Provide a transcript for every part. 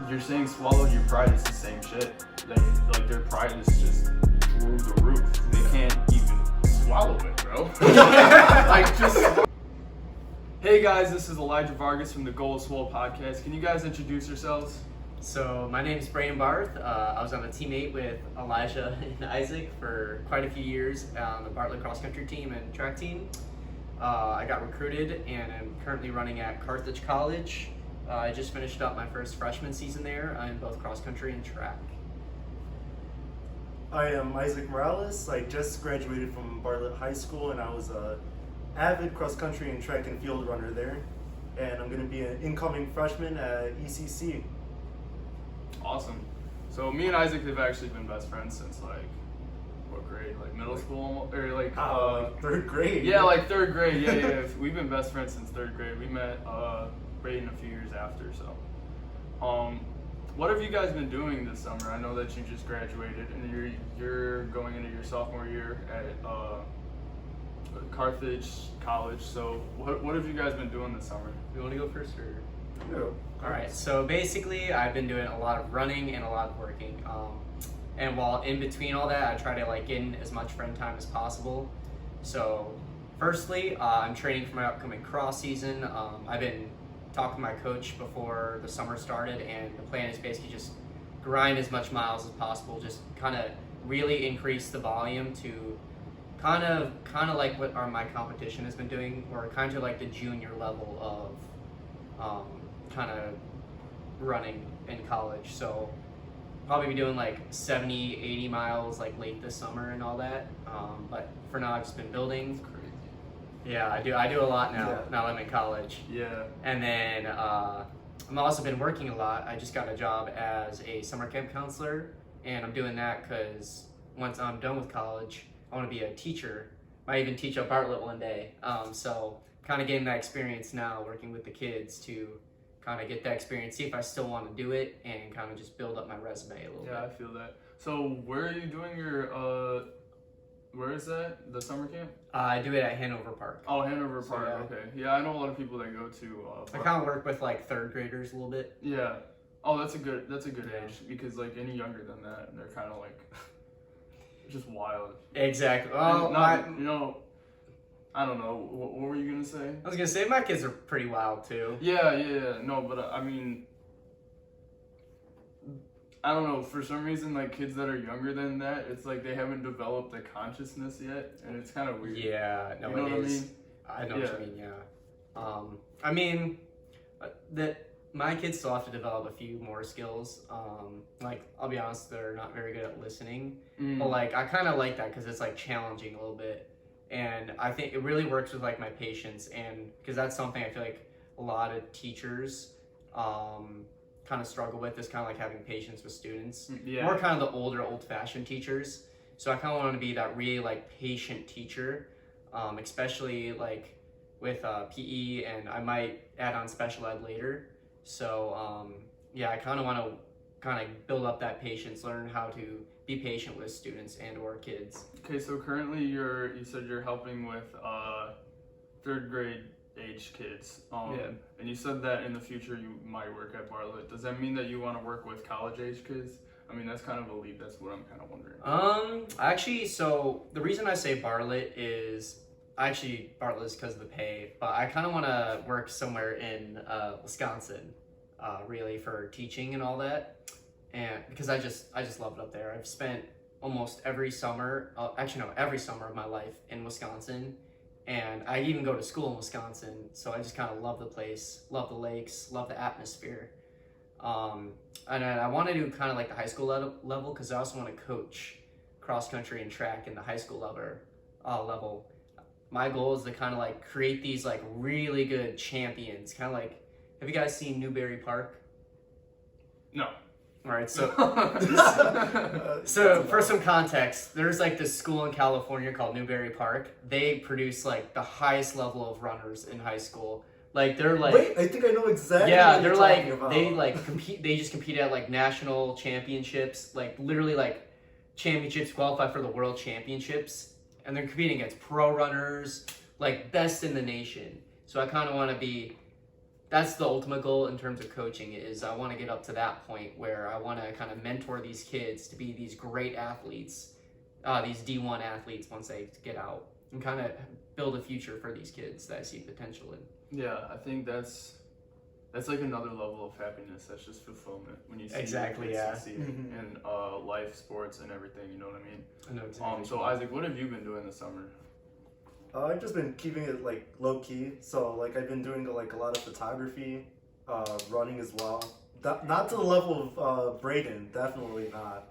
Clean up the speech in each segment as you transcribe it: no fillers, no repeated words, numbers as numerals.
you're saying swallowed your pride is the same shit. Like their pride is just through the roof. They can't even swallow it, bro. Like just. Hey guys, this is Elijah Vargas from the Goal of Swole podcast. Can you guys introduce yourselves? So my name is Braydon Barth. I was on the teammate with Elijah and Isaac for quite a few years on the Bartlett cross country team and track team. I got recruited and I'm currently running at Carthage College. I just finished up my first freshman season there in both cross country and track. I am Isaac Morales. I just graduated from Bartlett High School and I was a avid cross country and track and field runner there. And I'm going to be an incoming freshman at ECC. Awesome. So me and Isaac have actually been best friends since like what grade? Like middle school or like third grade. Yeah, like third grade. Yeah. We've been best friends since third grade. We met Braydon a few years after. So, what have you guys been doing this summer? I know that you just graduated and you're going into your sophomore year at Carthage College. So, what have you guys been doing this summer? You want to go first or? No. All right, so basically I've been doing a lot of running and a lot of working. And while in between all that, I try to like get in as much friend time as possible. So firstly, I'm training for my upcoming cross season. I've been talking to my coach before the summer started, and the plan is basically just grind as much miles as possible, just kind of really increase the volume to kind of like what my competition has been doing, or kind of like the junior level of kind of running in college. So probably be doing like 70, 80 miles like late this summer and all that. But for now I've just been building. It's crazy. Yeah, I do a lot now. Yeah. Now I'm in college. Yeah. And then I've also been working a lot. I just got a job as a summer camp counselor, and I'm doing that because once I'm done with college, I want to be a teacher. Might even teach at Bartlett one day. So kind of getting that experience now, working with the kids to kind of get that experience, see if I still want to do it, and kind of just build up my resume a little bit. Yeah, I feel that. So where are you doing your, where is that? The summer camp? I do it at Hanover Park. Oh, Hanover So, Park, yeah. okay. Yeah, I know a lot of people that go to, I kind of work with like third graders a little bit. Yeah. Oh, that's a good Yeah. age, because like any younger than that, they're kind of like, just wild. Exactly. And Well, not, you know, I don't know, what were you gonna say? I was gonna say my kids are pretty wild too. Yeah, no, but I mean, I don't know, for some reason, like, kids that are younger than that, it's like they haven't developed a consciousness yet, and it's kind of weird. Yeah, no, You know it what I is. mean? I know Yeah. what you mean. Yeah. I mean, that my kids still have to develop a few more skills. Like, I'll be honest, they're not very good at listening. But like, I kind of like that because it's like challenging a little bit, and I think it really works with like my patience, and because that's something I feel like a lot of teachers kind of struggle with, is kind of like having patience with students. Yeah. More kind of the older, old-fashioned teachers. So I kind of want to be that really like patient teacher, especially like with PE, and I might add on special ed later. So yeah, I kind of want to kind of build up that patience, learn how to be patient with students and or kids. Okay, so currently you said you're helping with third grade age kids. Yeah. And you said that in the future you might work at Bartlett. Does that mean that you want to work with college age kids? I mean, that's kind of a leap. That's what I'm kind of wondering. Actually, so the reason I say Bartlett is Bartlett is because of the pay, but I kind of want to work somewhere in Wisconsin, really, for teaching and all that. And because I just love it up there. I've spent almost every summer, every summer of my life in Wisconsin, and I even go to school in Wisconsin, so I just kind of love the place, love the lakes, love the atmosphere. And I want to do kind of like the high school level because I also want to coach cross country and track in the high school level. My goal is to kind of like create these like really good champions, kind of like, have you guys seen Newberry Park? No. All right, so for some context, there's like this school in California called Newberry Park. They produce like the highest level of runners in high school. Like they're like, Wait, I think I know exactly. yeah, what they're you're like talking about. they like compete. They just compete at like national championships, like literally like championships, qualify for the world championships, and they're competing against pro runners, like best in the nation. So I kind of want to be that's the ultimate goal in terms of coaching. Is I want to get up to that point where I want to kind of mentor these kids to be these great athletes, these D1 athletes once they get out, and kind of build a future for these kids that I see potential in. Yeah, I think that's like another level of happiness. That's just fulfillment when you see Exactly, your yeah. kids succeed in life, sports, and everything. You know what I mean? I know exactly. So Isaac, what have you been doing this summer? I've just been keeping it like low key. So like I've been doing like a lot of photography, running as well. Not to the level of Braydon, definitely not.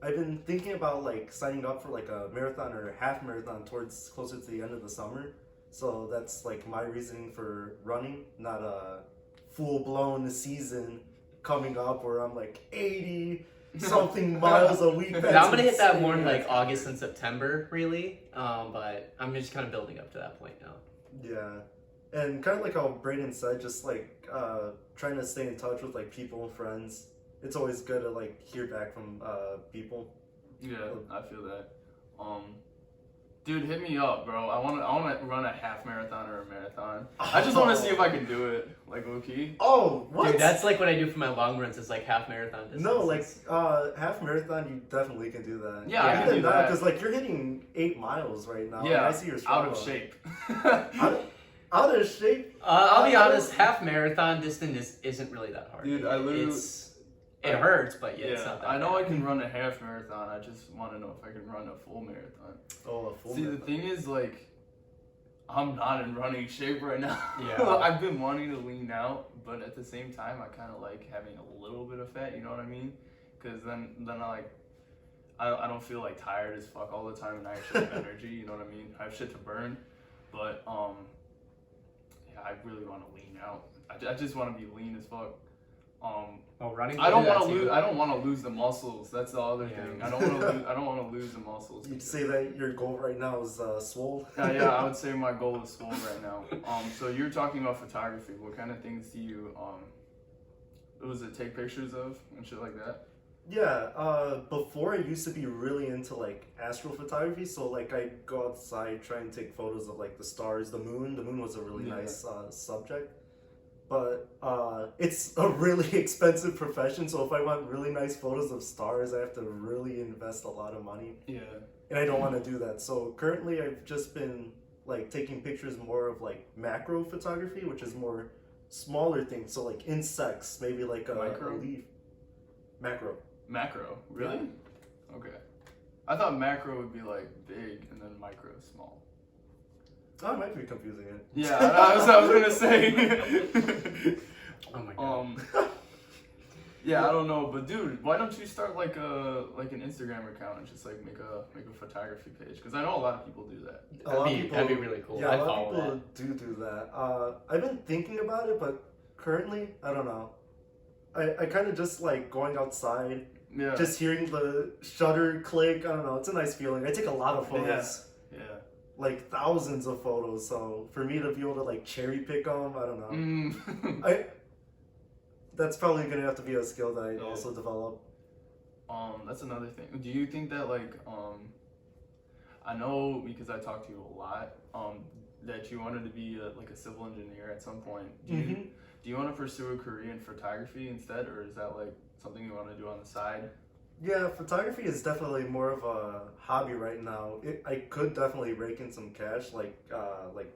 I've been thinking about like signing up for like a marathon or a half marathon towards closer to the end of the summer. So that's like my reasoning for running, not a full-blown season coming up where I'm like 80 something miles a week. Yeah, I'm gonna hit that more in like August and September, really. But I'm just kind of building up to that point now. Yeah, and kind of like how Braydon said, just like trying to stay in touch with like people and friends. It's always good to like hear back from people. Yeah, I feel that. Dude, hit me up, bro. I want to run a half marathon or a marathon. I just want to see if I can do it, like low key. Oh, what? Dude, that's like what I do for my long runs. Is like half marathon distance. No, like half marathon, you definitely can do that. Yeah, I can do that. Because like you're hitting 8 miles right now. Yeah, I see your out of shape. Out of shape. I'll be honest. Half marathon distance isn't really that hard. Dude, I literally. It hurts, but yeah, it's not that I know bad. I can run a half marathon. I just want to know if I can run a full marathon. Oh, a full See, marathon. the thing is, like, I'm not in running shape right now. Yeah. I've been wanting to lean out, but at the same time, I kind of like having a little bit of fat. You know what I mean? Because then I don't feel like tired as fuck all the time, and I actually have energy. You know what I mean? I have shit to burn, but yeah, I really want to lean out. I just want to be lean as fuck. Running. I don't want to lose. I don't want to lose the muscles. That's the other Yeah. thing. I don't want to lose the muscles. You'd say that your goal right now is swole? Yeah, I would say my goal is swole right now. So you're talking about photography. What kind of things do you take pictures of and shit like that? Yeah, before I used to be really into like astrophotography, so like I go outside, try and take photos of like the stars, the moon. The moon was a really nice subject, but it's a really expensive profession. So if I want really nice photos of stars, I have to really invest a lot of money. Yeah. And I don't want to do that. So currently, I've just been like taking pictures more of like macro photography, which is more smaller things. So like insects, maybe like a leaf. Macro. Really? Yeah. Okay. I thought macro would be like big and then micro small. Oh, I might be confusing it. Yeah, I was gonna say. Oh my god. Yeah, I don't know, but dude, why don't you start like an Instagram account and just like make a photography page? Because I know a lot of people do that. That'd be really cool. Yeah, I'd a lot follow of people do that. I've been thinking about it, but currently, I don't know. I kind of just like going outside, just hearing the shutter click. I don't know. It's a nice feeling. I take a lot of photos. Yeah. Like thousands of photos. So for me to be able to like cherry pick them, I don't know. That's probably gonna have to be a skill that I also develop. That's another thing. Do you think that like I know because I talked to you a lot that you wanted to be like a civil engineer at some point. Do you want to pursue a career in photography instead, or is that like something you want to do on the side? Yeah, photography is definitely more of a hobby right now. I could definitely rake in some cash, like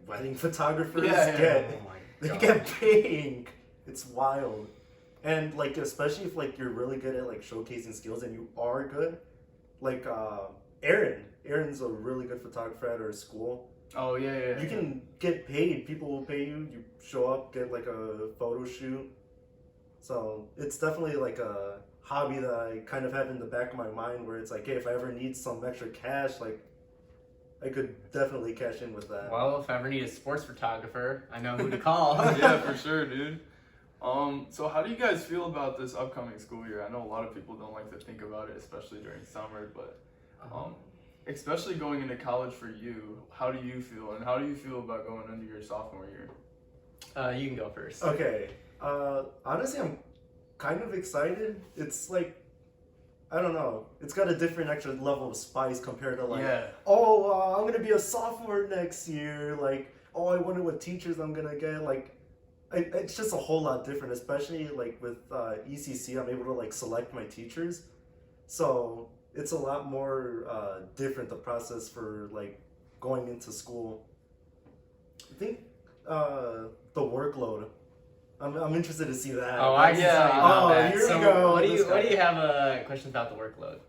wedding photographers get paid. It's wild. And like especially if like you're really good at like showcasing skills and you are good, like Aaron's a really good photographer at our school. Oh yeah. You can get paid. People will pay you. You show up, get like a photo shoot. So it's definitely like a hobby that I kind of have in the back of my mind, where it's like, hey, if I ever need some extra cash, like I could definitely cash in with that. Well, if I ever need a sports photographer, I know who to call. Yeah, for sure, dude. So how do you guys feel about this upcoming school year? I know a lot of people don't like to think about it, especially during summer, but especially going into college for you, how do you feel? And how do you feel about going into your sophomore year? You can go first. Okay. Honestly, I'm kind of excited. It's like, I don't know. It's got a different extra level of spice compared to like, I'm going to be a sophomore next year. Like, oh, I wonder what teachers I'm gonna get. Like, it's just a whole lot different, especially like with ECC. I'm able to like select my teachers, so it's a lot more different, the process for like going into school. I think the workload. I'm interested to see that. Oh, I see. Oh, That. here So we go. what do you have questions about the workload?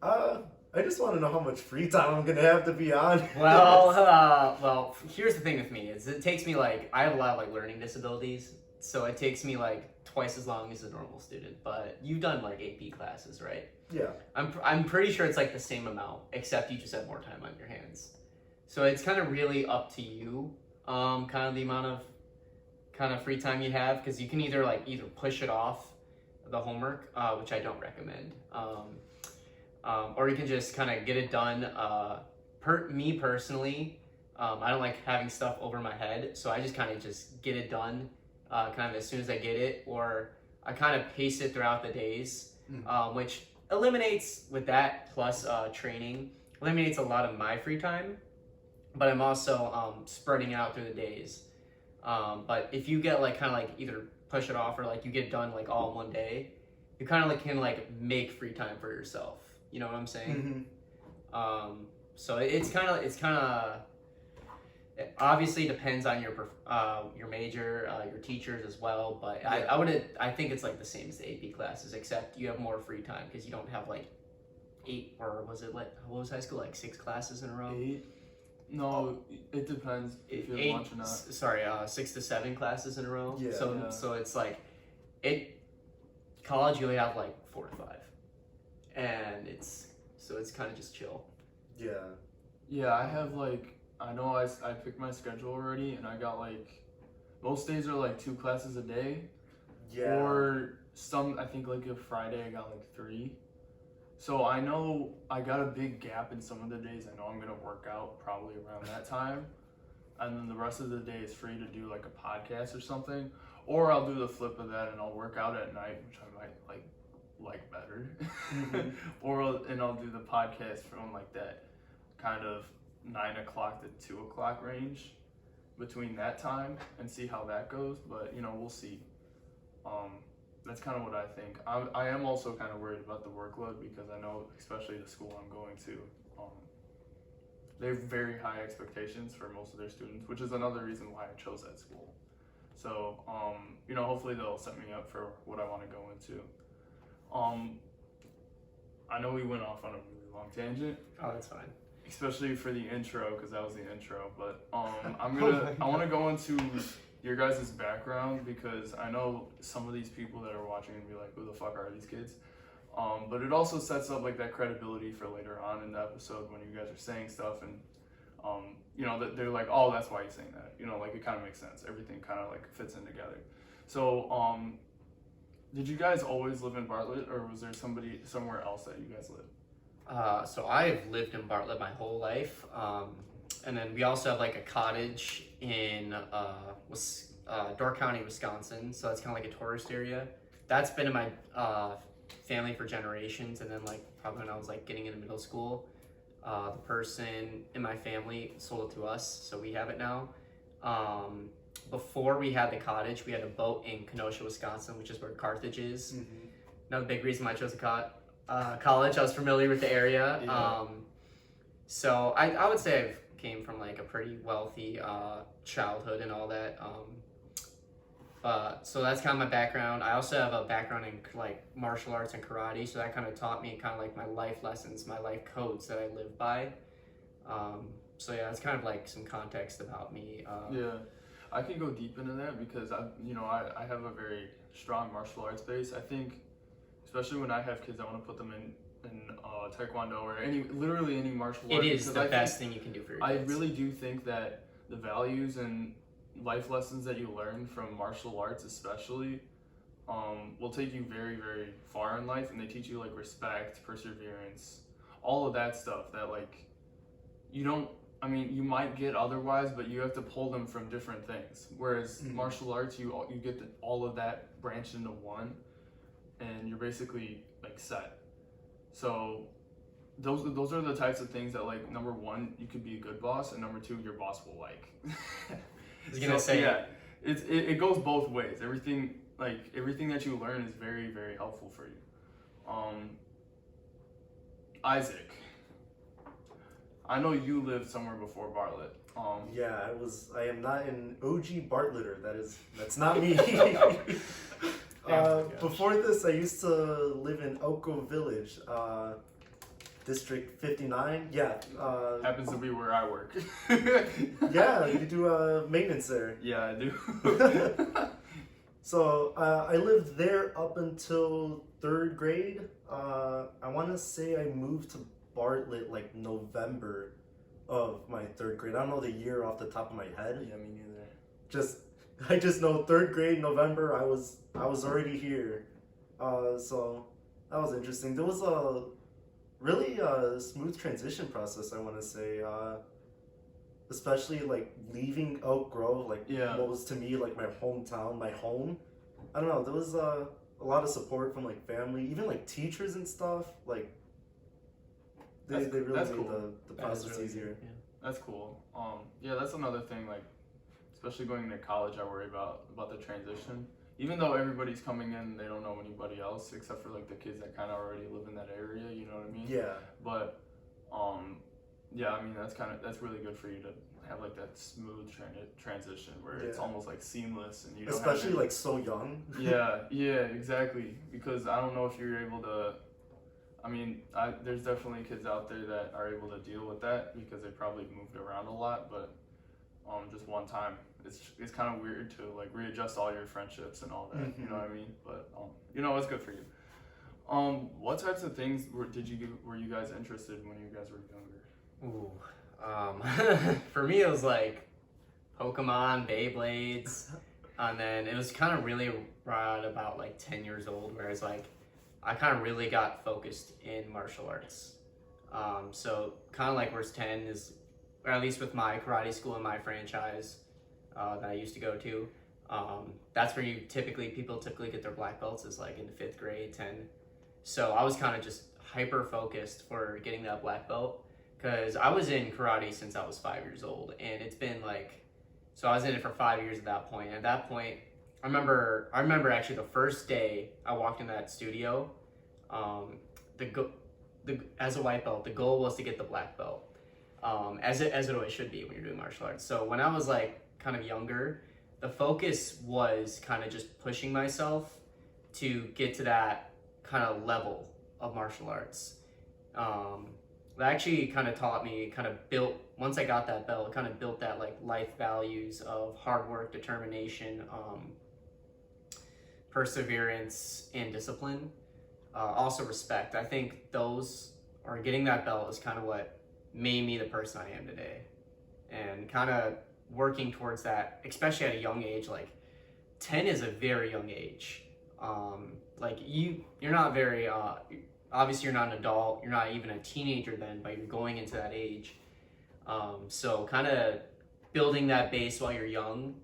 I just want to know how much free time I'm gonna have to be on. Well, here's the thing with me is it takes me like I have a lot of like learning disabilities, so it takes me like twice as long as a normal student. But you've done like AP classes, right? Yeah. I'm pretty sure it's like the same amount, except you just have more time on your hands. So it's kind of really up to you, kind of the amount of kind of free time you have, because you can either push it off the homework, which I don't recommend, or you can just kind of get it done. Me personally, I don't like having stuff over my head, so I just kind of just get it done kind of as soon as I get it, or I kind of pace it throughout the days, which eliminates, with that plus training, eliminates a lot of my free time, but I'm also spreading out through the days. But if you get like kind of like either push it off or like you get done like all in one day, you kind of like can like make free time for yourself. You know what I'm saying? So it's kind of it obviously depends on your major, your teachers as well. But yeah. I think it's like the same as the AP classes, except you have more free time because you don't have like 8, or was it like, what was high school, like 6 classes in a row? 8. No, it depends if you have lunch or not. Sorry, 6 to 7 classes in a row. Yeah. So it's like college you only have like 4 to 5, and it's kind of just chill. Yeah. Yeah, I have like, I know I picked my schedule already, and I got like, most days are like 2 classes a day. Yeah. Or some, I think like a Friday I got like 3. So I know I got a big gap in some of the days. I know I'm gonna work out probably around that time, and then the rest of the day is free to do like a podcast or something, or I'll do the flip of that and I'll work out at night, which I might like better, or I'll do the podcast from like that kind of 9 o'clock to 2 o'clock range, between that time, and see how that goes. But we'll see. That's kind of what I think. I am also kind of worried about the workload, because I know, especially the school I'm going to, they have very high expectations for most of their students, which is another reason why I chose that school. So, hopefully they'll set me up for what I want to go into. I know we went off on a really long tangent. Oh, that's fine. Especially for the intro, because that was the intro. But I want to go into your guys' background, because I know some of these people that are watching and be like, who the fuck are these kids? But it also sets up like that credibility for later on in the episode when you guys are saying stuff, and that they're like, oh, that's why you're saying that. Like it kind of makes sense. Everything kind of like fits in together. So did you guys always live in Bartlett, or was there somewhere else that you guys lived? So I've lived in Bartlett my whole life. And then we also have like a cottage in Door County, Wisconsin. So that's kind of like a tourist area. That's been in my family for generations. And then like probably when I was like getting into middle school, the person in my family sold it to us. So we have it now. Before we had the cottage, we had a boat in Kenosha, Wisconsin, which is where Carthage is. Another big reason why I chose college. I was familiar with the area. Yeah. So I would say I've came from like a pretty wealthy childhood and all that. So that's kind of my background. I also have a background in like martial arts and karate, so that kind of taught me kind of like my life lessons, my life codes that I live by. So yeah, it's kind of like some context about me. Yeah, I can go deep into that, because I have a very strong martial arts base. I think, especially when I have kids, I want to put them in taekwondo or literally any martial art. It is the best thing you can do for your kids. I really do think that the values and life lessons that you learn from martial arts especially will take you very, very far in life, and they teach you like respect, perseverance, all of that stuff that like you might get otherwise, but you have to pull them from different things. Whereas martial arts, you get all of that branched into one, and you're basically like set. So those are the types of things that, like, number one, you could be a good boss, and number two, your boss will like. I was gonna say, yeah, it goes both ways. Everything that you learn is very, very helpful for you. Isaac, I know you lived somewhere before Bartlett. Yeah, I am not an OG Bartletter. That's not me. Before this, I used to live in Oak Grove Village, District 59. Yeah. Happens to be where I work. Yeah, you do maintenance there. Yeah, I do. So I lived there up until 3rd grade. I want to say I moved to Bartlett like November of my 3rd grade. I don't know the year off the top of my head. Yeah, me neither. I just know 3rd grade November. I was already here. So that was interesting. There was a really smooth transition process, I want to say. Especially like leaving Oak Grove, like what was to me like my hometown, my home. I don't know. There was a lot of support from like family, even like teachers and stuff. Like they really made cool. the process really easier. Yeah. That's cool. Yeah, that's another thing. Like, especially going into college, I worry about the transition. Even though everybody's coming in, they don't know anybody else except for like the kids that kind of already live in that area. You know what I mean? Yeah. But yeah, I mean that's really good for you to have like that smooth transition where it's almost like seamless, and you don't especially have to, like so young. yeah, exactly. Because I don't know if you're able to. I mean, there's definitely kids out there that are able to deal with that because they probably moved around a lot, but just one time, it's kind of weird to like readjust all your friendships and all that. Mm-hmm. You know what I mean? But you know, it's good for you. What types of things were you guys interested in when you guys were younger? Ooh, for me it was like Pokemon, Beyblades, and then it was kind of really right about like 10 years old, where it's like I kind of really got focused in martial arts. So kind of like where's 10 is, or at least with my karate school and my franchise that I used to go to, that's where people typically get their black belts, is like in 5th grade, 10. So I was kind of just hyper focused for getting that black belt, because I was in karate since I was 5 years old, and it's been like, so I was in it for 5 years at that point. At that point, I remember actually the first day I walked in that studio, as a white belt, the goal was to get the black belt, as it always should be when you're doing martial arts. So when I was like kind of younger, the focus was kind of just pushing myself to get to that kind of level of martial arts. That actually kind of taught me, once I got that belt, kind of built that like life values of hard work, determination, perseverance, and discipline. Also respect. I think getting that belt is kind of what made me the person I am today. And kind of working towards that, especially at a young age, like 10 is a very young age. Like you're not very, obviously you're not an adult, you're not even a teenager then, but you're going into that age. So kind of building that base while you're young,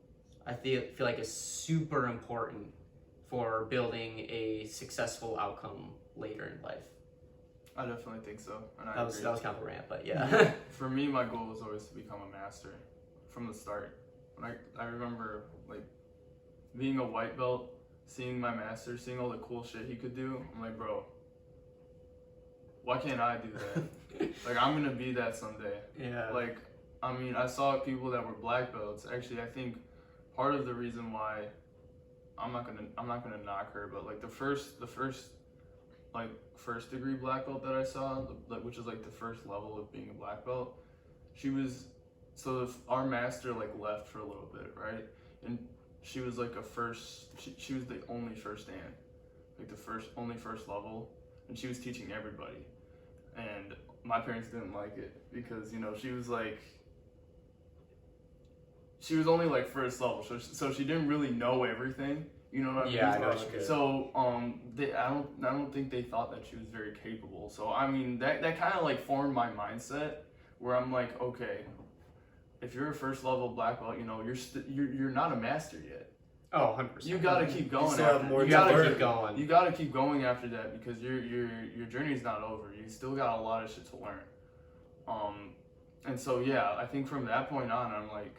I feel like is super important for building a successful outcome later in life. I definitely think so. And that was kind of a rant, but yeah. For me, my goal was always to become a master from the start. When I remember like being a white belt, seeing my master, seeing all the cool shit he could do. I'm like, bro, why can't I do that? Like, I'm gonna be that someday. Yeah. Like, I mean, I saw people that were black belts. Actually, I think part of the reason why I'm not gonna knock her, but like the first degree black belt that I saw, which is like the first level of being a black belt, our master like left for a little bit, right? And she was like she was the only first dan, like the only first level, and she was teaching everybody. And my parents didn't like it because, you know, she was only like first level, so she didn't really know everything. You know what I mean? Yeah, I know what you mean. So I don't think they thought that she was very capable. So I mean that kind of like formed my mindset, where I'm like, okay, if you're a first level black belt, you know, you're not a master yet. Oh, 100%. You gotta keep going. still have more You to gotta learn. keep going. You gotta keep going after that because your journey's not over. You still got a lot of shit to learn. And so yeah, I think from that point on, I'm like,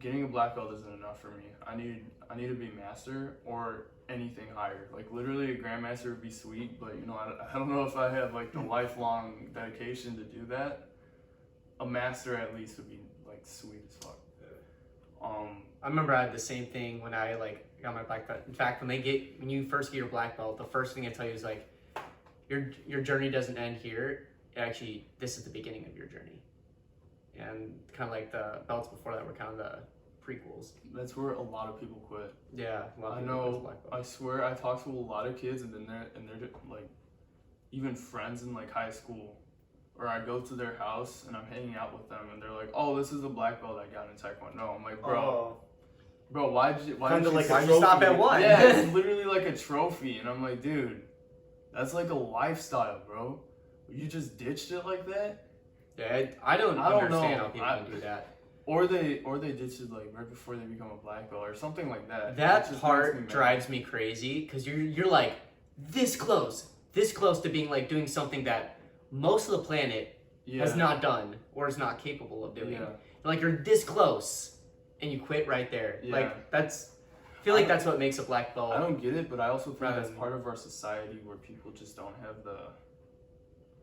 getting a black belt isn't enough for me. I need to be master or anything higher. Like literally a grandmaster would be sweet, but you know, I don't know if I have like the lifelong dedication to do that. A master at least would be like sweet as fuck. I remember I had the same thing when I like got my black belt. In fact, when you first get your black belt, the first thing I tell you is like, your journey doesn't end here. Actually, this is the beginning of your journey. And kind of like the belts before that were kind of the prequels. That's where a lot of people quit. Yeah, a lot of I people know. quit black belt. I swear, I talk to a lot of kids, and they're just, like, even friends in like high school, or I go to their house and I'm hanging out with them, and they're like, "Oh, this is the black belt I got in Taekwondo." I'm like, "Bro, why'd you stop at one?" Yeah, it's literally like a trophy, and I'm like, "Dude, that's like a lifestyle, bro. You just ditched it like that." Yeah, I don't understand how people can do that. Or they ditch it like right before they become a black belt or something like that. That part drives me crazy because you're like this close to being like doing something that most of the planet has not done or is not capable of doing. Yeah. Like you're this close and you quit right there. Yeah. Like I feel like that's what makes a black belt. I don't get it, but I also think that's part of our society where people just don't have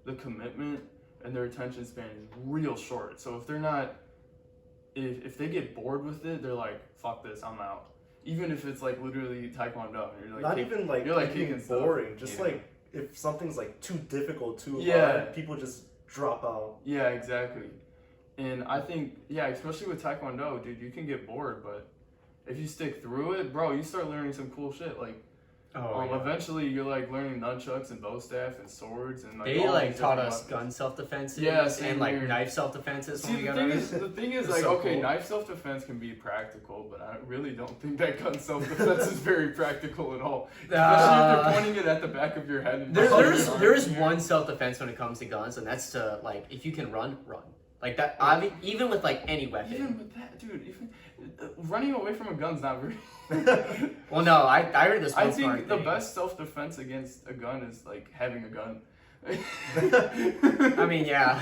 the commitment, and their attention span is real short. So if they're not, if they get bored with it, they're like, "Fuck this, I'm out." Even if it's like literally Taekwondo, you're like, not even like you're like being kicking boring. stuff. Just Yeah. like if something's like too difficult, too Yeah. hard, people just drop out. Yeah, exactly. And I think, yeah, especially with Taekwondo, dude, you can get bored, but if you stick through it, bro, you start learning some cool shit. Like, eventually you're like learning nunchucks and bow staff and swords and like they all like these taught different us weapons. gun self-defenses same and like here. knife self-defenses. See, when we got the thing is, like, so okay, cool. knife self-defense can be practical, but I really don't think that gun self-defense is very practical at all. Especially if you're pointing it at the back of your head. And There's one self-defense when it comes to guns, and that's to like if you can run. Like that. I mean, even with like any weapon. Even with that, dude, running away from a gun's not very. Well, no, I heard this. I think the best self-defense against a gun is like having a gun. I mean, yeah.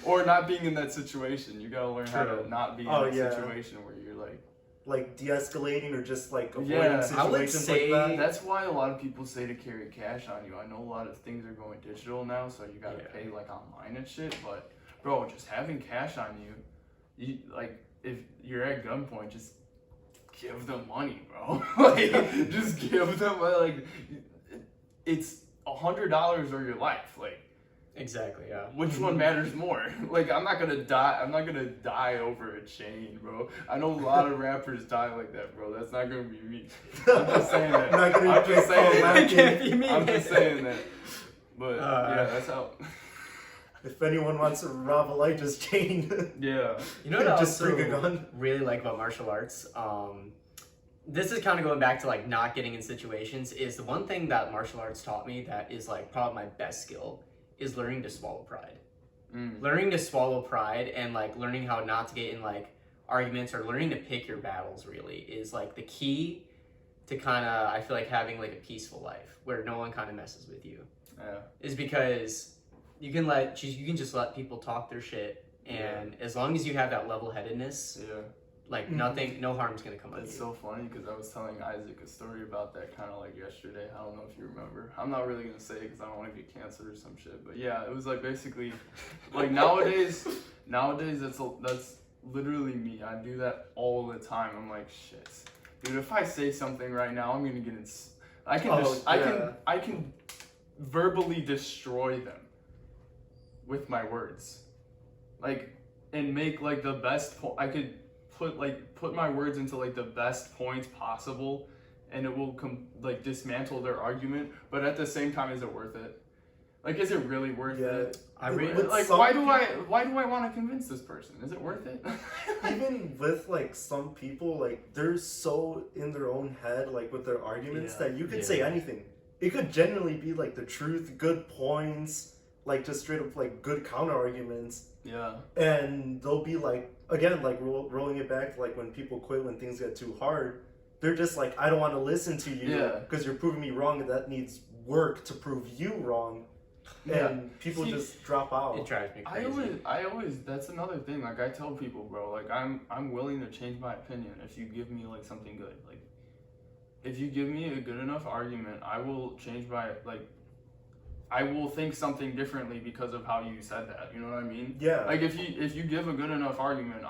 Or not being in that situation. You gotta learn how True. to not be in that situation where you're like de-escalating or just like avoiding Yeah, I would situations say- like that. that's why a lot of people say to carry cash on you. I know a lot of things are going digital now, so you gotta pay like online and shit. But bro, just having cash on you like if you're at gunpoint, just give them money, bro. Like just give them like it's $100 or your life. Like Exactly, yeah. which one matters more? Like I'm not gonna die over a chain, bro. I know a lot of rappers die like that, bro. That's not gonna be me. I'm just saying that. I'm just saying that. It can't be me. I'm just saying that. But yeah, that's how. If anyone wants to rob Elijah's chain, Yeah. You know what I just bring a also gun. really like about martial arts? This is kind of going back to like not getting in situations. Is the one thing that martial arts taught me that is like probably my best skill is learning to swallow pride. Learning to swallow pride and like learning how not to get in like arguments or learning to pick your battles really is like the key to kind of I feel like having like a peaceful life where no one kind of messes with you. Yeah. Is because you can just let people talk their shit, and as long as you have that level-headedness, like nothing, no harm's gonna come of you. It's so funny because I was telling Isaac a story about that kind of like yesterday. I don't know if you remember. I'm not really gonna say it because I don't want to get cancer or some shit. But yeah, it was like basically, like nowadays that's literally me. I do that all the time. I'm like, shit, dude. If I say something right now, I'm gonna get in. I can verbally destroy them with my words, like, and make like the best I could put my words into like the best points possible, and it will dismantle their argument. But at the same time, is it worth it? Like, is it really worth it? I really like. Why do I want to convince this person? Is it worth it? Even with like some people, like they're so in their own head, like with their arguments that you could say anything. It could genuinely be like the truth, good points, like just straight up like good counter arguments. Yeah. And they'll be like again, like rolling it back, like when people quit when things get too hard, they're just like, I don't want to listen to you because you're proving me wrong, and that needs work to prove you wrong. And people just drop out. It drives me crazy. I always that's another thing. Like I tell people, bro, like I'm willing to change my opinion if you give me like something good. Like if you give me a good enough argument, I will change my I will think something differently because of how you said that. You know what I mean? Yeah. Like if you give a good enough argument,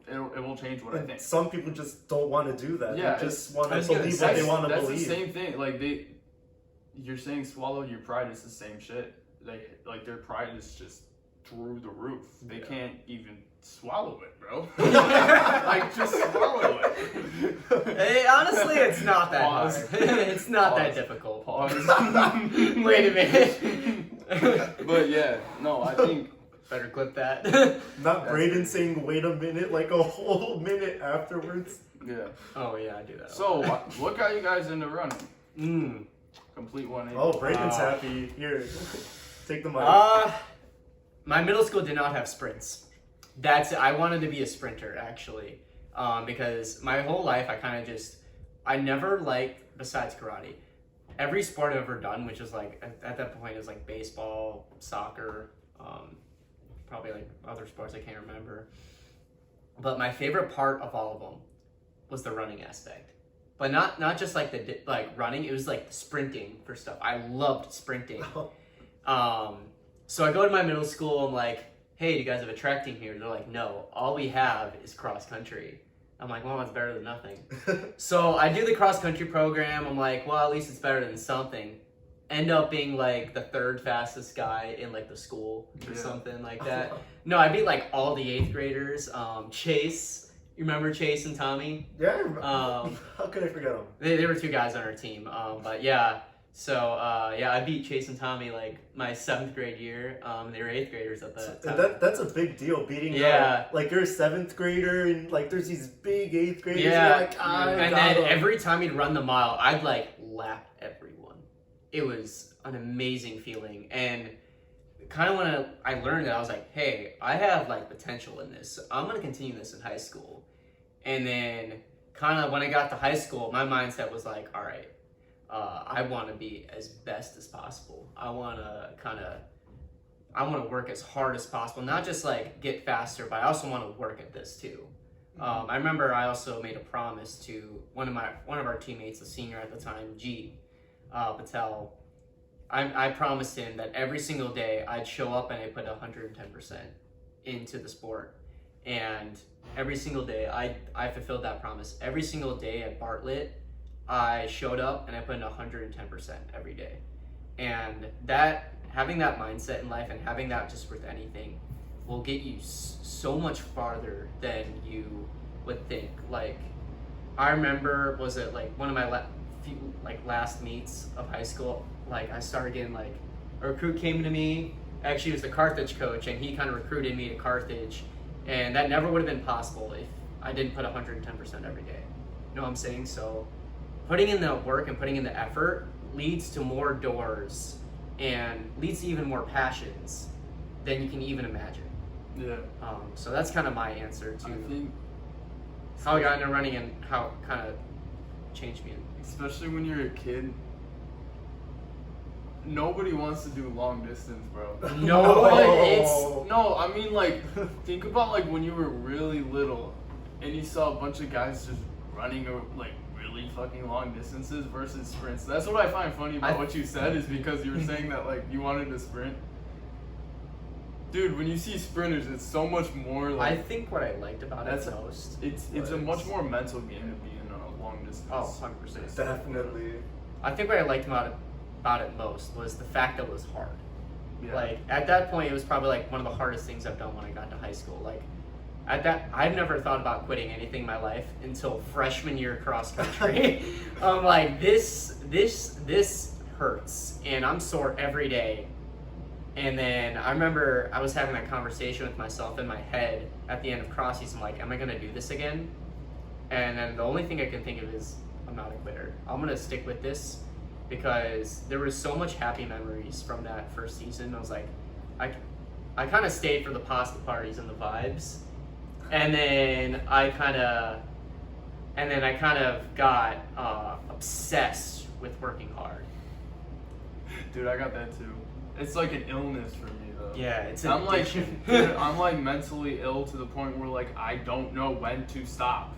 it will change what I think. Some people just don't want to do that. Yeah, they just want to believe what they want to believe. That's the same thing. Like you're saying swallow your pride. It's the same shit. Like their pride is just through the roof. They can't even swallow it, bro. Like just swallow it. Hey, honestly, it's not that hard. It's not that difficult. Pause. Wait a minute. But yeah, no, I think better clip that. Not Braydon saying wait a minute like a whole minute afterwards. Yeah. Oh yeah, I do that. So what got you guys into running? Complete 180. Oh, Braydon's happy. Here, take the mic. My middle school did not have sprints. I wanted to be a sprinter actually, because my whole life I never liked, besides karate, every sport I've ever done, which is like at that point it was like baseball, soccer, probably like other sports I can't remember. But my favorite part of all of them was the running aspect. But not just like running, it was like sprinting for stuff. I loved sprinting. So I go to my middle school, I'm like, hey, do you guys have a track team here? They're like, no, all we have is cross country. I'm like, well, that's better than nothing. So I do the cross country program. I'm like, well, at least it's better than something. End up being like the third fastest guy in like the school or something like that. No, I beat like all the 8th graders. Chase. You remember Chase and Tommy? Yeah, I remember. How could I forget them? They were 2 guys on our team. But yeah, so I beat Chase and Tommy like my 7th grade year. They were 8th graders at the time. That's a big deal, beating like you're a 7th grader and like there's these big 8th graders. Yeah, like, and then every time he'd run the mile, I'd like lap everyone. It was an amazing feeling, and kind of when I learned that, I was like, hey, I have like potential in this. So I'm gonna continue this in high school. And then kind of when I got to high school, my mindset was like, all right, I want to be as best as possible. I want to work as hard as possible, not just like get faster, but I also want to work at this too. I remember I also made a promise to one of our teammates, a senior at the time, Patel. I promised him that every single day I'd show up and I put 110% into the sport. And every single day I fulfilled that promise. Every single day at Bartlett, I showed up and I put in 110% every day. And having that mindset in life and having that just with anything will get you so much farther than you would think. Like, I remember, was it like one of my last meets of high school, like I started getting like, a recruit came to me, actually it was the Carthage coach, and he kind of recruited me to Carthage, and that never would have been possible if I didn't put 110% every day. You know what I'm saying? So putting in the work and putting in the effort leads to more doors and leads to even more passions than you can even imagine. Yeah. So that's kind of my answer to I think how I got into running and how it kind of changed me. Especially when you're a kid, nobody wants to do long distance, bro. No, I mean, like, think about like when you were really little and you saw a bunch of guys just running like really fucking long distances versus sprints. That's what I find funny about what you said, is because you were saying that like you wanted to sprint. Dude, when you see sprinters, it's so much more like. I think what I liked about it most. It's a much more mental game to be in a long distance. Oh, 100%. Definitely. I think what I liked about it most was the fact that it was hard. Yeah. Like at that point, it was probably like one of the hardest things I've done when I got to high school. Like I've never thought about quitting anything in my life until freshman year cross country. I'm like, this hurts, and I'm sore every day. And then I remember I was having that conversation with myself in my head at the end of cross season, like, am I gonna do this again? And then the only thing I can think of is, I'm not a quitter. I'm gonna stick with this, because there was so much happy memories from that first season. I was like, I kind of stayed for the pasta parties and the vibes. And then I kind of got obsessed with working hard. Dude, I got that too. It's like an illness for me though. Yeah, it's an I'm like, addiction. dude, I'm like mentally ill to the point where like I don't know when to stop,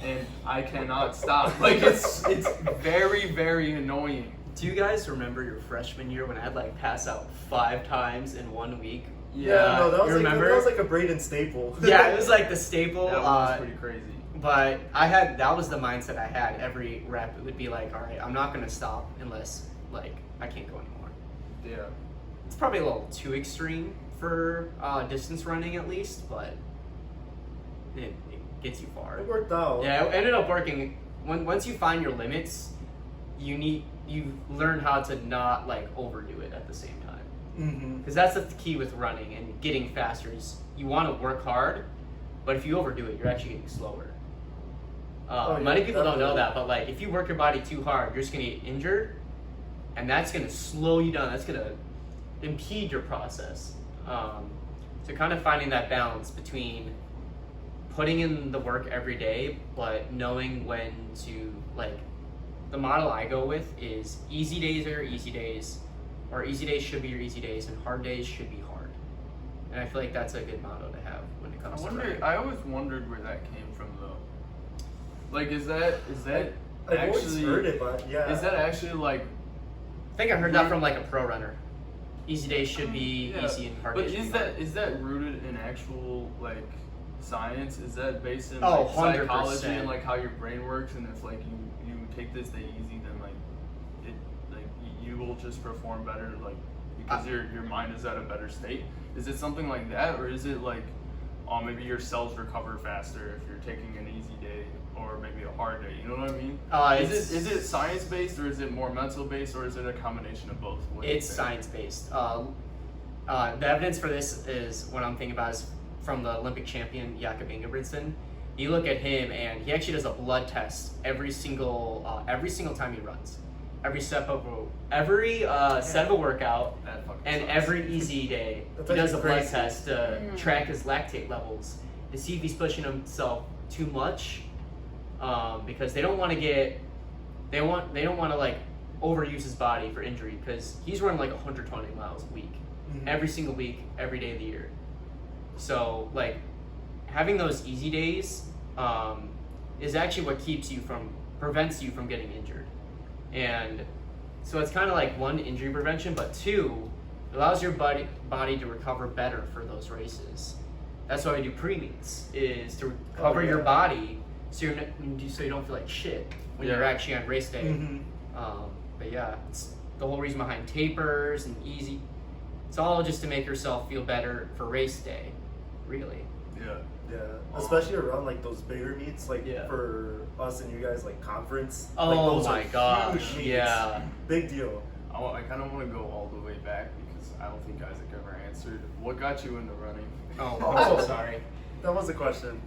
and I cannot stop. Like it's very, very annoying. Do you guys remember your freshman year when I'd like pass out 5 times in 1 week? Yeah, no, that was, you like, remember? that was like a Braydon staple. Yeah, it was like the staple. That was pretty crazy. But that was the mindset I had. Every rep, it would be like, all right, I'm not gonna stop unless like I can't go anymore. Yeah. It's probably a little too extreme for distance running at least, but it gets you far. It worked out. Yeah, it ended up working. Once you find your limits, you learn how to not like overdo it at the same time. Because that's the key with running and getting faster is you want to work hard, but if you overdo it, you're actually getting slower. Many people don't know that, but like if you work your body too hard, you're just gonna get injured, and that's gonna slow you down. That's gonna impede your process. So kind of finding that balance between putting in the work every day, but knowing when to like. The model I go with is easy days are your easy days, or easy days should be your easy days, and hard days should be hard. And I feel like that's a good motto to have when it comes to running. I always wondered where that came from though. Like, is that I've actually always heard it, but yeah. Is that actually like? I think I heard that from like a pro runner. Easy days should be easy, and hard But days should be is that rooted in actual like science? Is that based in Oh, like, 100%. psychology and like how your brain works? And if like you take this day easy, then like it like you will just perform better, like because your mind is at a better state. Is it something like that, or is it like maybe your cells recover faster if you're taking an easy day or maybe a hard day? You know what I mean? Is it science based, or is it more mental based, or is it a combination of both? It's science based. The evidence for this is what I'm thinking about is from the Olympic champion Jakob Ingebrigtsen. You look at him, and he actually does a blood test every single time he runs, every set of a workout, and every easy day he does a blood test to track his lactate levels to see if he's pushing himself too much, because they don't want to like overuse his body for injury, because he's running like 120 miles a week, every single week, every day of the year. So like having those easy days is actually what prevents you from getting injured. And so it's kind of like one, injury prevention, but 2, it allows your body to recover better for those races. That's why we do pre-meets, is to recover your body so you don't feel like shit when you're actually on race day. But yeah, it's the whole reason behind tapers and easy. It's all just to make yourself feel better for race day, really. Yeah, especially around like those bigger meets, like for us and you guys, like conference. Like, those my gosh, yeah, big deal. I kind of want to go all the way back because I don't think Isaac ever answered. What got you into running? I'm so sorry. That was the question.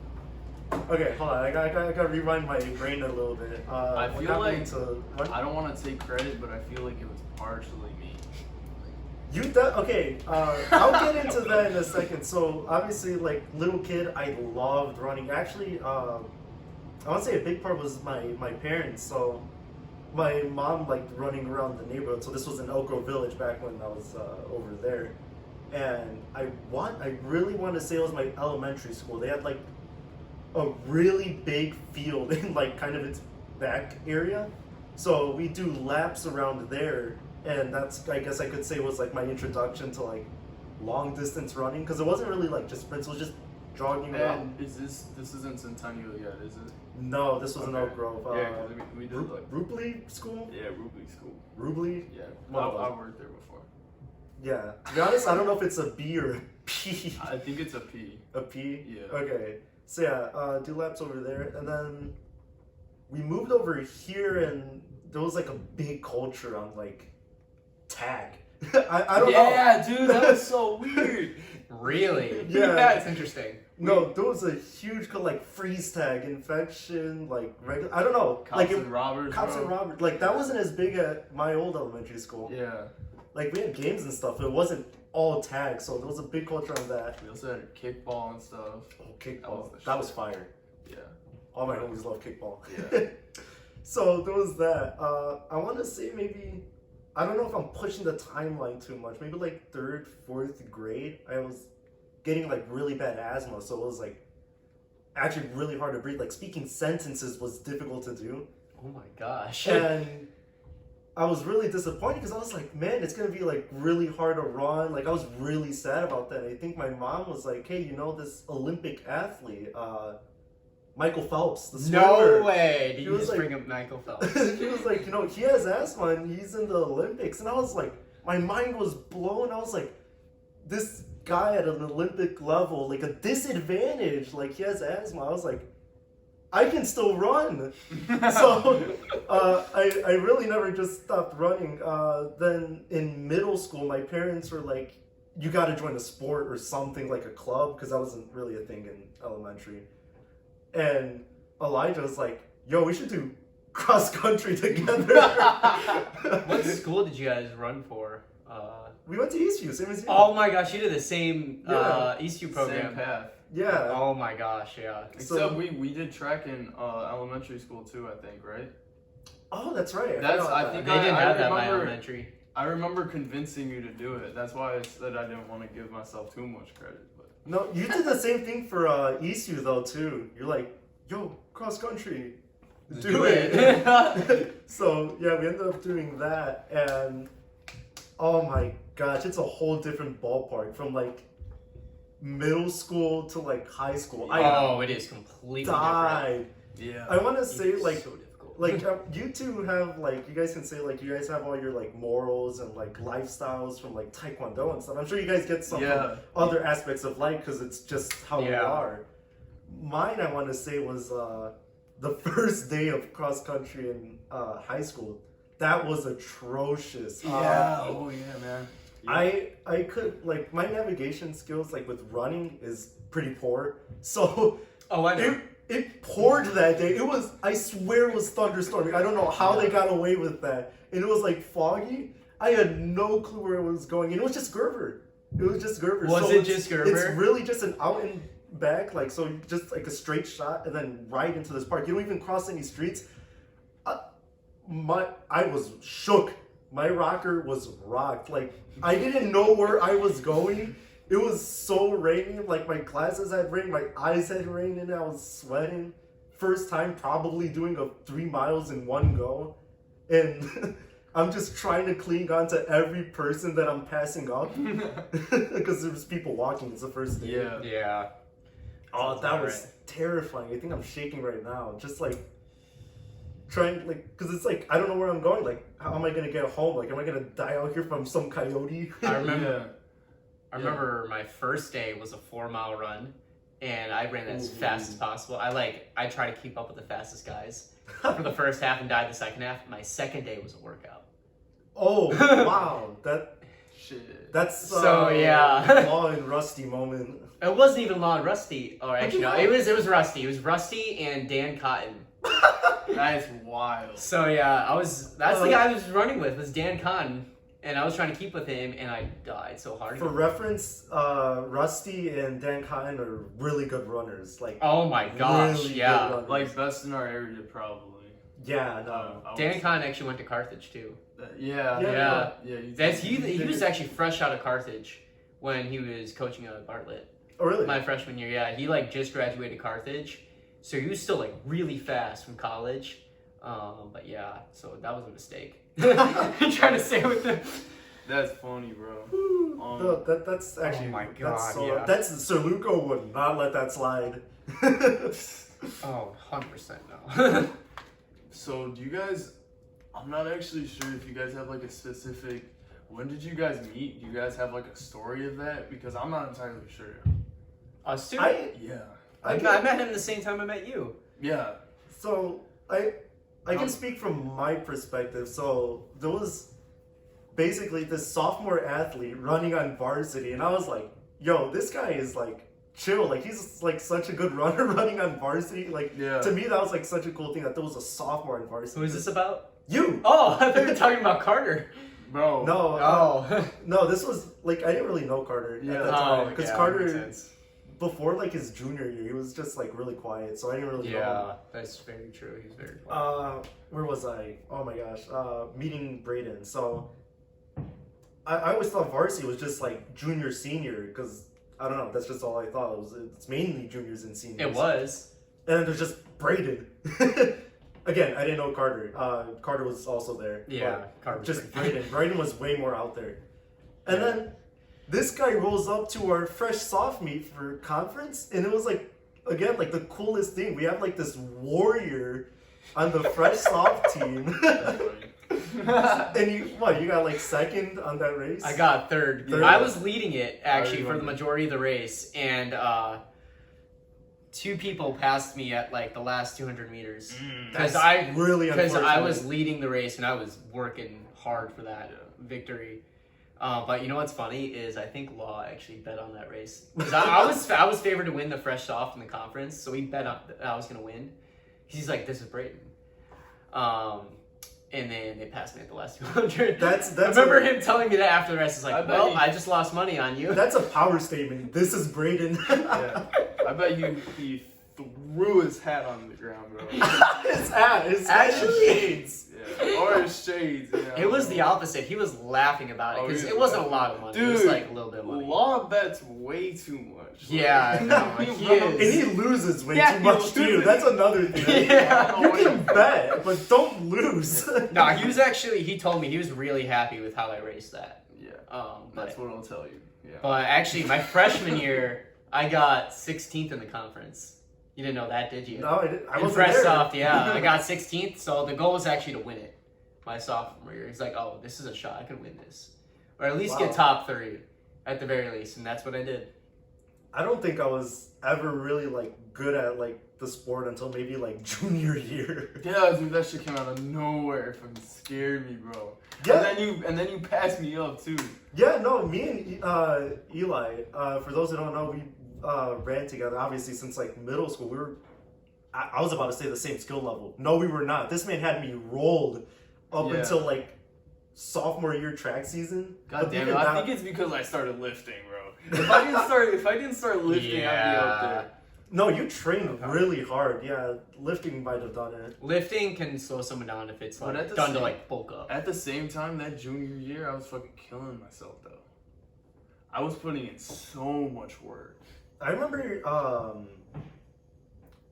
Okay, hold on. I gotta rewind my brain a little bit. I feel like I don't want to take credit, but I feel like it was partially me. Okay, I'll get into that in a second. So obviously, like little kid, I loved running. Actually, I want to say a big part was my parents. So my mom liked running around the neighborhood. So this was in Elk Grove Village back when I was over there, and I really want to say it was my elementary school. They had like a really big field in like kind of its back area, so we do laps around there. And that's, I guess I could say, was like my introduction to like long distance running, because it wasn't really like just sprints, it was just jogging around. And this isn't Centennial yet, is it? No, this was in Oak Grove. Yeah, because we did like Rubley School? Yeah, Rubley School. Rubley? Yeah, I worked there before. Yeah, to be honest, I don't know if it's a B or a P. I think it's a P. A P? Yeah. Okay, so yeah, do laps over there, and then we moved over here, and there was like a big culture on like tag. I don't know. Yeah, dude, that was so weird. Really? Yeah. It's interesting. No, there was a huge like freeze tag, infection, like regular. I don't know. Cops and robbers. Cops and robbers. Like that wasn't as big at my old elementary school. Yeah. Like we had games and stuff. It wasn't all tag, so there was a big culture on that. We also had kickball and stuff. Oh, kickball. the That was shit. fire. Yeah. All my homies love kickball. Yeah. So there was that. I want to say maybe, I don't know if I'm pushing the timeline too much. Maybe like 3rd, 4th grade, I was getting like really bad asthma. So it was like actually really hard to breathe. Like speaking sentences was difficult to do. Oh my gosh. And I was really disappointed because I was like, man, it's going to be like really hard to run. Like I was really sad about that. I think my mom was like, hey, you know, this Olympic athlete, Michael Phelps, the swimmer. No way! Did He you was just like- bring up Michael Phelps? He was like, you know, he has asthma and he's in the Olympics. And I was like, my mind was blown. I was like, this guy at an Olympic level, like a disadvantage, like he has asthma. I was like, I can still run. So I really never just stopped running. Then in middle school, my parents were like, you got to join a sport or something, like a club, because that wasn't really a thing in elementary. And Elijah was like, yo, we should do cross country together. What school did you guys run for? We went to Eastview, same as you. Oh my gosh, you did the same Yeah. Eastview Same program. path. Yeah. Oh my gosh, yeah. Except So- we did track in elementary school too, I think, right? Oh, that's right. That's- forgot I about think They that. didn't I have that in my remember- elementary. I remember convincing you to do it. That's why I said I didn't want to give myself too much credit. But No, you did the same thing for Eastview though too. You're like, yo, cross country, do it. So yeah, we ended up doing that, and oh my gosh, it's a whole different ballpark from like middle school to like high school. Oh, it is completely died. yeah, I want to different. say It's like. so difficult. Like you two have like, you guys can say like you guys have all your like morals and like lifestyles from like Taekwondo and stuff. I'm sure you guys get some Yeah. from other aspects of life because it's just how we Yeah. are. Mine, I want to say, was the first day of cross country in high school. That was atrocious. oh yeah, man. I could like, my navigation skills like with running is pretty poor. So Oh, I know. it poured that day. It was, I swear it was thunderstorming. I don't know how they got away with that. And it was like foggy. I had no clue where it was going. And it was just Gerber. It was just Gerber. Was So it it's- just Gerber? It's really just an out and back, like, so just like a straight shot and then right into this park. You don't even cross any streets. I was shook. My rocker was rocked. Like, I didn't know where I was going. It was so rainy, like my glasses had rain, my eyes had rain, and I was sweating. First time probably doing 3 miles in one go. And I'm just trying to cling on to every person that I'm passing up. Because there's people walking, it's the first day. Yeah. Yeah. Oh, that was terrifying. I think I'm shaking right now. Just like trying, like, because it's like, I don't know where I'm going. Like, how am I going to get home? Like, am I going to die out here from some coyote? I remember. Yeah. I remember my first day was a 4-mile run, and I ran as fast as possible. I tried to keep up with the fastest guys for the first half and died the second half. My second day was a workout. Oh, wow. Shit. That's So, yeah. Law and Rusty moment. It wasn't even Law and Rusty. Or actually, no, you it was Rusty. It was Rusty and Dan Cotton. That's wild. So yeah, that's the guy I was running with was Dan Cotton, and I was trying to keep with him, and I died so hard. For reference, Rusty and Dan Cotton are really good runners. Like, Oh my gosh, really good yeah. runners. Like best in our area, probably. Yeah, no. I Dan was- Cotton actually went to Carthage too. Yeah. Yeah. Yeah. That's he was actually fresh out of Carthage when he was coaching at Bartlett. Oh, really? My freshman year, yeah. He like just graduated Carthage. So he was still like really fast from college. But yeah, so that was a mistake. Trying to stay with him. That's funny, bro. No, that's actually. Oh my that's God, so, yeah. That's Sir Luco would not let that slide. Oh, 100% no. So do you guys? I'm not actually sure if you guys have like a specific. When did you guys meet? Do you guys have like a story of that? Because I'm not entirely sure. Us too? Yeah. I met him the same time I met you. Yeah. So I can speak from my perspective. So there was basically this sophomore athlete running on varsity, and I was like, "Yo, this guy is like chill. Like he's like such a good runner running on varsity. Like Yeah. to me, that was like such a cool thing that there was a sophomore on varsity. Who is this about? You? Oh, I thought you were talking about Carter. Bro. No. Oh. No, this was like I didn't really know Carter at that time because Carter before like his junior year he was just like really quiet, so I didn't really know him. Yeah, that's very true. He's very quiet. Where was I? Oh my gosh. Meeting Braydon. So I always thought varsity was just like junior senior because I don't know. That's just all I thought. It's mainly juniors and seniors. It was. And then there's just Braydon. Again, I didn't know Carter. Carter was also there. Yeah, Carter was just Braydon. Braydon was way more out there. And then this guy rolls up to our fresh soft meet for conference, and it was like, again, like the coolest thing. We have like this warrior on the fresh soft team. And you got like second on that race? I got third. I was leading it actually for the majority of the race, and 2 people passed me at like the last 200 meters because I was leading the race and I was working hard for that victory. But you know what's funny is I think Law actually bet on that race because I was favored to win the fresh soft in the conference, so he bet on that I was gonna win. He's like, "This is Braydon," and then they passed me at the last 200. I remember him telling me that after the race. He's like, I just lost money on you. That's a power statement. This is Braydon. Yeah. I bet he threw his hat on the ground, bro. His hat, his shades. Yeah. Or his shades. Yeah. It was the opposite. He was laughing about it because it wasn't a lot of money. Dude, it was like a little bit of money. Law bets way too much. Yeah, no, he is. And he loses way too much too. That's another thing. Yeah. You can bet, but don't lose. No, he told me he was really happy with how I raced that. Yeah. That's what I'll tell you. Yeah. But actually, my freshman year, I got 16th in the conference. You didn't know that, did you? No, I didn't. I wasn't fresh there. soft, yeah. I got 16th, so the goal was actually to win it my sophomore year. He's like, oh, this is a shot. I could win this. Or at least get top 3 at the very least, and that's what I did. I don't think I was ever really like good at like the sport until maybe like junior year. Yeah, dude, that shit came out of nowhere. It fucking scared me, bro. Yeah. And then you passed me up too. Yeah, no, me and Eli, for those who don't know, we ran together obviously since like middle school. We were I was about to say the same skill level. No, we were not. This man had me rolled up until like sophomore year track season. God damn it! I think it's because I started lifting, bro. If I didn't start lifting, I'd be up there. No, you trained really hard. Yeah, lifting might have done it. Lifting can slow someone down if it's like done to like bulk up. At the same time, that junior year, I was fucking killing myself though. I was putting in so much work. I remember,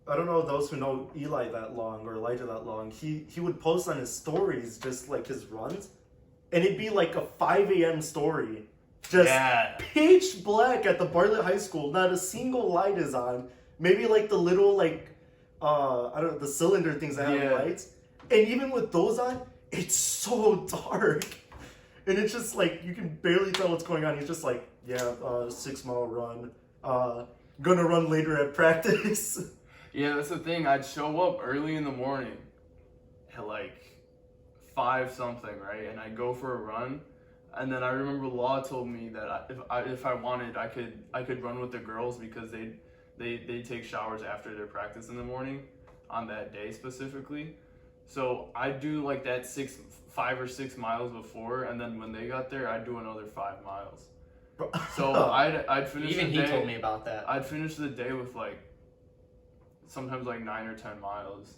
I don't know those who know Eli that long or Elijah that long. He would post on his stories just like his runs, and it'd be like a 5 a.m. story, just pitch black at the Bartlett High School. Not a single light is on. Maybe like the little like I don't know, the cylinder things that have lights, and even with those on, it's so dark, and it's just like you can barely tell what's going on. He's just like 6 mile run. Gonna run later at practice. Yeah, that's the thing. I'd show up early in the morning at like 5 something, right? And I'd go for a run. And then I remember Law told me that if I wanted, I could run with the girls because they take showers after their practice in the morning on that day specifically. So I'd do like that 5 or 6 miles before, and then when they got there, I'd do another 5 miles. So I'd finish Even the day. he told me about that. I'd finish the day with like sometimes like 9 or 10 miles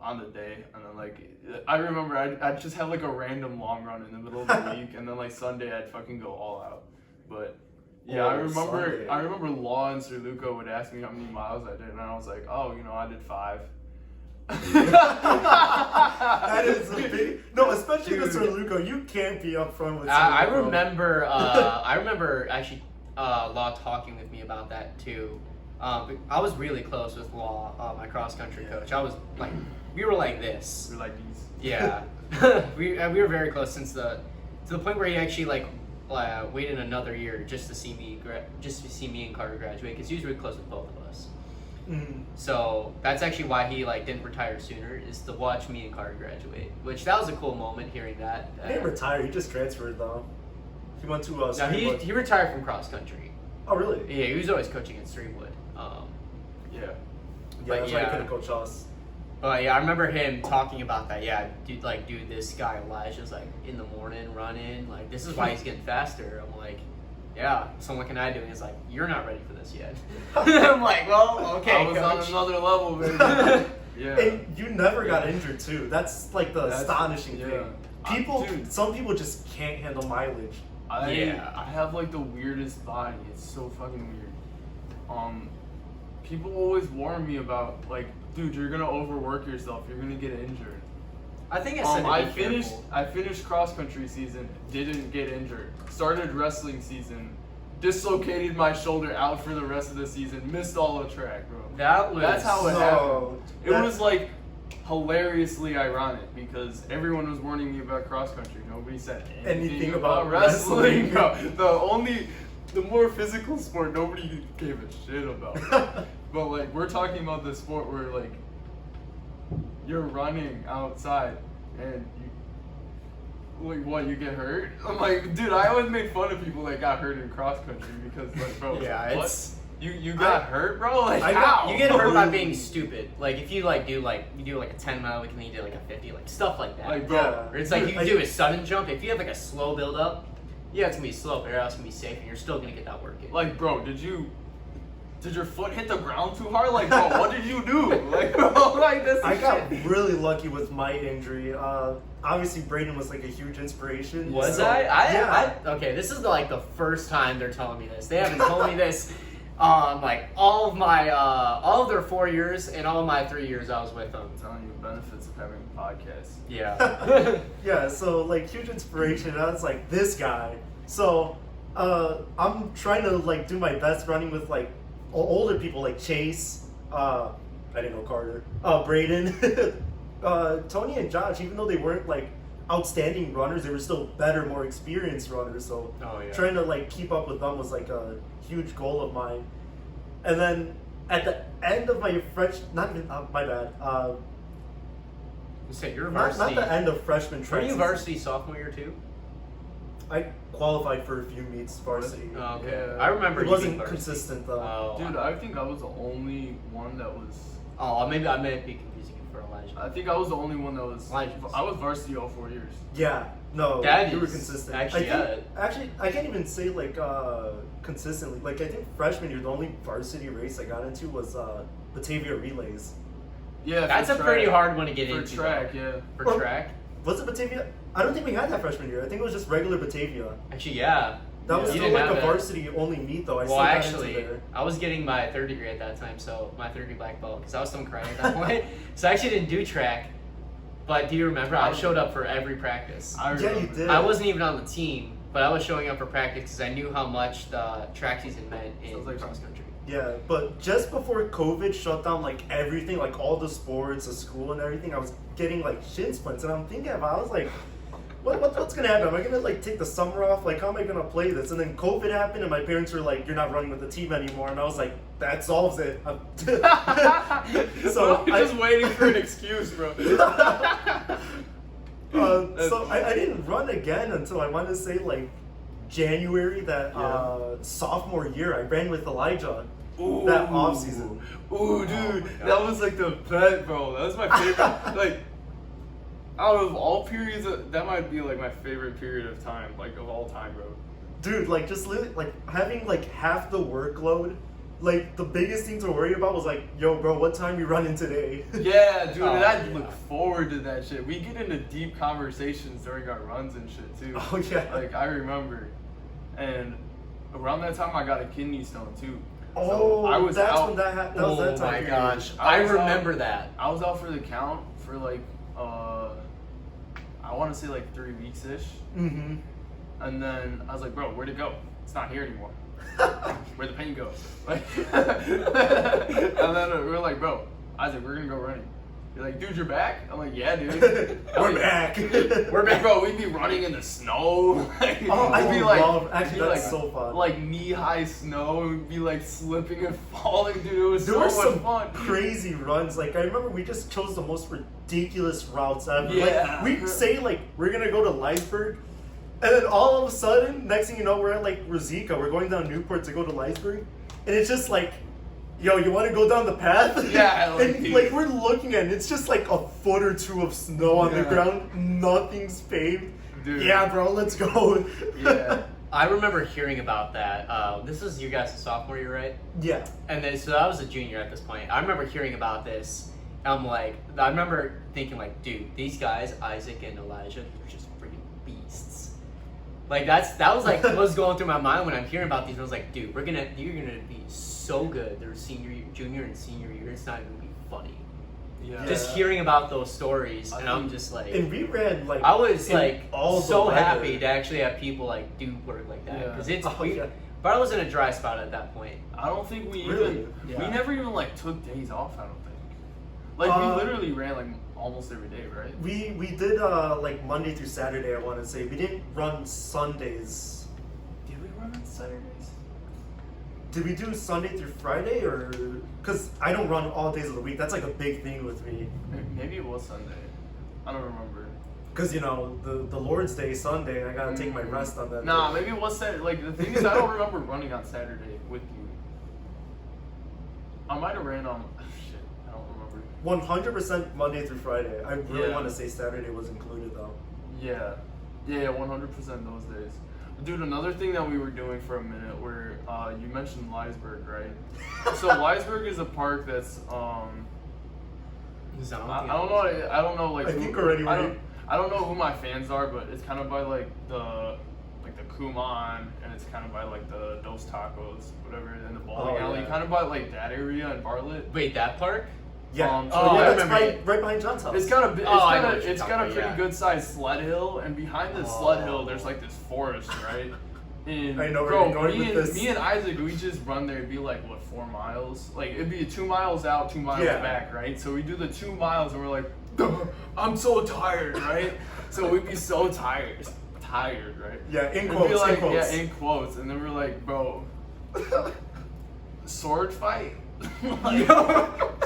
on the day, and then like I remember I'd just have like a random long run in the middle of the week, and then like Sunday I'd fucking go all out. But I remember Law and Sir Luca would ask me how many miles I did, and I was like, oh, I did 5. That is a big especially with Sir Luca. You can't be upfront with Sir I remember actually Law talking with me about that too. I was really close with Law, my cross country coach. I was like, we were like this. We're like these. Yeah, we were very close to the point where he actually like waited another year just to see me and Carter graduate because he was really close with both of us. Mm-hmm. So that's actually why he like didn't retire sooner, is to watch me and Carter graduate. Which that was a cool moment hearing that. He didn't retire. He just transferred though. He went to No, he retired from cross country. Oh really? Yeah, he was always coaching at Streamwood. That's why he couldn't coach us. But yeah, I remember him talking about that. Yeah, dude, this guy Elijah's like in the morning running. Like, this is why he's getting faster. I'm like, yeah. So what can I do? And he's like, you're not ready for this yet. I'm like, well, okay. I was coach. on another level, baby. Yeah. And you never got injured too. That's like the astonishing yeah. thing. Some people just can't handle mileage. I have like the weirdest body. It's so fucking weird. People always warn me about like, dude, you're gonna overwork yourself. You're gonna get injured. I think I said I finished cross country season, didn't get injured. Started wrestling season, dislocated my shoulder, out for the rest of the season. Missed all the track, bro. That's how it happened. It was like hilariously ironic because everyone was warning me about cross country. Nobody said anything about wrestling. No, the more physical sport nobody gave a shit about. But like we're talking about the sport where like you're running outside and you get hurt? I'm like, dude, I always made fun of people that got hurt in cross country because like, bro, yeah, what? it's You got hurt, bro? Like how? You get hurt by being stupid. Like if you do like a 10 mile and then you do like a 50, like stuff like that. Like, bro, or it's like you do a sudden jump. If you have like a slow build up, yeah, it's gonna be slow, but your ass gonna be safe, and you're still gonna get that work in. Like, bro, did your foot hit the ground too hard? Like, bro, what did you do? Like, bro, like this. I got really lucky with my injury. Obviously, Braydon was like a huge inspiration. Was so, I? Okay, this is like the first time they're telling me this. They haven't told me this. Like all of their 4 years and all of my 3 years I was with them. I'm telling you the benefits of having a podcast. Yeah. Yeah, so like huge inspiration. I was like this guy. So I'm trying to like do my best running with like older people like Chase. I didn't know Carter. Braydon, Tony and Josh. Even though they weren't like outstanding runners, they were still better, more experienced runners. So trying to like keep up with them was like a huge goal of mine. And then at the end of my my bad. You said you're varsity. Not the end of freshman Were track you season. varsity sophomore year too? I qualified for a few meets varsity. Oh, okay. Yeah. I remember It you wasn't being varsity. consistent though. Oh, Dude, I think I was the only one that was. Oh, maybe I may be confusing it for Elijah. I think I was the only one that was. Elijah. I was varsity all 4 years. Yeah, no, That you were is consistent. actually, Actually, I can't even say like consistently. Like I think freshman year, the only varsity race I got into was Batavia relays. Yeah, That's a track. pretty hard one to get For into. track, though. yeah. For Or- track? Was it Batavia? I don't think we had that freshman year. I think it was just regular Batavia. Actually, yeah. That was You still didn't like have a that. varsity only meet though. I still Well, got actually, into there. I was getting my third degree at that time, so my third degree black belt, because I was still crying at that point. So I actually didn't do track. But do you remember? I showed up for every practice. I Yeah, you remember. did. I wasn't even on the team, but I was showing up for practice because I knew how much the track season meant in Sounds like cross country. Yeah, but just before COVID shut down like everything, like all the sports, the school and everything, I was getting like shin splints, and I'm thinking about, I was like, what's gonna happen? Am I gonna like take the summer off? Like, how am I gonna play this? And then COVID happened, and my parents were like, "You're not running with the team anymore," and I was like, "That solves it." So you're just waiting for an excuse, bro. So I didn't run again until I want to say like January that sophomore year. I ran with Elijah. That off season. Ooh, dude, that was like the bet, bro. That was my favorite. Like, out of all periods, that might be like my favorite period of time, like of all time, bro. Dude, like just literally, like having like half the workload. Like the biggest thing to worry about was like, yo, bro, what time you running today? Yeah, dude, and I yeah. look forward to that shit. We get into deep conversations during our runs and shit too. Oh yeah. Like I remember, and around that time I got a kidney stone too. Oh, So I was that's out. when that was that Oh time my period. gosh. I I was remember out- that. I was out for the count for like I want to say like 3 weeks ish, Mm-hmm. and then I was like, bro, where'd it go? It's not here anymore. Where'd the pain go? Like, and then we were like, bro, Isaac, we're gonna go running. You're like, dude, you're back? I'm like, yeah, dude. We're back. We're back, bro. We'd be running in the snow. Like, Oh, I it'd be love- actually, it'd be that's so fun. Like knee-high snow, and we'd be like slipping and falling, dude. It was There so were much some fun. crazy runs. Like I remember, we just chose the most ridiculous routes ever. Yeah. Like we say like we're gonna go to Leisburg, and then all of a sudden, next thing you know, we're at like Rosika. We're going down Newport to go to Leisburg, and it's just like yo, you want to go down the path? Yeah, and dude. like we're looking at it, it's just like a foot or two of snow on the ground. Nothing's paved. Dude. Yeah, bro, let's go. Yeah. I remember hearing about that. This is you guys' sophomore year, right? Yeah. And then, so I was a junior at this point. I remember hearing about this. I'm like, I remember thinking like, dude, these guys, Isaac and Elijah, they're just freaking beasts. Like that was like what was going through my mind when I'm hearing about these. I was like, dude, you're gonna be so good. Their junior and senior year. It's not even gonna be funny. Yeah. Just hearing about those stories, and I'm just like, And we ran like I was in like all the so weather. happy to actually have people like do work like that because it's yeah. Bartlett was in a dry spot at that point. I don't think we Really? we Yeah. never even like took days off. I don't think. Like we literally ran like almost every day, right? We did like Monday through Saturday. I want to say we didn't run Sundays. Did we run on Saturdays? Did we do Sunday through Friday or? Because I don't run all days of the week. That's like a big thing with me. Maybe it was Sunday. I don't remember. Because you know the Lord's Day Sunday, I gotta take my rest on that. Nah, day. maybe it was Saturday. Like the thing is, I don't remember running on Saturday with you. I might have ran on. Shit, I don't remember. 100% Monday through Friday. I really Yeah. want to say Saturday was included though. Yeah, 100% those days. Dude, another thing that we were doing for a minute, where you mentioned Leisburg, right? So Leisburg is a park that's I don't know like I who, think already I don't know who my fans are, but it's kind of by like the Kumon, and it's kind of by like the Dos Tacos, whatever, in the bowling alley, yeah. kind of by like that area in Bartlett. Wait, that park? Yeah. So Oh, I yeah, that's remember right behind John's house. It's got a bit. Oh, I know what It's you're got a talking pretty about, good sized sled hill, and behind the sled hill, there's like this forest, right? And I know where bro, you're going with this. me and Isaac, we just run there. It'd be like what, 4 miles? Like it'd be 2 miles out, 2 miles Yeah. back, right? So we do the 2 miles, and we're like, I'm so tired, right? So we'd be so tired, right? Yeah, in It'd quotes. be like, in quotes. yeah, in quotes, and then we're like, bro, sword fight. Like,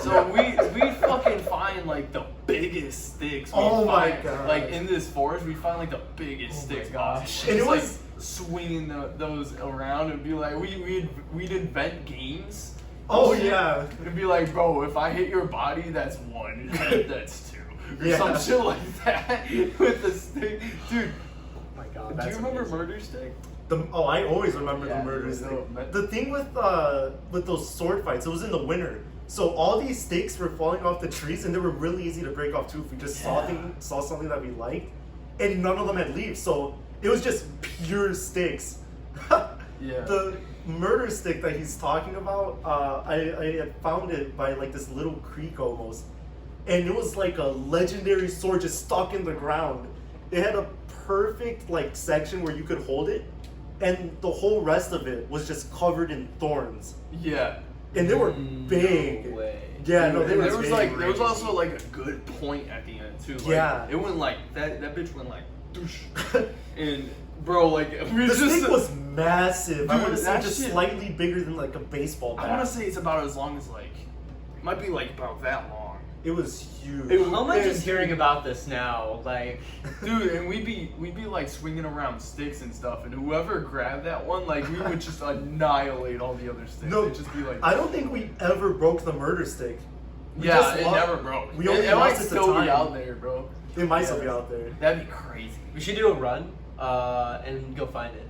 so we fucking find like the biggest sticks. Oh my find, God. Like in this forest, we find like the biggest sticks. gosh. And And it it was was- like swinging those around and be like, we'd invent games. Oh Shit. yeah. It'd be like, bro, if I hit your body, that's 1. That's 2. Or Yeah. some shit like that with the stick, dude. Oh my god, Do that's you remember amazing. Murder Stick? I always remember Yeah, the murders dude, thing. no, The thing with those sword fights, it was in the winter, so all these stakes were falling off the trees, and they were really easy to break off too if we just saw something that we liked, and none of them had leaves, so it was just pure stakes. Yeah. The murder stick that he's talking about, I had found it by like this little creek almost, and it was like a legendary sword just stuck in the ground. It had a perfect like section where you could hold it, and the whole rest of it was just covered in thorns, Yeah. and they were No big. way. Yeah, no, And they were there was big. like there was also like a good point at the end too. Like, Yeah. it went like that bitch went like doosh. And bro, like we The just stick was massive. I Dude, want to say that just shit- slightly bigger than like a baseball bat. I want to say it's about as long as like it might be like about that long. It was huge. It How am I And- just hearing about this now? Like, Dude, and we'd be like swinging around sticks and stuff, and whoever grabbed that one, like we would just annihilate all the other sticks. No, It'd just be like I don't think we ever broke the murder stick. We yeah, just it lost- never broke. we only it might lost it to still time. be out there, bro. It might still Yeah. be out there. That'd be crazy. we should do a run and go find it.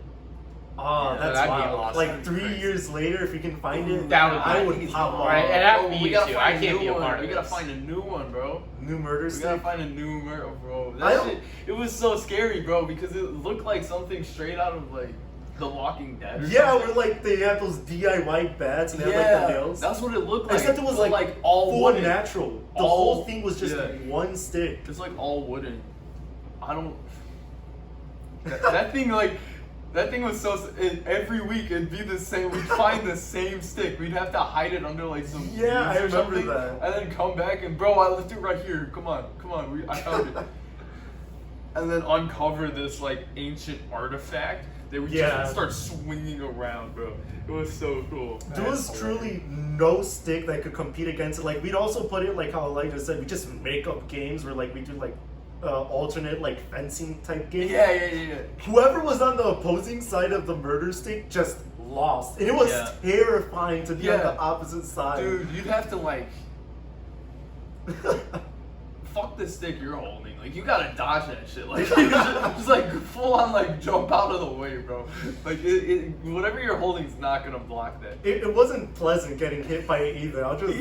Oh, Yeah, that's that'd be wild. awesome. Like That'd be 3 crazy. years later, if we can find it, That would be I would amazing. pop off. Right, and that- Bro, me we gotta too. find I can't a be new a one. part of We gotta this. find a new one, bro. New murder We stick. gotta find a new murder, bro. I That don't- shit, it was so scary, bro, because it looked like something straight out of like The Walking Dead. Or Yeah, something. where like they have those DIY bats and they have Yeah, like the nails. that's what it looked like. Except it was but, like all full wooden. natural. The All- whole thing was just yeah. one stick. It's like all wooden. I don't. That thing like. That thing was every week it'd be the same. We'd find the same stick. We'd have to hide it under like some Yeah, I leaves or remember something, that. and then come back and bro, I left it right here. Come on. I found it. And then uncover this like ancient artifact that we Yeah. just start swinging around, bro. It was so cool. There was truly no stick that could compete against it. Like we'd also put it like how Elijah said, we just make up games where like we do like alternate like fencing type games. Yeah. Whoever was on the opposing side of the murder stick just lost. And it was Yeah. terrifying to be on Yeah. the opposite side. Dude, you'd have to like fuck the stick you're holding. Like you gotta dodge that shit. Like you just like full on like jump out of the way, bro. Like whatever you're holding is not gonna block that. It wasn't pleasant getting hit by it either. I'll just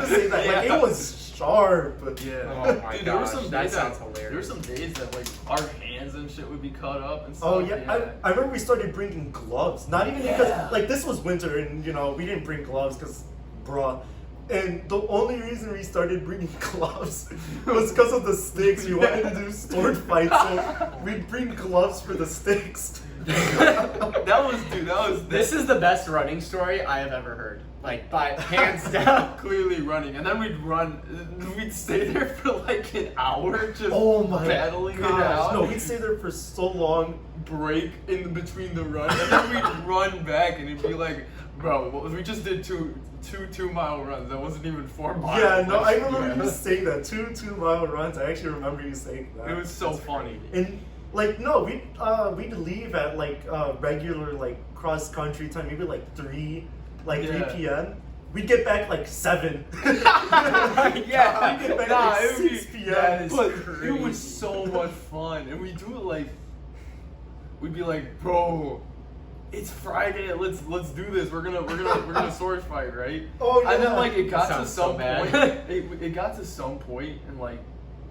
say that. Like Yeah. it was sharp. Yeah. Oh my Dude, there were gosh, some that days sounds There were hilarious. some days that like our hands and shit would be cut up and stuff. Oh yeah, I remember we started bringing gloves. Not even because like this was winter and we didn't bring gloves because, bruh. And the only reason we started bringing gloves was because of the sticks. We wanted to do sword fights, so we'd bring gloves for the sticks. that was This is the best running story I have ever heard. Like, by hands down. clearly running, and then we'd stay there for like an hour just battling it out. No, we'd stay there for so long. Break in between the run, and then we'd run back, and it'd be like, bro, we just did two 2-mile runs. That wasn't even 4 miles. Yeah, no, I remember you saying that. 2-mile runs. I actually remember you saying that. It was so funny. And like no, we'd leave at like regular like cross country time, maybe like 3 p.m. We'd get back like 7. Yeah, we'd get back like it would be 6 p.m. that is But crazy. It was so much fun, and we do it like we'd be like, bro, it's Friday. Let's do this. We're gonna sword fight, right? Oh yeah. And then like it got to Sounds so some bad. point. It got to some point in like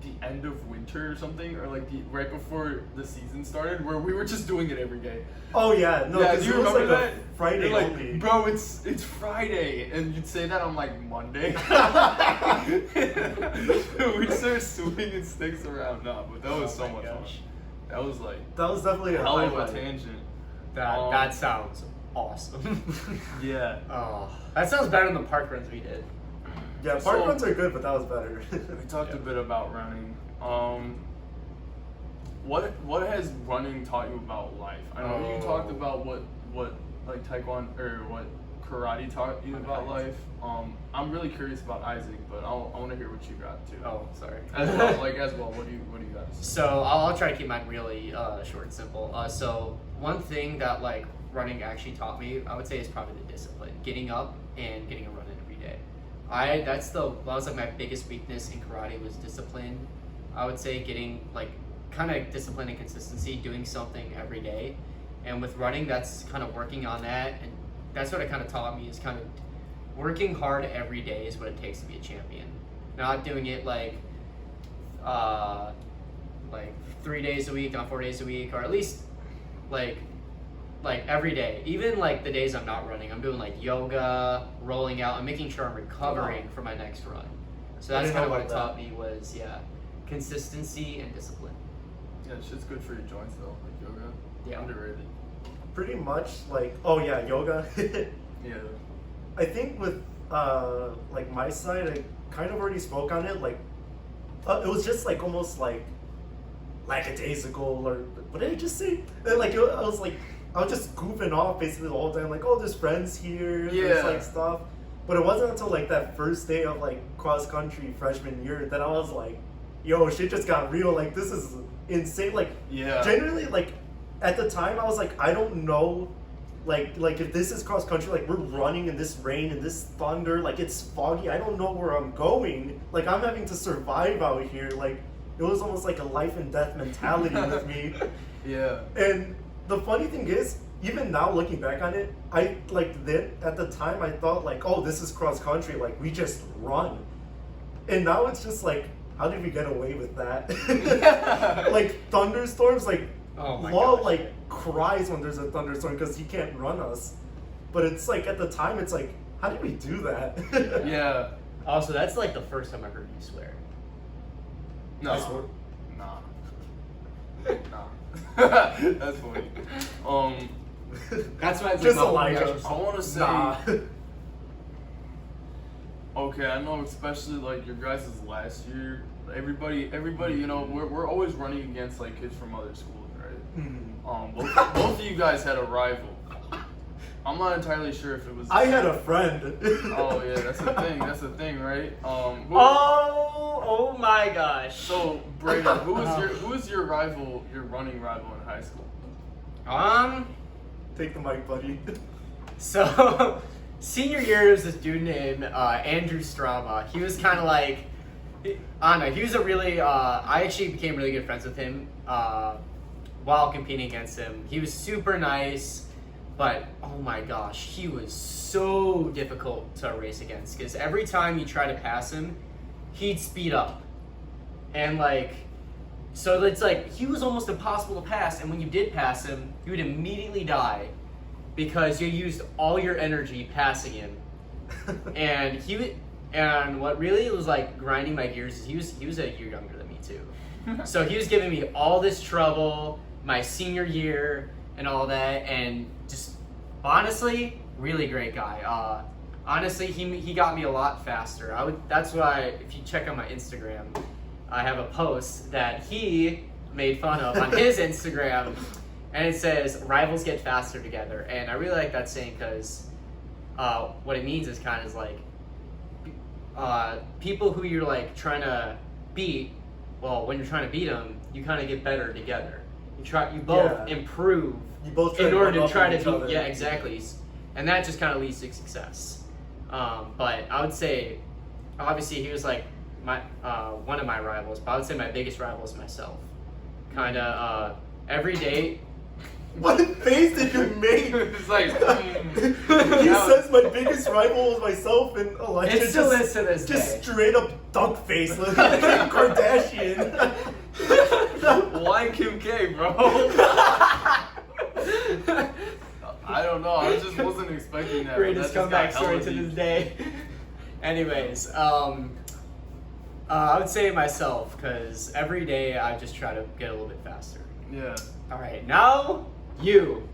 the end of winter or something, or like right before the season started, where we were just doing it every day. Oh yeah, no, Yeah, because do you it was remember like that? a Friday You're like, only. bro, it's Friday, and you'd say that on like Monday. We'd start swinging sticks around. No, but that was so much fun. That was like That was definitely a hell of a highlight. tangent. That sounds awesome. Yeah. Oh, that sounds better than the park runs we did. Yeah, park runs are good, but that was better. We talked a bit about running. What has running taught you about life? I know you talked about what like taekwondo or what karate taught you about life. I'm really curious about Isaac, but I want to hear what you got too. Oh, sorry. As well. What do you got? So I'll try to keep mine really short and simple. So one thing that like running actually taught me, I would say, is probably the discipline. Getting up and getting a run in every day. That was like my biggest weakness in karate was discipline. I would say getting like kind of discipline and consistency, doing something every day. And with running, that's kind of working on that, and that's what it kind of taught me is kind of working hard every day is what it takes to be a champion. Not doing it like 3 days a week, not 4 days a week, or at least like every day. Even like the days I'm not running, I'm doing like yoga, rolling out, and making sure I'm recovering for my next run. So that's kind of what it taught me was consistency and discipline. Yeah, shit's good for your joints though, like yoga. Yeah. Underrated. Pretty much like yoga. Yeah. I think with like my side, I kind of already spoke on it. Like it was just like almost like lackadaisical, or what did I just say? And, like I was just goofing off basically the whole time. Like, oh, there's friends here. There's like stuff. But it wasn't until like that first day of like cross country freshman year that I was like, yo, shit just got real. Like this is insane. Like generally like at the time I was like, I don't know. Like if this is cross country, like we're running in this rain and this thunder, like it's foggy. I don't know where I'm going. Like I'm having to survive out here. Like it was almost like a life and death mentality with me. Yeah. And the funny thing is, even now looking back on it, I like then at the time I thought like, oh, this is cross country. Like we just run. And now it's just like, how did we get away with that? Like thunderstorms, like Law like cries when there's a thunderstorm because he can't run us. But it's like at the time it's like, how did we do that? Yeah. Also, that's like the first time I heard you swear. No. I swear. Nah. That's funny. That's why it's Just like, Elijah. I want to say. Nah. Okay, I know, especially like your guys' last year. Everybody, you know, we're always running against like kids from other schools, right? Both of you guys had a rival. I'm not entirely sure if it was. I had a friend. Oh yeah, that's the thing. That's the thing, right? Oh my gosh. So Braydon, who was your rival, your running rival in high school? Take the mic, buddy. So, senior year, there was this dude named Andrew Strama. He was kind of like, I don't know, he was a really, I actually became really good friends with him while competing against him. He was super nice, but oh my gosh, he was so difficult to race against because every time you try to pass him, he'd speed up. And like, so it's like, he was almost impossible to pass, and when you did pass him, you would immediately die because you used all your energy passing him. And what really was like grinding my gears is he was a year younger than me too. So he was giving me all this trouble my senior year and all that, and just honestly, really great guy. Honestly, he got me a lot faster. That's why, if you check out my Instagram, I have a post that he made fun of on his Instagram, and it says, "Rivals get faster together." And I really like that saying because what it means is kind of like people who you're like trying to beat. Well, when you're trying to beat them, you kind of get better together. You both improve. You both in order to try to beat. Yeah, exactly. And that just kind of leads to success. But I would say, obviously, he was like my one of my rivals. But I would say my biggest rival is myself. Kind of every day. What face did you make? It's like, he says my biggest rival was myself, and Elijah It still is to this just day. straight up duck face, like Kim Kardashian. why Kim K, bro? I don't know. I just wasn't expecting that. Greatest That just got comeback story hella to deep. this day. Anyways, I would say myself because every day I just try to get a little bit faster. Yeah. All right, now you.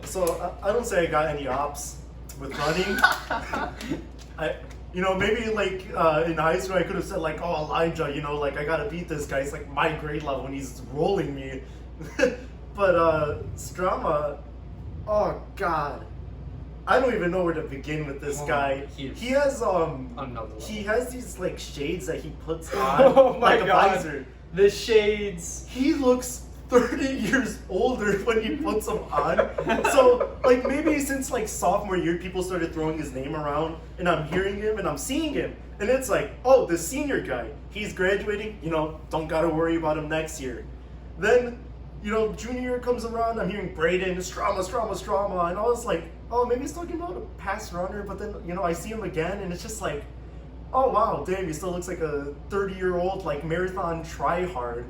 So I don't say I got any ops with running. Maybe like in high school I could have said like, oh, Elijah, like I gotta beat this guy. It's like my grade level and he's rolling me. But Strama, oh god, I don't even know where to begin with this guy. He has he has these like shades that he puts on, Oh my like God. a visor. The shades. He looks 30 years older when he puts them on. So, like, maybe since, like, sophomore year, people started throwing his name around, and I'm hearing him, and I'm seeing him. And it's like, oh, the senior guy, he's graduating, don't gotta worry about him next year. Then, junior year comes around, I'm hearing Braydon, Strama, and I was like, oh, maybe he's talking about a past runner, but then, I see him again, and it's just like, oh, wow, damn, he still looks like a 30-year-old, like, marathon try-hard.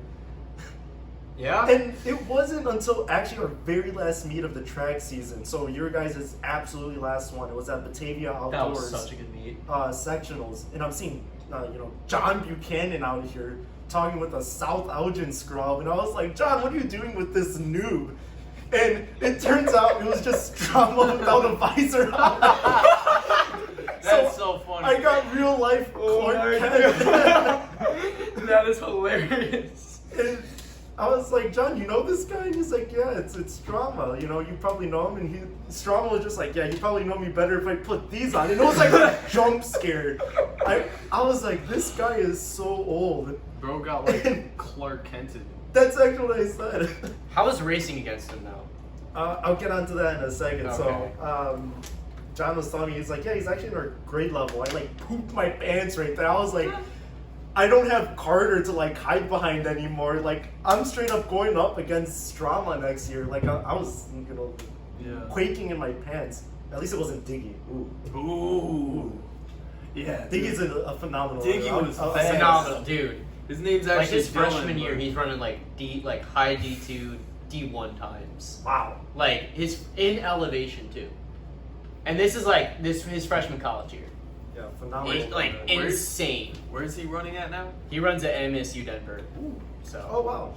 Yeah. And it wasn't until actually our very last meet of the track season. So your guys' absolutely last one. It was at Batavia Outdoors. That was such a good meet. Sectionals, and I'm seeing John Buchanan out here talking with a South Elgin scrub, and I was like, John, what are you doing with this noob? And it turns out it was just Strama without a visor on. That's so funny. I got real life Clark Kent. That is hilarious. And I was like, John, you know this guy? And he's like, yeah, it's Strama. You probably know him. And Strama was just like, yeah, you probably know me better if I put these on. And it was like a jump scare. I was like, this guy is so old. Bro got like Clark Kented. That's actually what I said. How was racing against him though? I'll get onto that in a second. Okay. So, John was telling me, he's like, yeah, he's actually in our grade level. I like pooped my pants right there. I was like, I don't have Carter to like hide behind anymore. Like, I'm straight up going up against Strama next year. Like, I was, quaking in my pants. At least it wasn't Diggy. Ooh. Yeah. Diggy's a phenomenal. Diggy runner. was I'll fast. say Phenomenal, dude. His name's Like actually his freshman Dylan, year, but- he's running like high D2, D1 times. Wow. Like his in elevation too. And this is like his freshman college year. Yeah, phenomenal. Like runner. insane. Where's he running at now? He runs at MSU Denver. So Oh wow,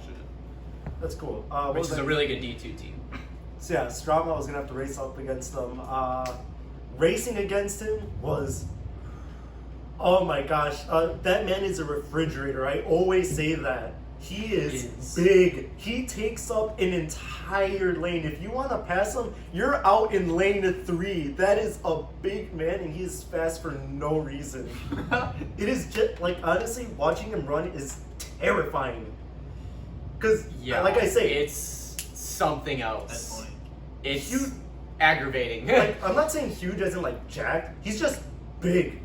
that's cool. What which was is that? a really good D2 team. So yeah, Strama was gonna have to race up against them. Racing against him was, oh my gosh, that man is a refrigerator. I always say that. He is big. He takes up an entire lane. If you want to pass him, you're out in lane 3. That is a big man, and he is fast for no reason. It is just, like, honestly, watching him run is terrifying. Because, like I say, it's something else. That's funny. It's aggravating. Like, I'm not saying huge as in like jacked. He's just big,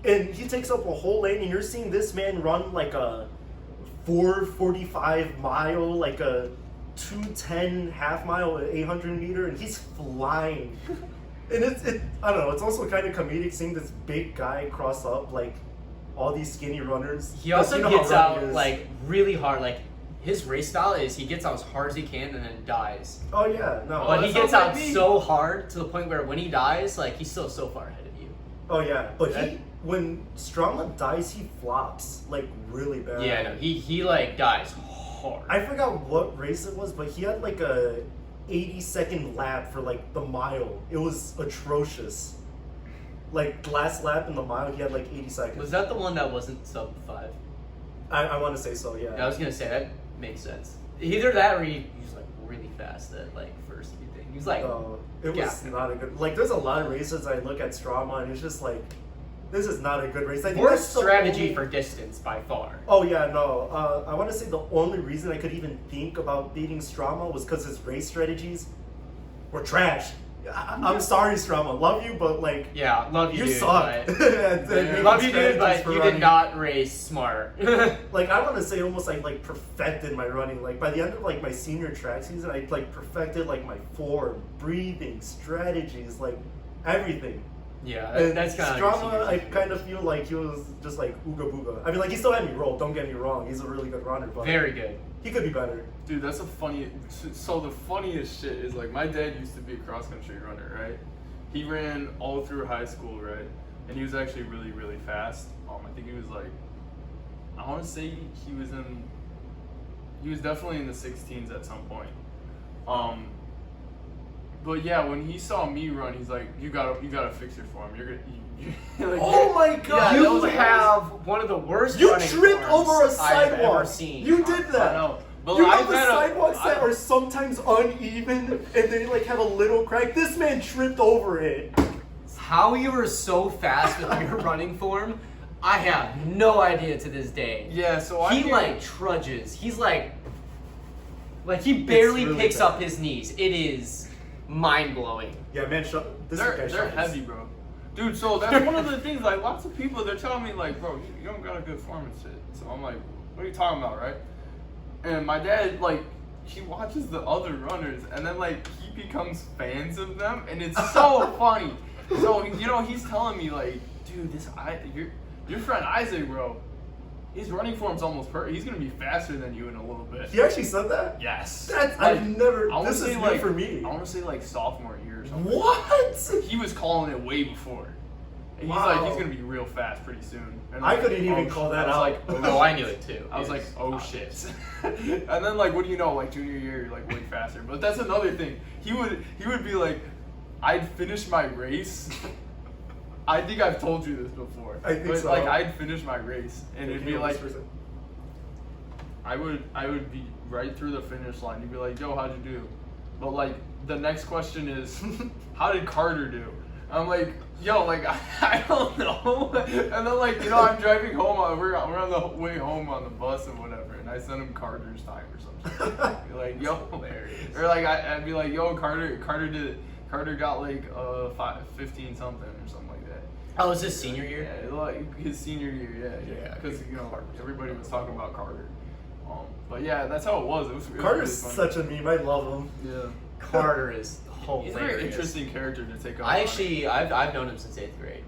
and he takes up a whole lane. And you're seeing this man run like a 4:45 mile, like a 2:10 half mile, 800 meter, and he's flying. And I don't know. It's also kind of comedic seeing this big guy cross up like all these skinny runners. He also you know gets how running out is. like really hard. Like his race style is he gets out as hard as he can and then dies. Oh yeah, no. But he that gets sounds out like me. so hard to the point where when he dies, like he's still so far ahead of you. Oh yeah, but That- when Strama dies, he flops like really bad. Yeah, no, he like dies hard. I forgot what race it was, but he had like a 80-second lap for like the mile. It was atrocious. Like last lap in the mile, he had like 80 seconds. Was that the one that wasn't sub 5? I want to say so, yeah. Yeah, I was gonna say that makes sense. Either that or he was like really fast at like first thing. He was like, It was not a good. Like, there's a lot of races I look at Strama and it's just like, this is not a good race. I think worst that's the strategy only- for distance by far. Oh yeah, no. I want to say the only reason I could even think about beating Strama was because his race strategies were trash. I'm sorry, Strama. Love you, but like, Yeah, love you, you dude. suck. But, at making love you, dude, strategies but for you running. did not race smart. Like, I want to say almost like perfected my running. Like by the end of like my senior track season, I like perfected like my form, breathing, strategies, like everything. Yeah, And that's kind Strama, of. I kind of feel like he was just like ooga booga. I mean, like he still had me rolled. Don't get me wrong. He's a really good runner, but Very good. he could be better. Dude, that's a funny. So the funniest shit is like my dad used to be a cross country runner, right? He ran all through high school, right? And he was actually really, really fast. I think he was like, I want to say he was definitely in the 16s at some point. But yeah, when he saw me run, he's like, you gotta fix your form. You're gonna. Like, Oh my god! Yeah, that You was have one of the worst You running tripped forms over a I've sidewalk. ever seen. You did that. I know. But You know I've the had sidewalks that are sometimes uneven and they like have a little crack. This man tripped over it. How you were so fast with your running form, I have no idea to this day. Yeah, so He like trudges. He's like he barely really picks bad. up his knees. It is mind blowing. Yeah, man, they're heavy, bro. Dude, so that's one of the things. Like, lots of people, they're telling me, like, bro, you don't got a good form and shit. So I'm like, what are you talking about, right? And my dad, like, he watches the other runners, and then like he becomes fans of them, and it's so funny. So he's telling me like, dude, your friend Isaac, bro, his running form's almost perfect. He's gonna be faster than you in a little bit. He actually said that? Yes. That's Like, I've never. I wanna This is say, new like, for me. I want to say like sophomore year or something. What? He was calling it way before. And he's Wow. like, he's gonna be real fast pretty soon. And I I'm couldn't like, even oh, call shit. that I was out. like, Oh, I knew it too. I was like, oh shit. And then like, what do you know? Like junior year, you're like way faster. But that's another thing. He would be like, I'd finish my race. I think I've told you this before. I think but, so. Like I'd finish my race, and it'd Can be you like, whisper something? I would be right through the finish line. You'd be like, yo, how'd you do? But like, the next question is, how did Carter do? I'm like, yo, like, I don't know. And then like, I'm driving home, we're on the way home on the bus and whatever, and I send him Carter's time or something. Be like, yo, Hilarious. or like, I'd be like, yo, Carter got like 15 something or something like that. Oh, was this senior year? Yeah, like his senior year, yeah. Yeah, Because everybody was talking about Carter. But yeah, that's how it was. It was Carter's really funny. such a meme. I love him. Yeah. Carter is hilarious. He's a very interesting character to take on. I've known him since 8th grade.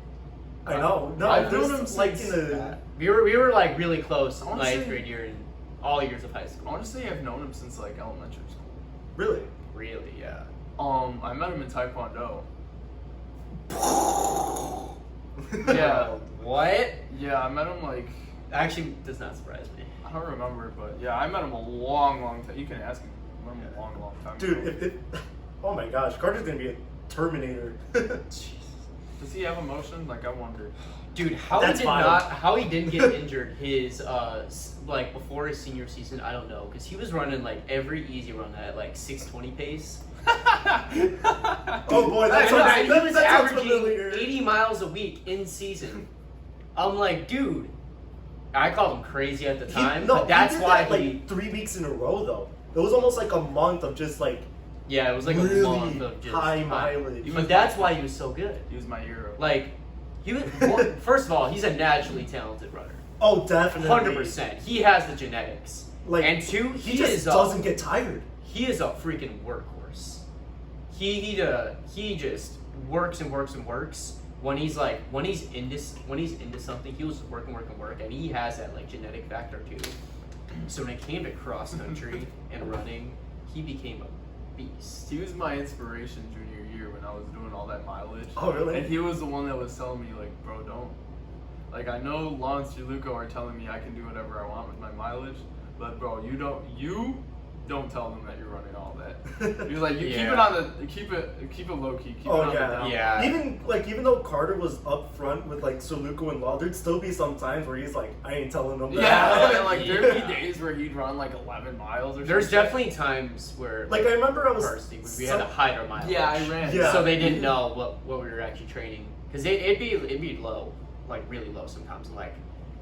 I know. No, I've there's, known him like since in a. We were like really close I in wanna my say- 8th grade year and all years of high I school. want to say I've known him since like elementary school. Really? Really, yeah. I met him in Taekwondo. Yeah. What? Yeah, I met him like, Actually, does not surprise me. I don't remember, but yeah, I met him a long time. You can ask him. I met him a long time Dude, ago. oh my gosh, Carter's gonna be a Terminator. Does he have emotion? Like, I wonder. Dude, how That's wild. how he didn't get injured his like before his senior season, I don't know, because he was running like every easy run at like 6:20 pace. Oh boy, that He sounds, was that sounds averaging familiar. 80 miles a week in season. I'm like, dude, I called him crazy at the time, but that's he did why that, he. like 3 weeks in a row though. It was almost like a month of just like Yeah, it was like a really month of just high mileage. But that's why he was so good. He was my hero. Like, he was. Well, first of all, he's a naturally talented runner. Oh, definitely. 100%. He has the genetics. Like, and two, he just doesn't get tired. He is a freaking workhorse. He just works and works and works. When he's into something, he'll just work, and he has that like genetic factor too. So when it came to cross country and running, he became a beast. He was my inspiration junior year when I was doing all that mileage. Oh, really? And he was the one that was telling me, like, bro, don't. Like, I know Lawrence and Luco are telling me I can do whatever I want with my mileage, but bro, you don't tell them that you're running all that. He's like, you keep it low key. Keep it on the down. Yeah. Even though Carter was up front with like Sir Luco and Law, there'd still be some times where he's like, I ain't telling them that. Yeah, and like there'd be days where he'd run like 11 miles or There's something. definitely times where Like I remember I was varsity, we had to hide our mileage. Yeah, I ran. Yeah. So they didn't know what we were actually training, because it'd be low, like really low sometimes. I'm like,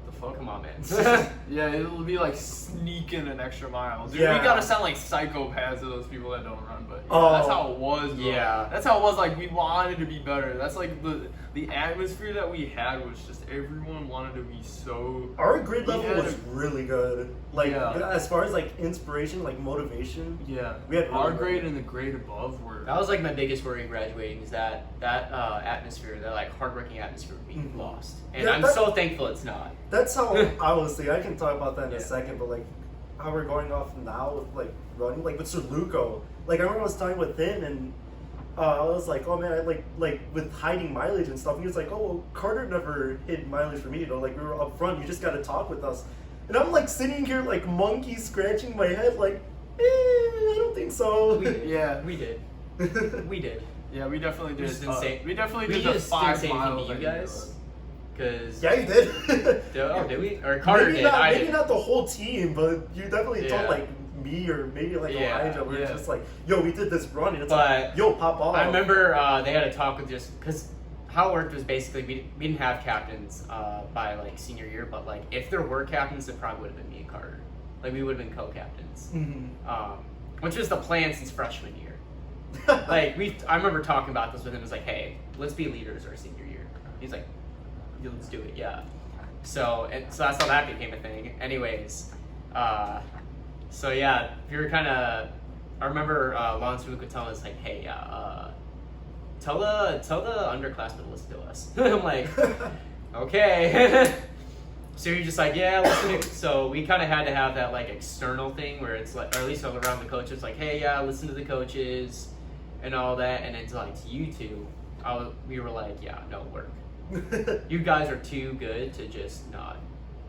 the fuck, come on, man. Yeah, it'll be like sneaking an extra mile. Dude, Yeah. we gotta sound like psychopaths to those people that don't run, but Oh. that's how it was, bro. Yeah. That's how it was, like, we wanted to be better. That's like the atmosphere that we had was just everyone wanted to be so... Our grade level had was really good. Like Yeah. as far as like inspiration, like motivation. Yeah. We had Our really grade good. and the grade above were... That was like my biggest worry in graduating, is that atmosphere, that like hardworking atmosphere would be Mhm. lost. And Yeah, I'm that- so thankful it's not. That's how I was thinking. I can talk about that in Yeah. a second, but like how we're going off now with like running, like with Sir Luco. Like I remember I was talking with him and I was like, oh man, like with hiding mileage and stuff. And he was like, oh, well, Carter never hid mileage for me. You know, like we were up front. You just got to talk with us. And I'm like sitting here like monkey scratching my head, like, I don't think so. Yeah. We did. We did. Yeah, we definitely did. Just didn't say- We definitely We did the just didn't 5 say miles. anything to you that he guys. did. Because Yeah, you did. oh, did we? Or Carter maybe did. Not, I maybe didn't. not the whole team, but you definitely Yeah. told like me or maybe like Yeah, Elijah. We're yeah. just like, yo, we did this run, and it's But like, yo, pop off. I remember they had a talk with just because how it worked was basically we didn't have captains by like senior year, but like if there were captains, it probably would have been me and Carter. Like we would have been co-captains, which was the plan since freshman year. Like I remember talking about this with him. It was like, hey, let's be leaders our senior year. He's like, yeah, let's do it, yeah. So that's how that became a thing. Anyways, so yeah, we were kind of. I remember Lawrence Luke would tell us like, hey, tell the underclassmen to listen to us. I'm like, okay. So you're just like, yeah, listen to. So we kind of had to have that like external thing where it's like, or at least around the coaches, like, hey, yeah, listen to the coaches and all that. And then to like to you two, we were like, yeah, no, work. You guys are too good to just not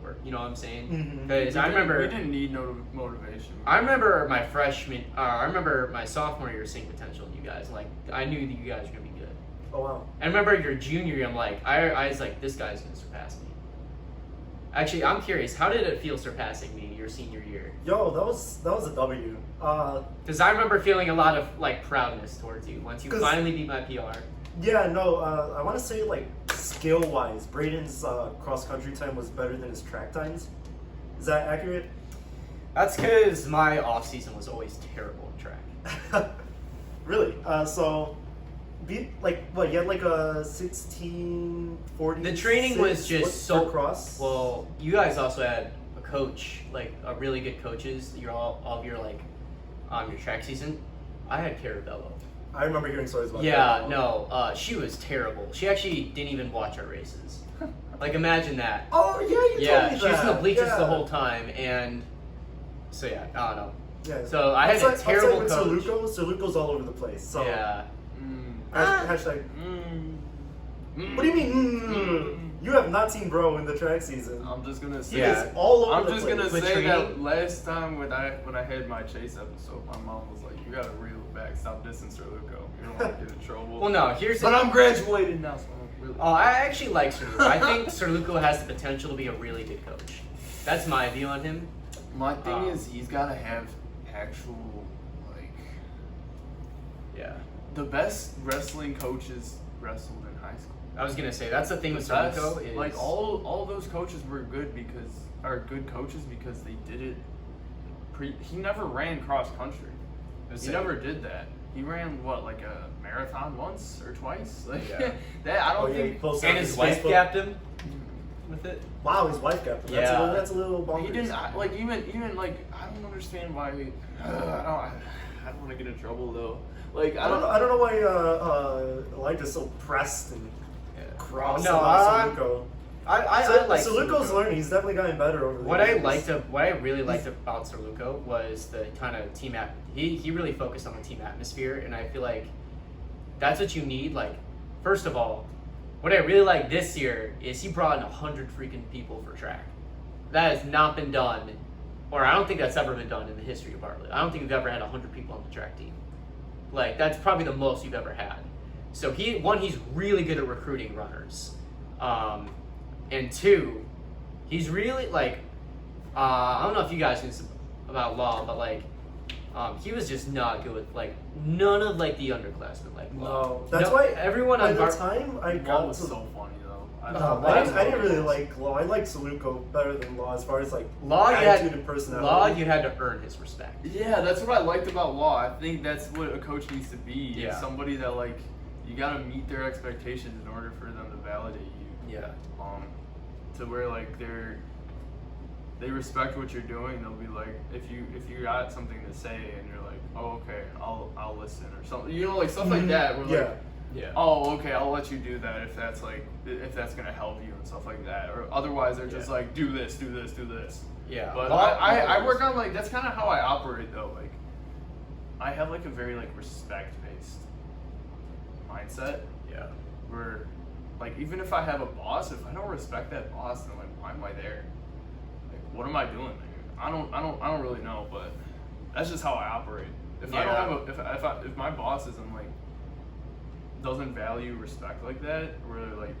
work. You know what I'm saying? Because I remember we didn't need no motivation. I remember my freshman. I remember my sophomore year seeing potential in you guys. Like I knew that you guys were gonna be good. Oh wow. I remember your junior year. I'm like, I was like, this guy's gonna surpass me. Actually, I'm curious. How did it feel surpassing me your senior year? Yo, that was a W. Because I remember feeling a lot of like proudness towards you once you 'Cause- finally beat my PR. Yeah, no, I want to say like skill wise, Braydon's cross country time was better than his track times. Is that accurate? That's because my off season was always terrible in track. Really? So, like what? You had like a 1640. The training was just so cross. Well, you guys also had a coach, like a really good coaches. You're all of your like your track season. I had Carabello. I remember hearing stories about that. Yeah, no, she was terrible. She actually didn't even watch our races. Like imagine that. Oh yeah, you told me She was in the that. bleachers Yeah. the whole time, and so yeah, I don't know. Yeah. So I had a terrible with coach. Sir Luco's all over the place. So Yeah. hashtag. What do you mean? You have not seen bro in the track season. I'm just gonna say. He Yeah. is all over I'm the just place. gonna With say training? that last time when I had my chase episode, my mom was like, "You gotta reel it back. Stop dissing Sir Luco. You don't want to get in trouble." Well, no. Here's but the. I'm graduated now, so I'm really. Oh, I actually like Sir Luco. I think Sir Luco has the potential to be a really good coach. That's my view on him. My thing is, he's gotta have actual like Yeah. the best wrestling coaches wrestled in high school. I was gonna say that's the thing with Sir That's, Luco is like all those coaches were good good coaches because they did it. He never ran cross country. He never did that. he ran what, like a marathon once or twice? Like Yeah. that I don't Yeah, think. he posted And on his wife Facebook. capped him with it. Wow, his wife got him. Yeah. That's a little bonkers. He didn't like even like I don't understand why. I don't want to get in trouble though. Like I don't know why Elijah's so pressed and cross No, about Saluko. I like Saluko's Saluko. learning. He's definitely gotten better over the What years. I really liked about Saluko was the kind of team he really focused on the team atmosphere, and I feel like that's what you need. Like, first of all, what I really like this year is he brought in 100 freaking people for track. That has not been done, or I don't think that's ever been done in the history of Bartlett. I don't think we've ever had 100 people on the track team. Like, that's probably the most you've ever had. So he's really good at recruiting runners. And two, he's really like, I don't know if you guys know about Law, but like, he was just not good with like none of like the underclassmen. Like, no, that's why everyone by on the time I Law got was to so funny though. I didn't really like Law. I like Saluko better than Law as far as like attitude and personality. Law, you had to earn his respect. Yeah, that's what I liked about Law. I think that's what a coach needs to be. Yeah. Somebody that like you gotta meet their expectations in order for them to validate you. Yeah. To where like they respect what you're doing. They'll be like, if you got something to say and you're like, oh okay, I'll listen or something. You know, like stuff like that. Where, like, Yeah. oh okay, I'll let you do that if that's gonna help you and stuff like that. Or otherwise they're just like, do this. Yeah. But I work on like that's kind of how I operate though. Like I have like a very like respect based mindset. Yeah. Where like even if I have a boss, if I don't respect that boss, then like why am I there? Like what am I doing there? I don't really know, but that's just how I operate. If I don't have if my boss isn't like doesn't value respect like that, where they're like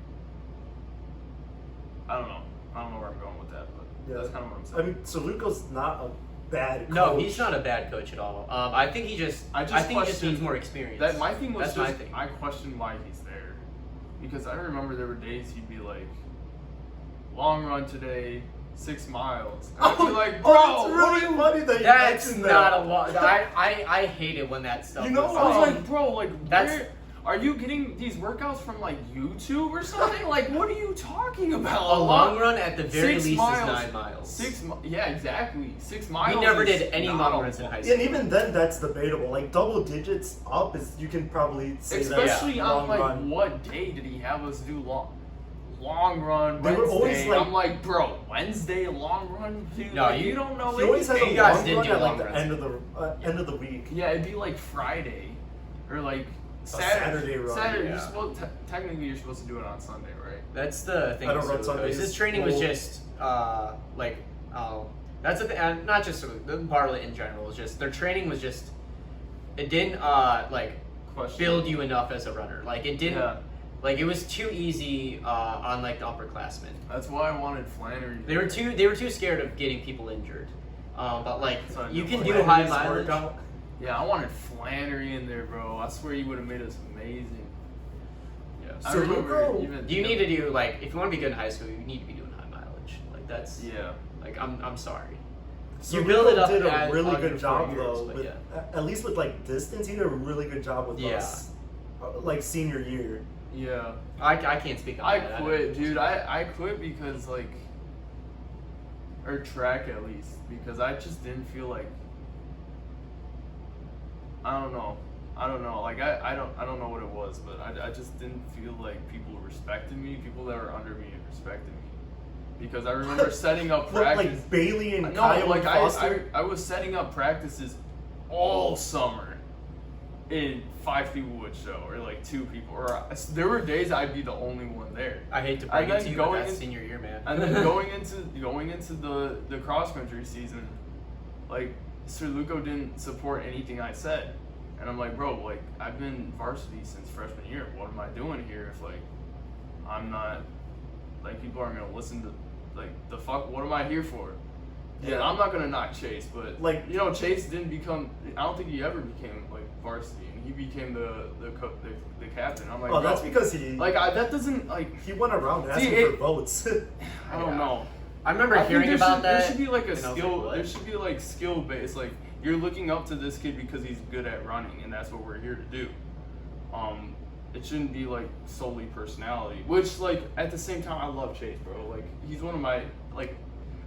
I don't know where I'm going with that, but that's kind of what I'm saying. I mean, Saluko's not a bad coach. No, he's not a bad coach at all. I think he just needs more experience. My thing was my thing. I question why he's there. Because I remember there were days he'd be like, long run today, 6 miles. And I'd be like, bro, that's really funny that you That's mentioned not that. a lot. I hate it when that stuff. You know, goes I was on. like, bro, like, That's- are you getting these workouts from like YouTube or something? Like, what are you talking about? A long run at the very 6 least miles. is 9 miles. Yeah, exactly. 6 miles. We never is did any not long a runs in lot. high school. And even then, that's debatable. Like double digits up is you can probably say Especially that's on long like run. what day did he have us do long run They Wednesday? were always, like- I'm like, bro, Wednesday long run, dude. No, like, you- you don't know. He always has anything. a guys long did run do at long like the runs. end of the week. Yeah, it'd be like Friday or like Saturday run. Saturday. Yeah. You're supposed technically you're supposed to do it on Sunday, right? That's the thing. I don't with run Saluko, Sundays. is his training was Well- just that's the thing. And not just Saluko, Bartlett in general. Is just their training was just it didn't Question. build you enough as a runner. Like it didn't. Yeah. Like it was too easy on like the upperclassmen. That's why I wanted Flannery. They were too scared of getting people injured. But like So you no can do Flannery's high mileage. workout. Yeah, I wanted Flannery in there, bro. I swear you would have made us amazing. Yeah. I So remember Luco- even You need to do like if you want to be good in high school, you need to be doing high mileage. Like that's Yeah. like I'm sorry. So You build it up did a as- really on good your job 4 years, though. but With, yeah. At least with like distance, he did a really good job with Yeah. us. Like senior year. Yeah. I can't speak on I that. quit, dude. I quit because like, or track at least, because I just didn't feel like. I don't know. Like I don't know what it was, but I just didn't feel like people respected me. People that were under me respected me, because I remember setting up Look, practice. like Bailey and No, Kyle like Foster. I was setting up practices all summer in 5 people would show, or like 2 people, or there were days I'd be the only one there. I hate to bring And it then to you, but going that's in- senior year, man. And then going into the cross country season, like Sir Luco didn't support anything I said, and I'm like, bro, like I've been varsity since freshman year. What am I doing here if like I'm not like people aren't gonna listen to like the fuck? What am I here for? Yeah, I'm not gonna knock Chase, but Like- you know, Chase didn't become. I don't think he ever became like varsity, and he became the captain. I'm like, Oh, bro, that's because he like that doesn't like. he went around asking See, for votes. I don't know. I remember I think hearing about that. There should be like a and I was skill. like, what? There should be like skill based. Like you're looking up to this kid because he's good at running, and that's what we're here to do. It shouldn't be like solely personality. Which like at the same time, I love Chase, bro. Like he's one of my like.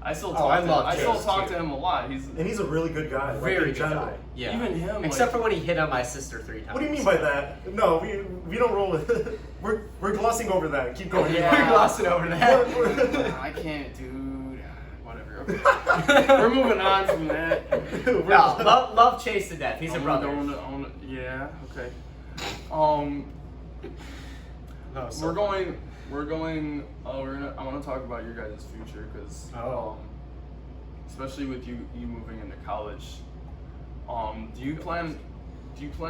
I still talk. I still talk to him a lot. He's a really good guy. Very good guy. guy. Yeah. Even him. Except for when he hit on my sister 3 times. What do you mean by that? No, we don't roll with. We're glossing over that. Keep going. Yeah. We're glossing over that. I can't, dude. Whatever. Okay. We're moving on from that. No, love Chase to death. He's a brother. Yeah. Okay. No, so We're going. I want to talk about your guys' future because, especially with you moving into college. Do you plan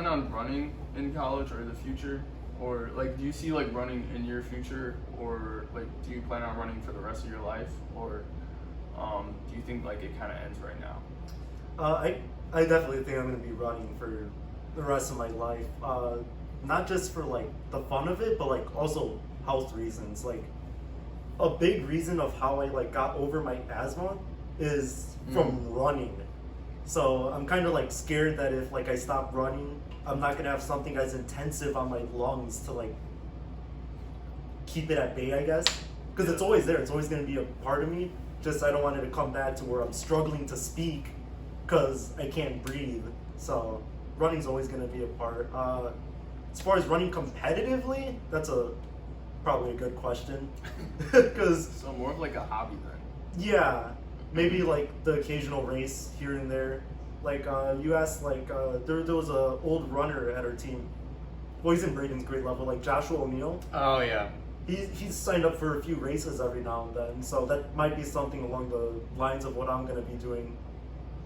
on running in college or the future, or like do you see like running in your future, or like do you plan on running for the rest of your life, or do you think like it kind of ends right now? I definitely think I'm gonna be running for the rest of my life. Not just for like the fun of it, but like also health reasons. Like a big reason of how I like got over my asthma is from running. So I'm kind of like scared that if like I stop running, I'm not gonna have something as intensive on my lungs to like keep it at bay, I guess. Because it's always there. It's always gonna be a part of me. Just I don't want it to come back to where I'm struggling to speak because I can't breathe. So running's always gonna be a part. As far as running competitively, that's probably a good question. Cause So more of like a hobby then. yeah, maybe like the occasional race here and there. Like you asked, like there was a old runner at our team. Well, he's in Braydon's grade level, like Joshua O'Neal. Oh yeah. He's signed up for a few races every now and then, so that might be something along the lines of what I'm gonna be doing,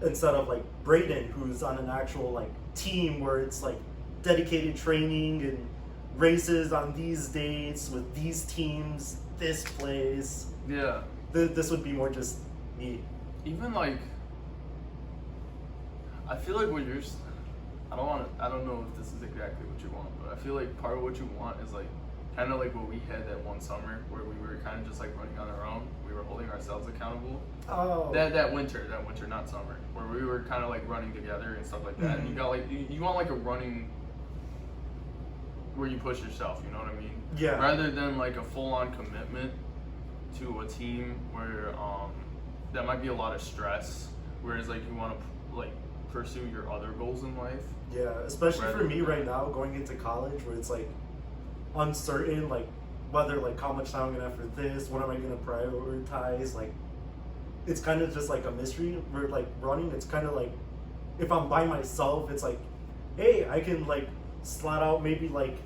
instead of like Braydon, who's on an actual like team where it's like dedicated training and races on these dates with these teams, this place. Yeah. This would be more just me. Even like, I feel like what you're. I don't know if this is exactly what you want, but I feel like part of what you want is like, kind of like what we had that one summer where we were kind of just like running on our own. We were holding ourselves accountable. Oh. That winter, not summer, where we were kind of like running together and stuff like that. And you got like you want like a running where you push yourself. You know what I mean? Yeah. Rather than like a full-on commitment to a team where that might be a lot of stress. Whereas like you want to like pursue your other goals in life. Yeah, especially for me right now, going into college, where it's like uncertain, like whether like how much time I'm gonna have for this, what am I gonna prioritize, like it's kind of just like a mystery. Where like running, it's kind of like if I'm by myself, it's like, hey, I can like slot out maybe like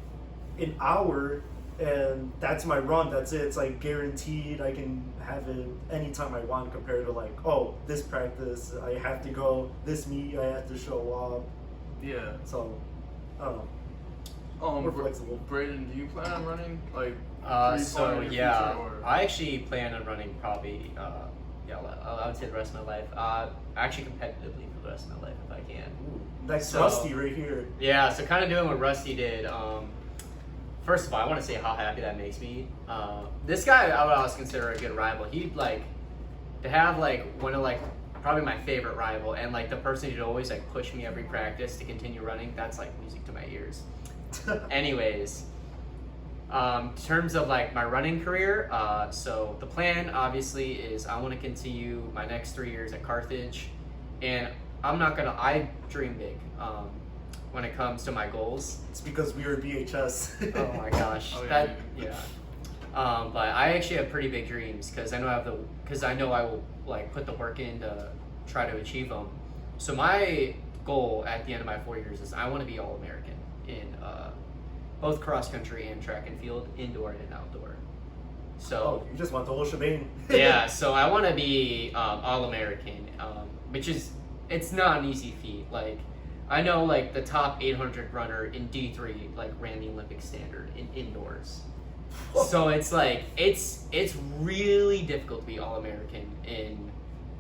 an hour and that's my run, that's it. It's like guaranteed I can have it anytime I want, compared to like, oh, this practice I have to go, this meet I have to show up. Yeah. So I don't know. More flexible. Braydon, do you plan on running like? So yeah, I actually plan on running probably I would say the rest of my life. Actually competitively for the rest of my life if I can. Ooh, that's Rusty right here. Yeah, so kind of doing what Rusty did. First of all, I want to say how happy that makes me. This guy I would always consider a good rival. He'd like to have like one of like probably my favorite rival, and like the person who'd always like push me every practice to continue running. That's like music to my ears. Anyways, in terms of like my running career, so the plan obviously is I want to continue my next 3 years at Carthage, and I dream big when it comes to my goals. It's because we were BHS. Oh my gosh, yeah. But I actually have pretty big dreams because I know I will like put the work in to try to achieve them. So my goal at the end of my 4 years is I want to be All-American in both cross country and track and field, indoor and outdoor. So you just want the whole shebang. yeah, so I want to be All-American, which is it's not an easy feat. Like I know like the top 800 runner in D3 like ran the Olympic standard in indoors. So it's like it's really difficult to be All-American in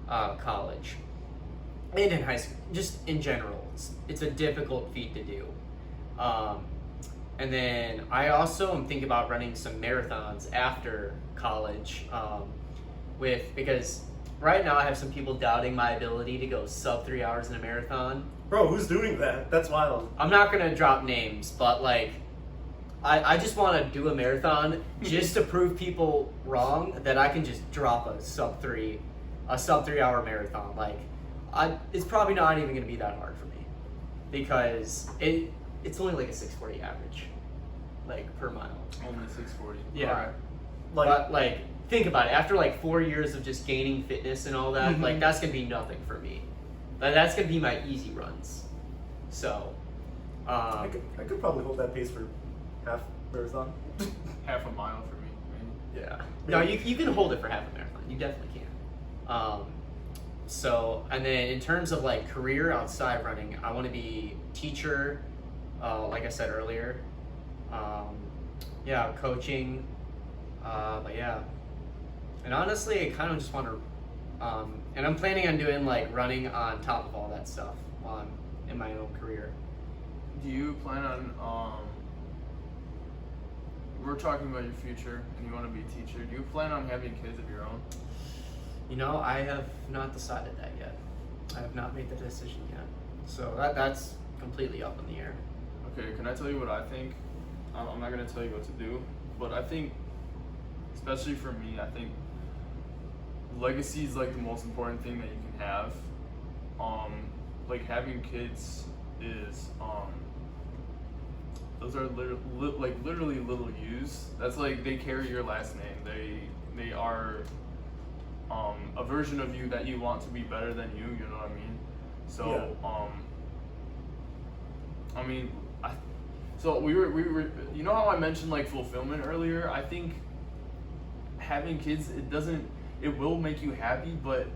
college and in high school, just in general. It's a difficult feat to do. And then I also am thinking about running some marathons after college. because right now I have some people doubting my ability to go sub 3 hours in a marathon. Bro, who's doing that? That's wild. I'm not gonna drop names, but like, I just want to do a marathon just to prove people wrong that I can just drop a sub 3 hour marathon. Like, it's probably not even gonna be that hard for me because it's only like a 6:40 average, like per mile. Only 6:40. Yeah. All right. But like, think about it. After like 4 years of just gaining fitness and all that, like that's gonna be nothing for me. Like, that's gonna be my easy runs. So, I could probably hold that pace for half marathon. Half a mile for me. Maybe. yeah. No, you can hold it for half a marathon. You definitely can. So, and then in terms of like career outside running, I want to be teacher. Like I said earlier. Yeah, coaching. But yeah. And honestly, I kind of just want to. And I'm planning on doing like running on top of all that stuff while I'm in my own career. Do you plan on we're talking about your future and you want to be a teacher. Do you plan on having kids of your own? You know, I have not decided that yet. I have not made the decision yet. So that's completely up in the air. Okay, can I tell you what I think? I'm not going to tell you what to do, but I think, especially for me, I think legacy is like the most important thing that you can have. Like having kids is those are literally little U's. That's like they carry your last name. They are a version of you that you want to be better than you. You know what I mean? So yeah. I mean, so we were. You know how I mentioned like fulfillment earlier? I think having kids, it will make you happy, but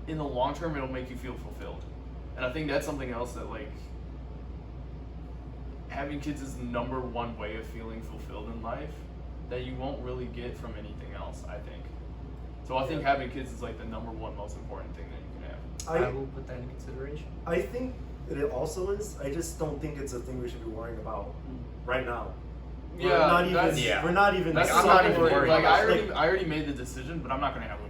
in the long term, it'll make you feel fulfilled. And I think that's something else that like having kids is the number one way of feeling fulfilled in life that you won't really get from anything else, I think. So I think having kids is like the number one most important thing that you can have. I will put that in consideration. I think it also is. I just don't think it's a thing we should be worrying about right now. Yeah, we're not even. That's I'm not even worried. Like I already made the decision, but I'm not gonna have them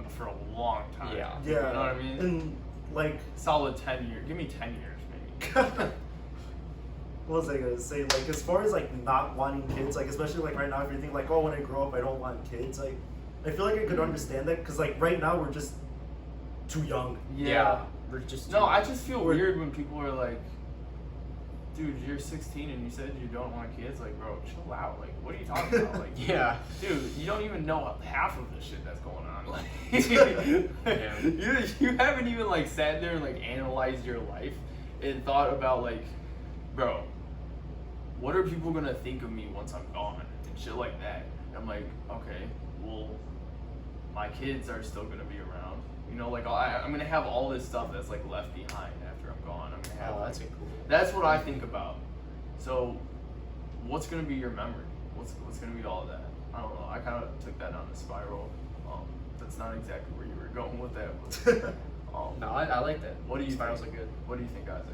for a long time. Yeah. You know what I mean? And like solid 10 years. Give me 10 years, maybe. What was I gonna say? Like as far as like not wanting kids, like especially like right now, if you think like, oh, when I grow up, I don't want kids. Like I feel like I could understand that because like right now we're just too young. Yeah. We're just no. I just feel weird when people are like, dude, you're 16 and you said you don't want kids. Like, bro, chill out. Like, what are you talking about? Like, yeah, dude, you don't even know half of the shit that's going on. Like, you haven't even like sat there and like analyzed your life and thought about like, bro, what are people gonna think of me once I'm gone and shit like that. And I'm like, okay, well, my kids are still gonna be around. You know, like I'm gonna have all this stuff that's like left behind after I'm gone. I'm gonna have. Oh, that's cool. That's what I think about. So, what's gonna be your memory? What's gonna be all of that? I don't know. I kind of took that on a spiral. That's not exactly where you were going with that. But, no, I like that. What do you Spirals think? are good. What do you think, Isaac?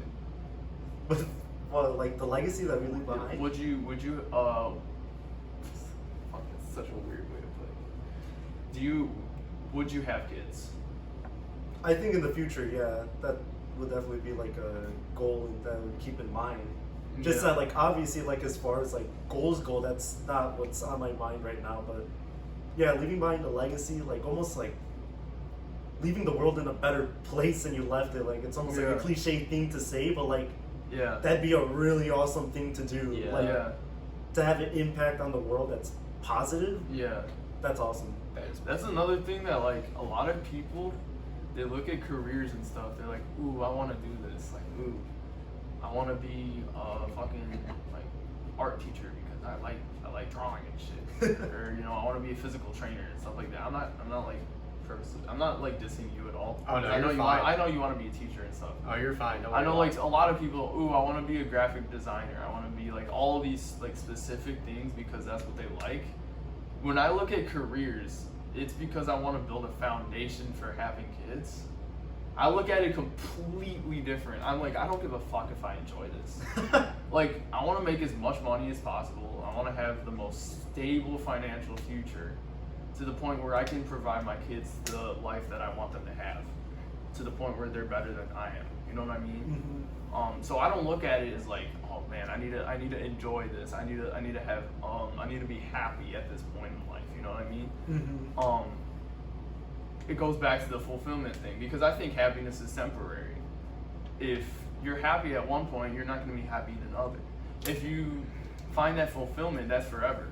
But well, like the legacy that we leave behind. Would you? Fuck, that's such a weird way to put it. Would you have kids? I think in the future, yeah, that would definitely be like a goal that I would keep in mind. Just that, like, obviously, like, as far as, like, goals go, that's not what's on my mind right now. But, yeah, leaving behind a legacy, like, almost, like, leaving the world in a better place than you left it. Like, it's almost like a cliche thing to say, but, like, that'd be a really awesome thing to do. Yeah. Like, to have an impact on the world that's positive. Yeah. That's awesome. That's another thing that, like, a lot of people, they look at careers and stuff. They're like, ooh, I want to do this. Like, ooh, I want to be a fucking like art teacher because I like drawing and shit. Or you know, I want to be a physical trainer and stuff like that. I'm not like dissing you at all. Oh no, I know you're fine. I know you want to be a teacher and stuff. Oh, you're fine. Don't I know worry like a lot of people. Ooh, I want to be a graphic designer. I want to be like all these like specific things because that's what they like. When I look at careers, it's because I want to build a foundation for having kids. I look at it completely different. I'm like, I don't give a fuck if I enjoy this. Like, I want to make as much money as possible. I want to have the most stable financial future. to the point where I can provide my kids the life that I want them to have, to the point where they're better than I am. You know what I mean? Mm-hmm. So I don't look at it as like, oh man, I need to enjoy this. I need to be happy at this point in life. You know what I mean? Mm-hmm. It goes back to the fulfillment thing, because I think happiness is temporary. If you're happy at one point, you're not going to be happy at another. If you find that fulfillment, that's forever.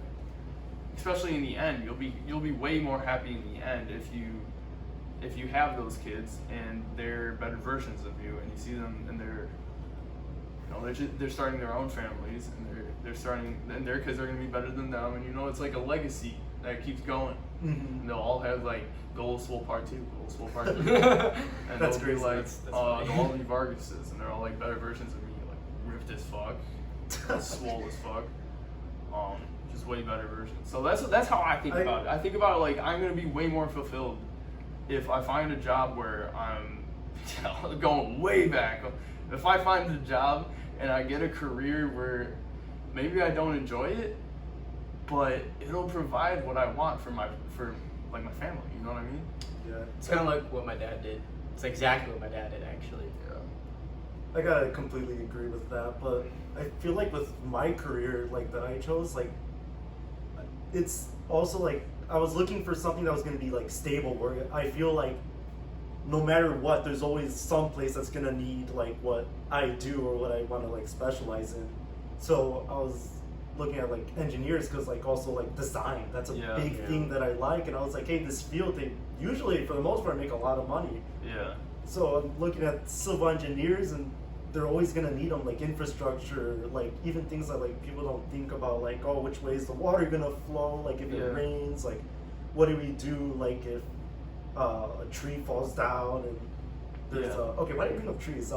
Especially in the end, you'll be way more happy in the end if you have those kids and they're better versions of you, and you see them and they're starting their own families, and they're starting, and their kids are going to be better than them, and it's like a legacy that keeps going. Mm-hmm. And they'll all have like Goals Full Part 2, Goals Full Part 3. And That's they'll be crazy. like, That's funny. they'll all be Vargases, and they're all like better versions of me, like ripped as fuck, swole as fuck, just way better versions. So that's how I think about it. I think about it like, I'm gonna be way more fulfilled if I find a job where I'm going way back. If I find a job and I get a career where maybe I don't enjoy it, but it'll provide what I want for my family. You know what I mean? Yeah. It's kind of like what my dad did. It's exactly what my dad did, actually. Yeah. I gotta completely agree with that, but I feel like with my career, like that I chose, like it's also like I was looking for something that was gonna be like stable, where I feel like no matter what, there's always some place that's gonna need like what I do or what I want to like specialize in. So I was looking at like engineers, because like also like design, that's a big thing that I like, and I was like, hey, this field, they usually for the most part make a lot of money. Yeah. So I'm looking at civil engineers, and they're always gonna need them, like infrastructure, like even things that like people don't think about, like, oh, which way is the water gonna flow, like if it rains, like what do we do like if a tree falls down, and there's okay, why do you bring up trees?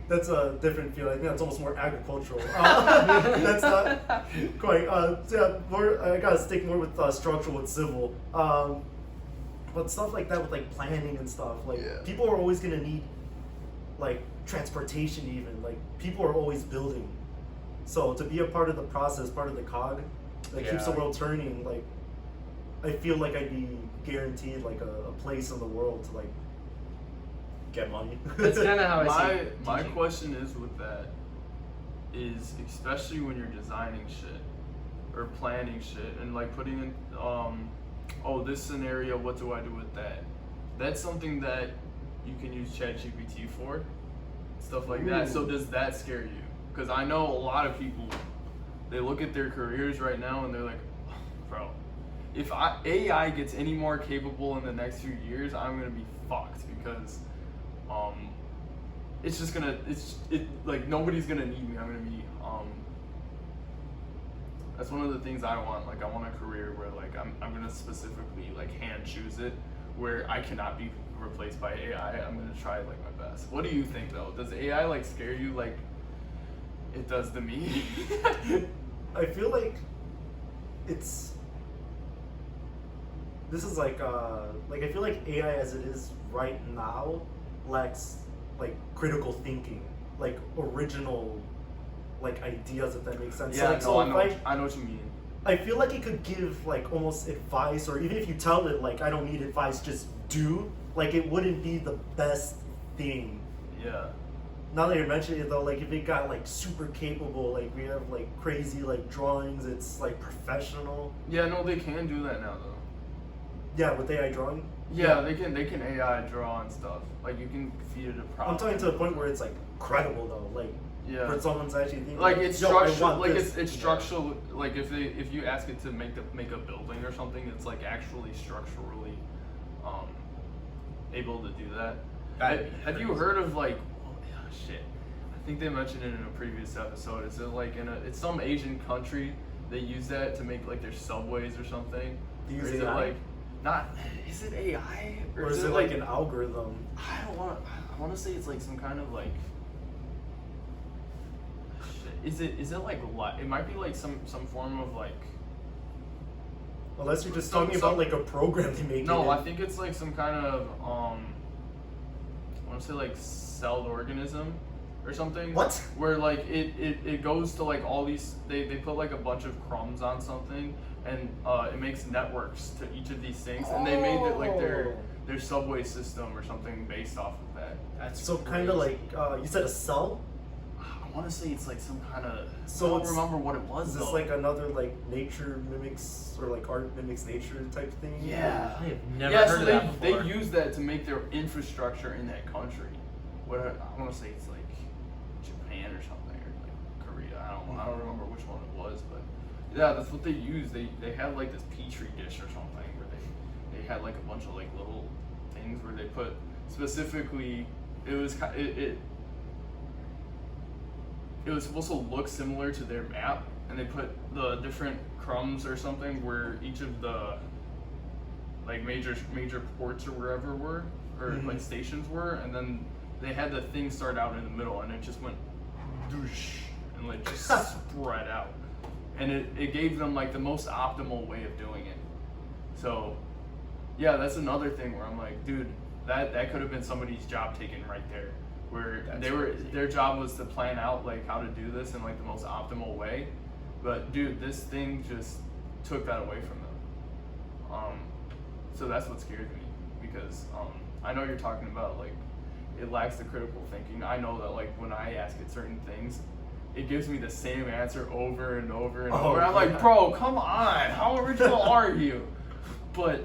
That's a different field. I think that's almost more agricultural. That's not quite. So yeah, I gotta stick more with structural and civil. But stuff like that with like planning and stuff, like people are always gonna need like transportation, even like people are always building. So to be a part of the process, part of the cog that keeps the world turning, like I feel like I'd be guaranteed like a place in the world to like get money. That's kind of how I see My teaching. question is with that is, especially when you're designing shit or planning shit and like putting in this scenario, what do I do with that? That's something that you can use ChatGPT for, stuff like that. So does that scare you? Because I know a lot of people, they look at their careers right now and they're like, oh, bro, if AI gets any more capable in the next few years, I'm gonna be fucked, because it's just gonna, like nobody's gonna need me. I'm gonna be, that's one of the things I want. Like I want a career where like I'm gonna specifically like hand choose it, where I cannot be replaced by AI. I'm gonna try like my best. What do you think though? Does AI like scare you like it does to me? I feel like this is like I feel like AI as it is right now lacks like critical thinking, like original like ideas, if that makes sense. Yeah, so, like, I know what you mean. I feel like it could give like almost advice, or even if you tell it like I don't need advice, just do, like it wouldn't be the best thing. Yeah. Now that you're mentioning it though, like if it got like super capable, like we have like crazy like drawings, it's like professional. Yeah, no, they can do that now though. Yeah, with AI drawing. Yeah, they can AI draw and stuff. Like you can feed it a prompt. I'm talking to the point where it's like credible though, like for someone's actually thinking, like it's structural, like this. it's structural. Like if you ask it to make a building or something, it's like actually structurally able to do that. Have you heard of like shit? I think they mentioned it in a previous episode. Is it like it's some Asian country they use that to make like their subways or something? Use or is AI? it like not? Is it AI or is it like an algorithm? I want to say it's like some kind of like. Is it like what? It might be like some form of like. Unless you're just talking about like a program they make. No, I think it's like some kind of I want to say like celled organism or something. What? Where like it goes to like all these, they put like a bunch of crumbs on something, and it makes networks to each of these things, and they made it like their subway system or something based off of that. That's so crazy. kind of like you said a cell. I want to say it's like some kind of. So I don't it's- remember what it was. Is this though. like another like nature mimics or like art mimics nature type thing? Yeah. I have never Yeah, heard so of they, that before. they use that to make their infrastructure in that country. What I want to say it's like Japan or something, or like Korea. I don't remember which one it was, but yeah, that's what they use. They had like this petri dish or something where they had like a bunch of like little things where they put specifically. It was it was supposed to look similar to their map, and they put the different crumbs or something where each of the like major ports or wherever were, or like stations were, and then they had the thing start out in the middle, and it just went doosh, and like just spread out, and it gave them like the most optimal way of doing it. So yeah, that's another thing where I'm like, dude, that could have been somebody's job taken right there, where their job was to plan out like how to do this in like the most optimal way, but dude, this thing just took that away from them. So that's what scared me, because I know you're talking about like it lacks the critical thinking. I know that like when I ask it certain things, it gives me the same answer over and over and over. I'm like, bro, come on, how original are you? But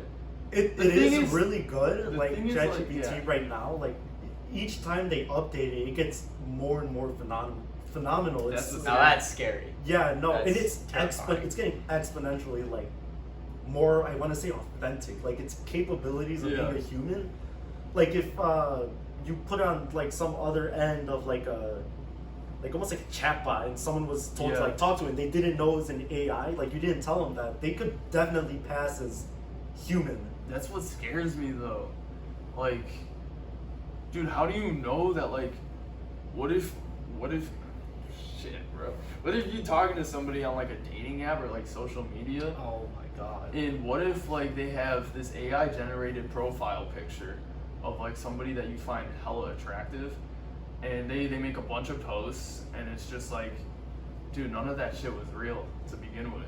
it the thing is really good. Like thing is, ChatGPT right now, like each time they update it, it gets more and more phenomenal. That's Now that's scary. Yeah, no, and That's it's terrifying. it's getting exponentially like more. I want to say authentic. Like its capabilities of being a human. Like if you put on like some other end of like almost like a chatbot, and someone was told to like talk to it, and they didn't know it was an AI. Like you didn't tell them that, they could definitely pass as human. that's what scares me though. Like, dude, how do you know that? Like, what if shit, bro, what if you're talking to somebody on like a dating app or like social media, Oh my god. and what if like they have this AI generated profile picture of like somebody that you find hella attractive, and they make a bunch of posts, and it's just like, dude, none of that shit was real to begin with.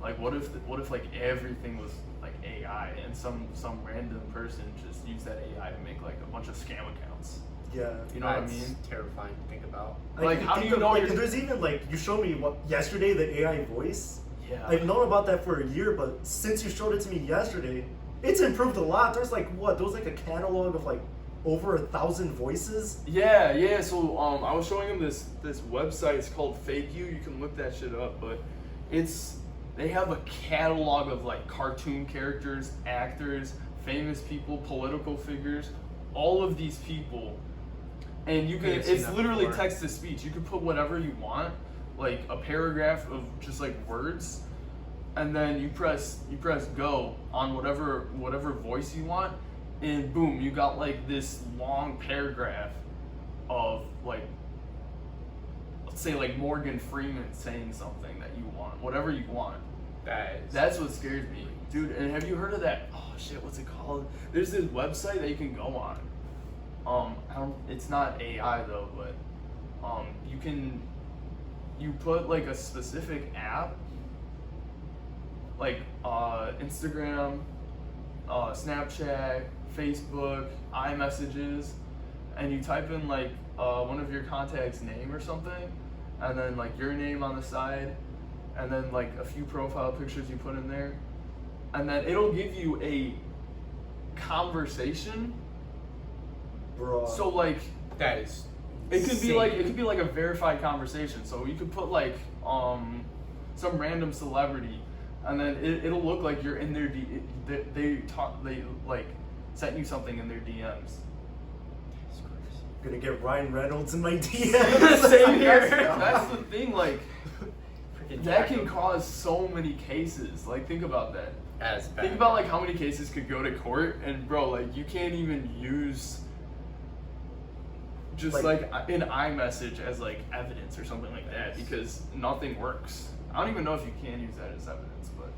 Like, what if like everything was like AI, and some random person just used that AI to make like a bunch of scam accounts? Yeah. You know what I That's mean? terrifying to think about. Like, how do you know Like, you're- there's even like you showed me yesterday the AI voice. Yeah. I've known about that for a year, but since you showed it to me yesterday, it's improved a lot. There's like there was like a catalog of like over 1,000 voices. Yeah. So I was showing him this website. It's called Fake You. You can look that shit up, but they have a catalog of like cartoon characters, actors, famous people, political figures, all of these people, and you can. I've seen It's that literally before. text to speech. You can put whatever you want, like a paragraph of just like words, and then you press go on whatever voice you want, and boom, you got like this long paragraph of like, let's say like Morgan Freeman saying something that you want, whatever you want. That's what scares me, dude. And have you heard of that? Oh shit, what's it called? There's this website that you can go on. It's not AI though, but you put like a specific app, like Instagram, Snapchat, Facebook, iMessages, and you type in like one of your contacts' name or something, and then like your name on the side, and then like a few profile pictures you put in there, and then it'll give you a conversation. Bro. So like That is. it could be insane. like a verified conversation. So you could put like some random celebrity, and then it'll look like you're in their they like sent you something in their DMs. Gonna get Ryan Reynolds in my DMs. Same here. That's the thing. Like Freaking that can jacked up. cause so many cases. Like think about that. That's bad. Think about like how many cases could go to court, and bro, like you can't even use just like an iMessage as like evidence or something like that, because nothing works. I don't even know if you can use that as evidence, but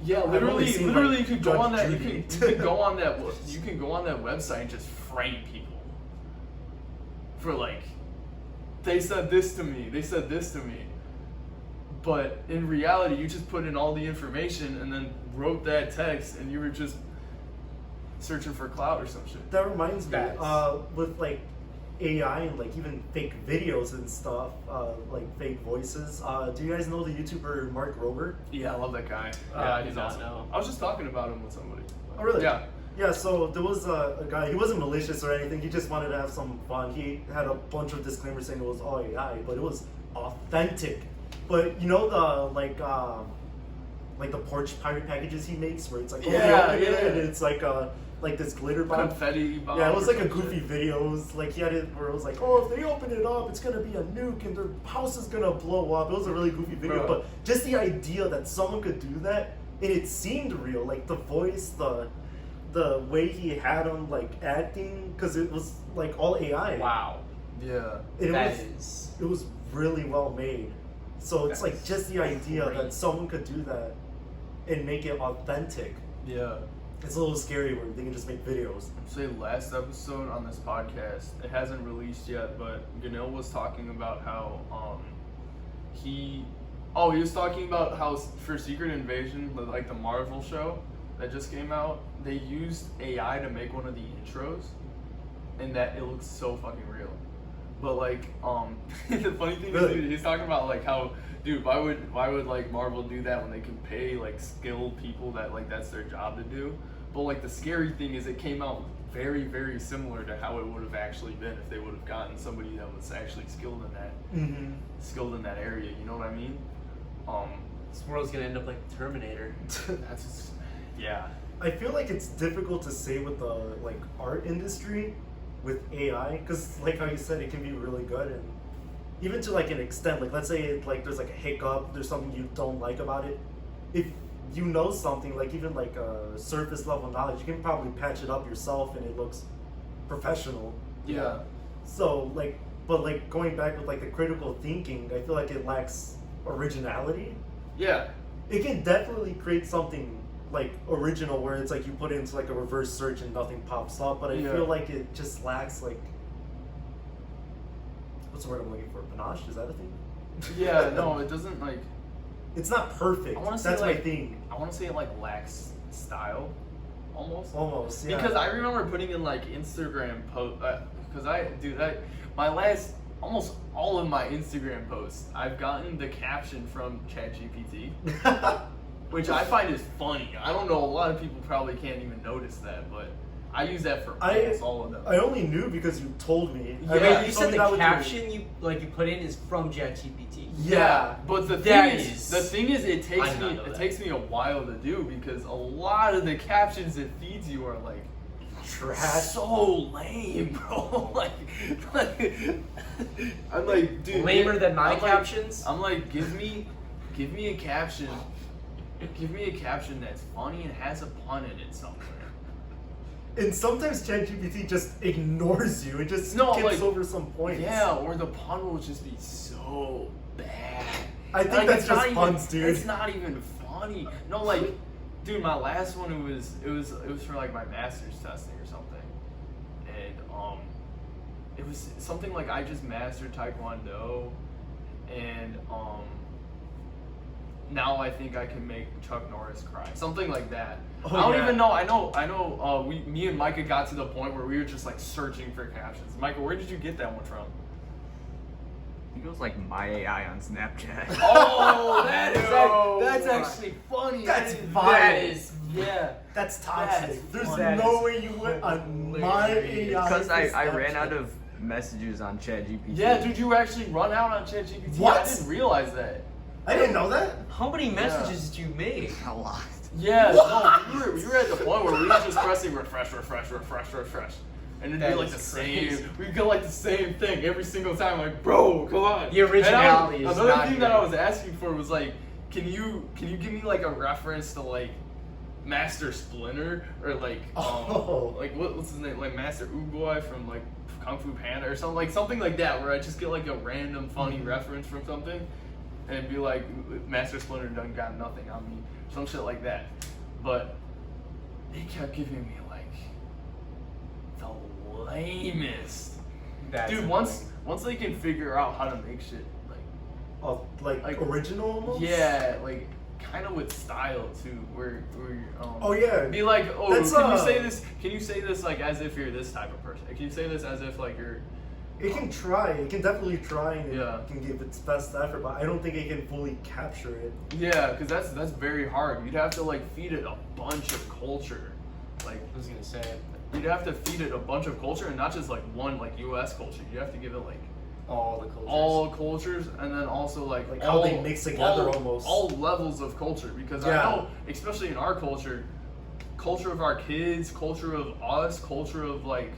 yeah, I've only seen, literally, like, you could go on Judge that. Judy. You can go on that. You can go on that website and just frame people for like, they said this to me. They said this to me. But in reality, you just put in all the information and then wrote that text, and you were just searching for clout or some shit. That reminds me, with like AI and like even fake videos and stuff, like fake voices. Do you guys know the YouTuber Mark Rober? Yeah, I love that guy. I he's do not awesome. know. I was just talking about him with somebody. Oh, really? Yeah. Yeah, so there was a guy, he wasn't malicious or anything, he just wanted to have some fun. He had a bunch of disclaimers saying it was all AI, but it was authentic. But you know the like the porch pirate packages he makes where it's like and it's like this glitter bomb. Confetti bomb. Yeah, it was like a goofy video. It was like he had it where it was like, oh, if they open it up, it's gonna be a nuke and their house is gonna blow up. It was a really goofy video, but just the idea that someone could do that and it seemed real, like the voice, the way he had him like acting, because it was like all AI. Wow. Yeah. It was really well made. So it's like just the idea great. that someone could do that and make it authentic. Yeah. It's a little scary where they can just make videos. Say last episode on this podcast, it hasn't released yet, but Ganil was talking about how he was talking about how for Secret Invasion, like the Marvel show that just came out, they used AI to make one of the intros, and that it looks so fucking real. But like, the funny thing is, dude, he's talking about like how, dude, why would like Marvel do that when they can pay like skilled people that like that's their job to do? But like the scary thing is, it came out very, very similar to how it would have actually been if they would have gotten somebody that was actually skilled in that area. You know what I mean? This world's gonna end up like Terminator. Yeah. I feel like it's difficult to say with the like art industry with AI, because like how you said, it can be really good, and even to like an extent, like let's say like there's like a hiccup, there's something you don't like about it, if you know something, like even like a surface level knowledge, you can probably patch it up yourself and it looks professional. Yeah. So like, but like going back with like the critical thinking, I feel like it lacks originality. Yeah. It can definitely create something like original where it's like you put it into like a reverse search and nothing pops up, but I feel like it just lacks like, what's the word I'm looking for? Panache? Is that a thing? Yeah, no, it doesn't like. It's not perfect. That's my thing. I want to say it like lacks style, almost. Almost, yeah. Because I remember putting in like Instagram post, because almost all of my Instagram posts, I've gotten the caption from ChatGPT. Which I find is funny. I don't know, a lot of people probably can't even notice that, but I use that for almost all of them. I only knew because you told me. Yeah, you said the caption you put in is from ChatGPT. Yeah, but the thing is, it takes me a while to do, because a lot of the captions it feeds you are like trash, so lame, bro. like I'm like, dude, lamer than my captions. I'm like, give me a caption. Give me a caption that's funny and has a pun in it somewhere. And sometimes ChatGPT just ignores you. It just skips over some points. Yeah, or the pun will just be so bad. I think that's just puns, dude. It's not even funny. No, like, dude, my last one, it was for like my master's testing or something, and it was something like I just mastered Taekwondo, and now I think I can make Chuck Norris cry. Something like that. I don't even know. I know. Me and Micah got to the point where we were just like searching for captions. Micah, where did you get that one from? I think it was like my AI on Snapchat. Oh, that's actually funny. That's That's toxic. There's no way you went on my AI. Because I ran out of messages on ChatGPT. Yeah, dude, you actually run out on ChatGPT. What? I didn't realize that. I didn't know that. How many messages did you make? A lot. Yeah, no, you were at the point where we were just pressing refresh, and it'd be like the same. We'd get like the same thing every single time. Like, bro, come on. The originality is another thing that I was asking for was like, can you give me like a reference to like Master Splinter or like like what's his name, like Master Uguay from like Kung Fu Panda or something like that, where I just get like a random funny reference from something. And it'd be like, Master Splinter done got nothing on me. Some shit like that. But they kept giving me like the lamest. Dude, once they can figure out how to make shit like like original almost. Yeah, like kind of with style too. Where Oh yeah. be like, oh, That's, can you say this? Can you say this like as if you're this type of person? Can you say this as if like you're? It can try. It can definitely try and Yeah. it can give its best effort, but I don't think it can fully capture it. Yeah, because that's very hard. You'd have to like feed it a bunch of culture. Like I was gonna say. you'd have to feed it a bunch of culture and not just like one like U.S. culture. You have to give it like All the cultures. all cultures and then also like how all, they mix together all, almost. all levels of culture because I Yeah. know especially in our culture of our kids, culture of us, culture of like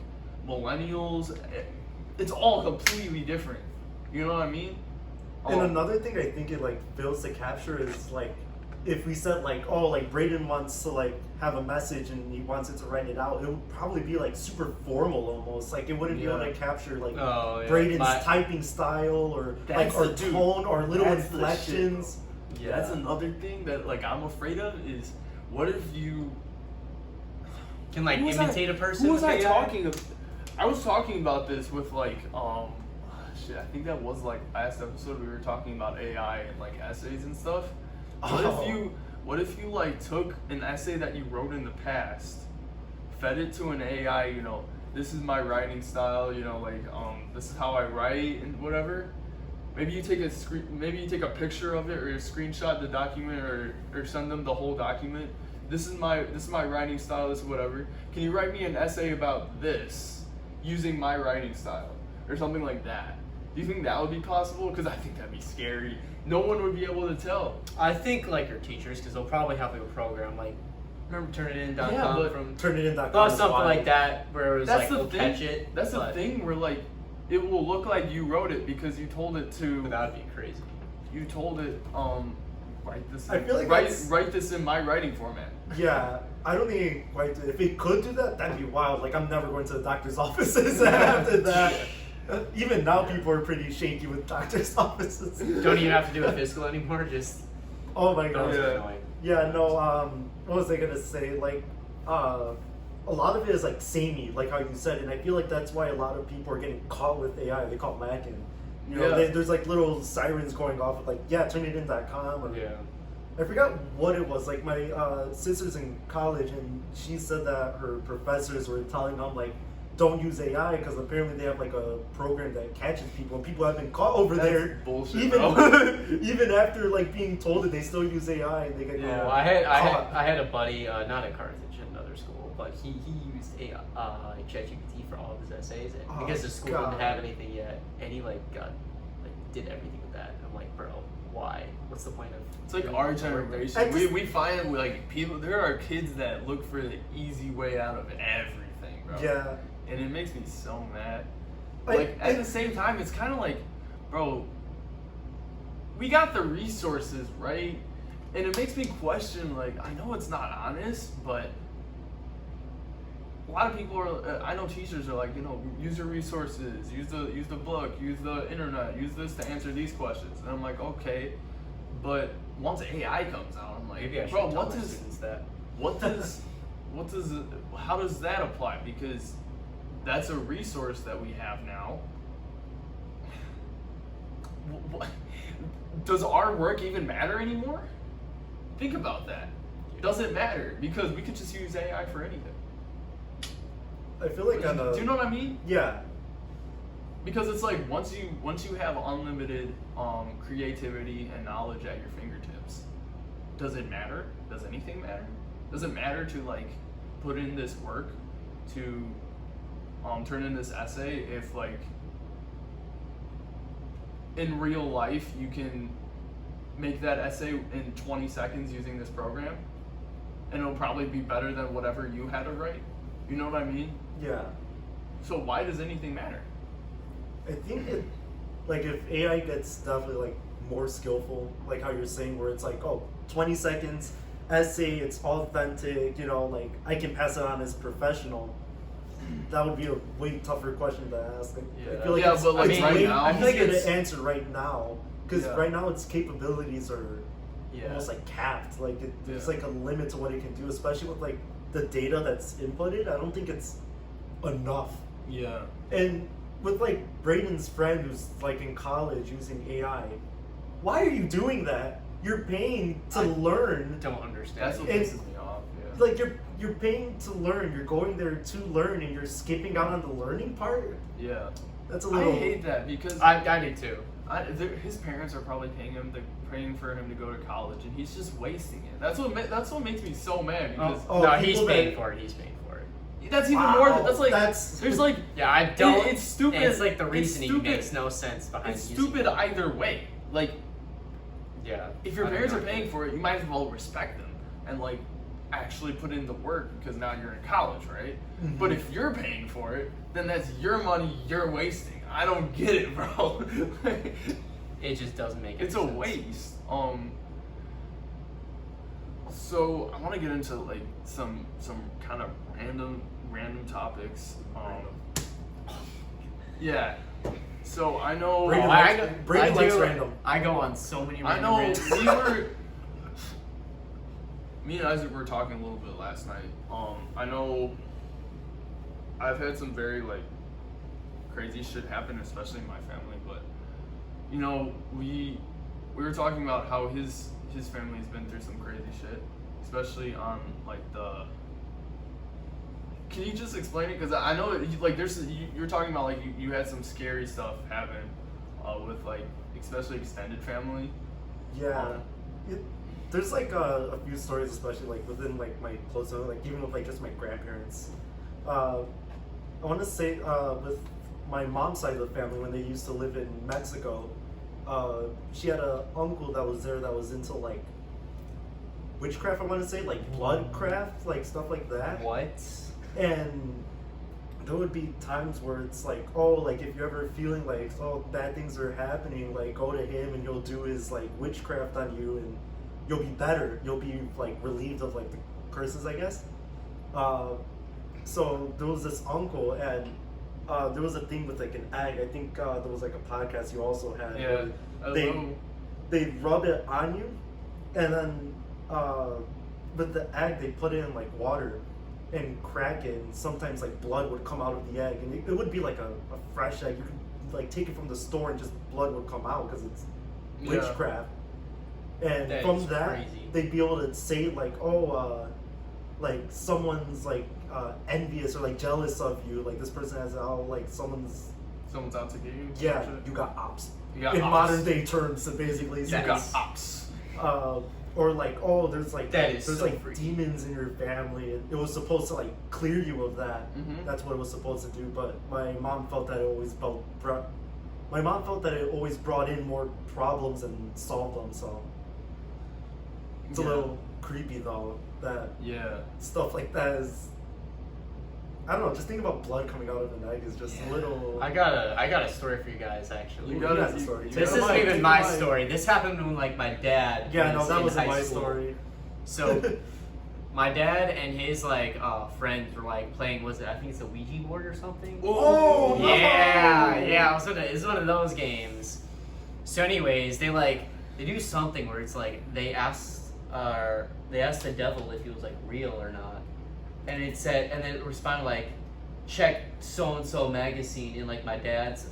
millennials, it's all completely different. You know what I mean? And another thing I think it like fails to capture is like if we said like, oh, like Braydon wants to like have a message and he wants it to write it out, it would probably be like super formal almost. Like it wouldn't be able to capture like Braydon's typing style or like or tone or little inflections. Yeah, that's another thing that like I'm afraid of is what if you can like imitate a person. Who was I with talking about? I was talking about this with like shit, I think that was like last episode we were talking about AI and like essays and stuff. What if you like took an essay that you wrote in the past, fed it to an AI, you know, this is my writing style, you know, like this is how I write and whatever. Maybe you take a picture of it or you screenshot the document or send them the whole document. This is my writing style, this is whatever. Can you write me an essay about this using my writing style or something like that? Do you think that would be possible? Because I think that'd be scary. No one would be able to tell. I think like your teachers, because they'll probably have like a program like remember Turnitin.com Yeah, from Turnitin.com. something like that where it was That's like the we'll thing. catch it. That's the thing where like it will look like you wrote it because you told it to. That'd be crazy. You told it write this. I feel like write this in my writing format. Yeah, I don't think it quite. If it could do that, that'd be wild. Like I'm never going to the doctor's offices after that. Even now, people are pretty shaky with doctor's offices. Don't even have to do a physical anymore. Just oh my god. annoying. Yeah, no. What was I gonna say? Like, a lot of it is like samey, like how you said, and I feel like that's why a lot of people are getting caught with AI. They call it lacking. You know, there's like little sirens going off with like, yeah, Turnitin.com or I forgot what it was. Like my sister's in college, and she said that her professors were telling them like, don't use AI because apparently they have like a program that catches people, and people have been caught over there. Bullshit, even after like being told that they still use AI and they get caught. I had a buddy, not at Carthage, in another school, but he used AI, ChatGPT for all of his essays, and because the school didn't have anything yet, and he did everything with that. I'm like, bro, why? What's the point of? It's like our generation. We find like people. There are kids that look for the easy way out of everything, bro. Yeah. And it makes me so mad. Like at the same time, it's kind of like, bro, we got the resources, right? And it makes me question. Like, I know it's not honest, but a lot of people are. I know teachers are like, you know, use your resources, use the book, use the internet, use this to answer these questions. And I'm like, okay, but once AI comes out, I'm like, maybe I should bro, tell my students that. How does that apply? Because that's a resource that we have now. Does our work even matter anymore? Think about that. Does it matter? Because we could just use AI for anything. I feel like do you know what I mean? Yeah. Because it's like once you have unlimited creativity and knowledge at your fingertips, does it matter? Does anything matter? Does it matter to like put in this work to turn in this essay if like in real life you can make that essay in 20 seconds using this program and it'll probably be better than whatever you had to write? You know what I mean? Yeah. So why does anything matter? I think it, like if AI gets definitely like more skillful, like how you're saying, where it's like, oh, 20 seconds essay, it's authentic, you know, like I can pass it on as professional. That would be a way tougher question to ask. I feel like but like right now, I feel like it's an answer right now because right now its capabilities are Yeah. almost like capped. Like there's like a limit to what it can do, especially with like the data that's inputted. I don't think it's enough. Yeah. And with like Braydon's friend who's like in college using AI, why are you doing that? You're paying to learn. Don't understand. That's what It's- pisses me off. Yeah. Like you're paying to learn. You're going there to learn, and you're skipping out on the learning part. Yeah. That's a I little. hate that because I do too. his parents are probably paying for him to go to college, and he's just wasting it. That's what makes me so mad because Oh, No, he's people paying that- for it. He's paying for it. that's even Wow, more. That's like that's- there's like Yeah, I don't. it's stupid. It's like the It's reasoning stupid. makes no sense behind. it's using stupid it. either way. Like Yeah. if your I don't parents are know. paying for it, you might as well respect them and like actually put in the work because now you're in college, right? Mhm. But if you're paying for it, then that's your money you're wasting. I don't get it, bro. It just doesn't make any It's a sense. waste. So I want to get into like some kind of random topics. Yeah. So I know. Brady Oh, likes- Brady I likes do- random. I go on so many I random know rants. me and Isaac were talking a little bit last night. I know I've had some very like crazy shit happen, especially in my family. But you know, we were talking about how his family's been through some crazy shit, especially on like the. Can you just explain it? Because I know like you're talking about like you had some scary stuff happen with like especially extended family. Yeah. There's like a few stories, especially like within like my close family, like even with like just my grandparents. I want to say with my mom's side of the family, when they used to live in Mexico, she had a uncle that was there that was into like witchcraft. I want to say like bloodcraft, like stuff like that. What? And there would be times where it's like, oh, like if you're ever feeling like, oh, bad things are happening, like go to him and he'll do his like witchcraft on you and you'll be better. You'll be like relieved of like the curses, I guess. So there was this uncle and there was a thing with like an egg. I think there was like a podcast you also had. Yeah. where they rub it on you and then with the egg they put it in like water and crack it, and sometimes like blood would come out of the egg, and it would be like a fresh egg. You could like take it from the store and just blood would come out because it's witchcraft. And That from is that, crazy. they'd be able to say like, oh, like someone's like envious or like jealous of you. Like this person has like someone's Someone's out to get you. yeah, you got ops. You got in ops. modern day terms, to basically You say. got ops. Or like, oh, there's like That is there's so like freaky. demons in your family, and it was supposed to like clear you of that. Mhm. That's what it was supposed to do. But my mom felt that it always my mom felt that it always brought in more problems and solved them. So it's a Yeah. little creepy though that Yeah. stuff like that is. I don't know. Just think about blood coming out of an egg is just a little. I got a story for you guys actually. You got got it. the story. This Yeah, isn't mine, even take my mine. story. This happened when like my dad. Yeah, no, was that in wasn't high my school. story. So my dad and his like friends were like playing. Was it? I think it's a Ouija board or something. Oh, no. Yeah. It's one of those games. So, anyways, they do something where it's like they asked the devil if he was like real or not, and it said, and then it responded like, check so and so magazine in like my dad's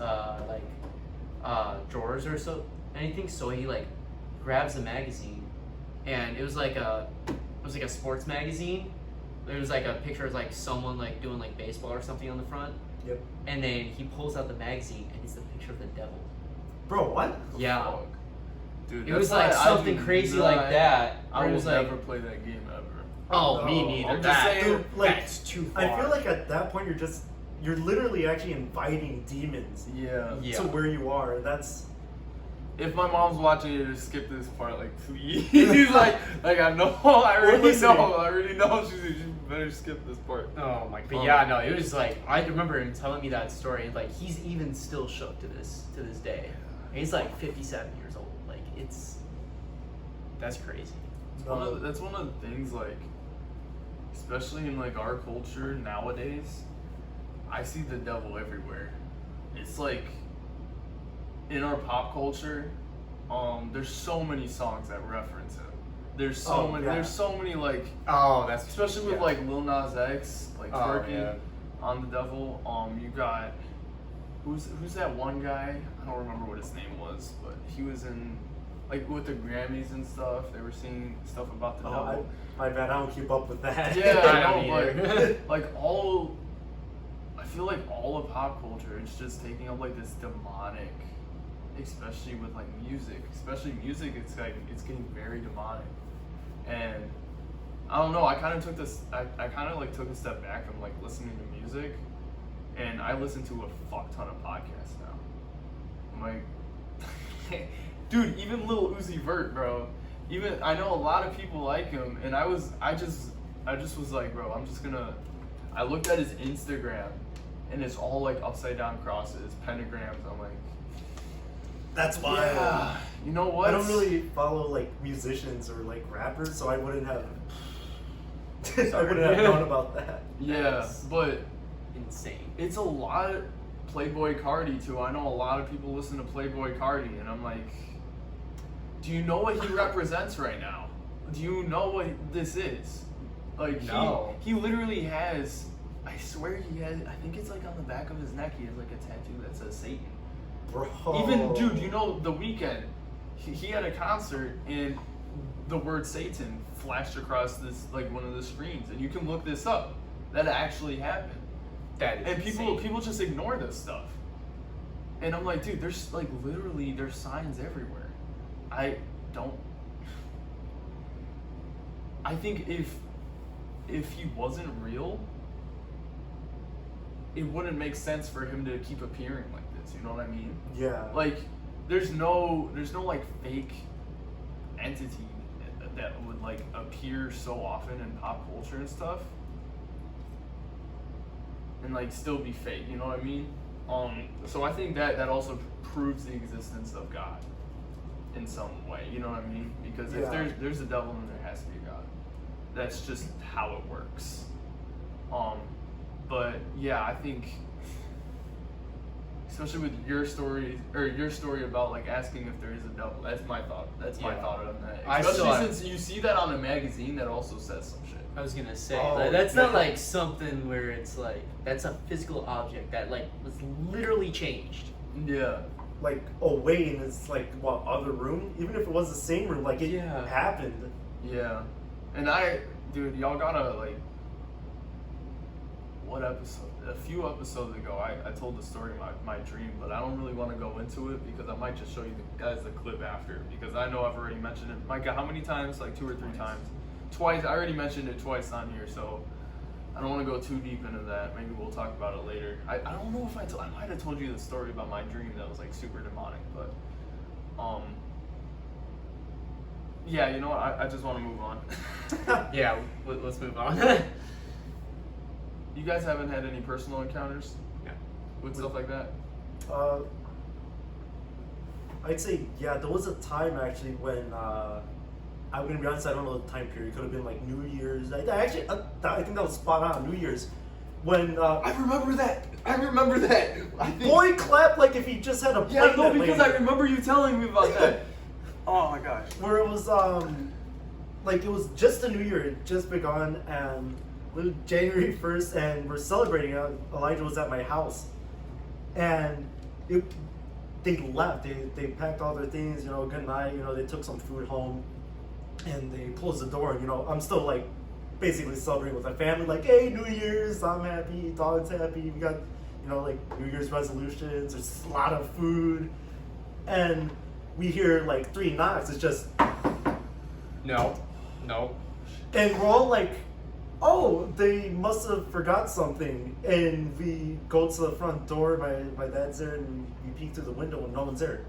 drawers or so anything. So he like grabs the magazine, and it was like a sports magazine. There was like a picture of like someone like doing like baseball or something on the front. Yep. And then he pulls out the magazine, and it's the picture of the devil. Bro, what? Yeah. Fuck. Dude, It was that's like why I something do crazy not- like that. I where it will was like, never play that game ever. oh, me No, neither. I'm just That- saying, Dude, like, that's too far. I feel like at that point you're literally actually inviting demons Yeah. Yeah. to where you are. That's If my mom's watching it, just skip this part, like please. like I know, I already listening. know. She better skip this part. Oh my! But yeah, no, it was like I remember him telling me that story. And like he's even still shook to this day. He's like 57 years old. Like that's crazy. That's one of the things, like, especially in like our culture nowadays, I see the devil everywhere. It's like in our pop culture, there's so many songs that reference him. There's so many. yeah. There's so many like, Oh, that's especially with like Lil Nas X, like twerking yeah. on the devil. You got who's that one guy? I don't remember what his name was, but he was in like with the Grammys and stuff, they were seeing stuff about the devil. My bad, I don't keep up with that. Yeah, I I don't know, either. I feel like all of pop culture, it's just taking up like this demonic, especially with like music. Especially music, it's like it's getting very demonic, and I don't know. I kind of took this. I kind of like took a step back from like listening to music, and I listen to a fuck ton of podcasts now. I'm like, dude, even Lil Uzi Vert, bro. Even I know a lot of people like him, and I just was like, bro, I'm just gonna. I looked at his Instagram, and it's all like upside down crosses, pentagrams. I'm like, that's why. Yeah, you know what? I don't really follow like musicians or like rappers, so I wouldn't have. I wouldn't have known about that. Yeah, That's but insane. it's a lot of Playboy Cardi too. I know a lot of people listen to Playboy Cardi, and I'm like, do you know what he represents right now? Do you know what this is? Like, No. he literally has, I swear he has, I think it's like on the back of his neck, he has like a tattoo that says Satan. Bro. Even, dude, you know, The Weeknd, he had a concert and the word Satan flashed across this, like one of the screens, and you can look this up. That actually happened. That is And insane. people just ignore this stuff. And I'm like, dude, there's like literally there's signs everywhere. I think if he wasn't real, it wouldn't make sense for him to keep appearing like this, you know what I mean? Yeah. Like there's no like fake entity that would like appear so often in pop culture and stuff and like still be fake, you know what I mean? So I think that also proves the existence of God in some way, you know what I mean? Because if there's a devil, then there has to be a God. That's just how it works. But yeah, I think especially with your story about like asking if there is a devil, that's my thought. That's my thought on that. Especially since you see that on a magazine that also says some shit. I was gonna say, Oh, like, that's not yeah. like something where it's like, that's a physical object that like was literally changed. Yeah. Like away in this like what other room? Even if it was the same room, like it happened. Yeah. And dude, y'all gotta like, what episode? A few episodes ago, I told the story of my dream, but I don't really want to go into it because I might just show you guys the clip after, because I know I've already mentioned it. Micah, how many times? Like 2 or 3 times. Twice. I already mentioned it twice on here, so I don't want to go too deep into that. Maybe we'll talk about it later. I don't know if I might have told you the story about my dream that was like super demonic, but yeah, you know what? I just want to move on. Yeah, let's move on. You guys haven't had any personal encounters? Yeah. With stuff like that? I'd say yeah. There was a time actually when I'm gonna be honest. I don't know the time period. It could have been like New Year's. I think that was spot on. New Year's when I remember that. I think, boy clapped like if he just had a plane. yeah, no, that because landed. I remember you telling me about that. Oh my gosh. Where it was like it was just the New Year, it just begun, and it was January 1st, and we're celebrating. Elijah was at my house, and they left. They packed all their things. You know, good night. You know, they took some food home, and they closed the door. And you know, I'm still like basically celebrating with my family. Like, hey, New Year's, I'm happy. Dog's happy. We got like New Year's resolutions. There's a lot of food, and we hear like 3 knocks. It's just No. and we're all like, oh, they must have forgot something. And we go to the front door. My dad's there, and we peek through the window, and no one's there.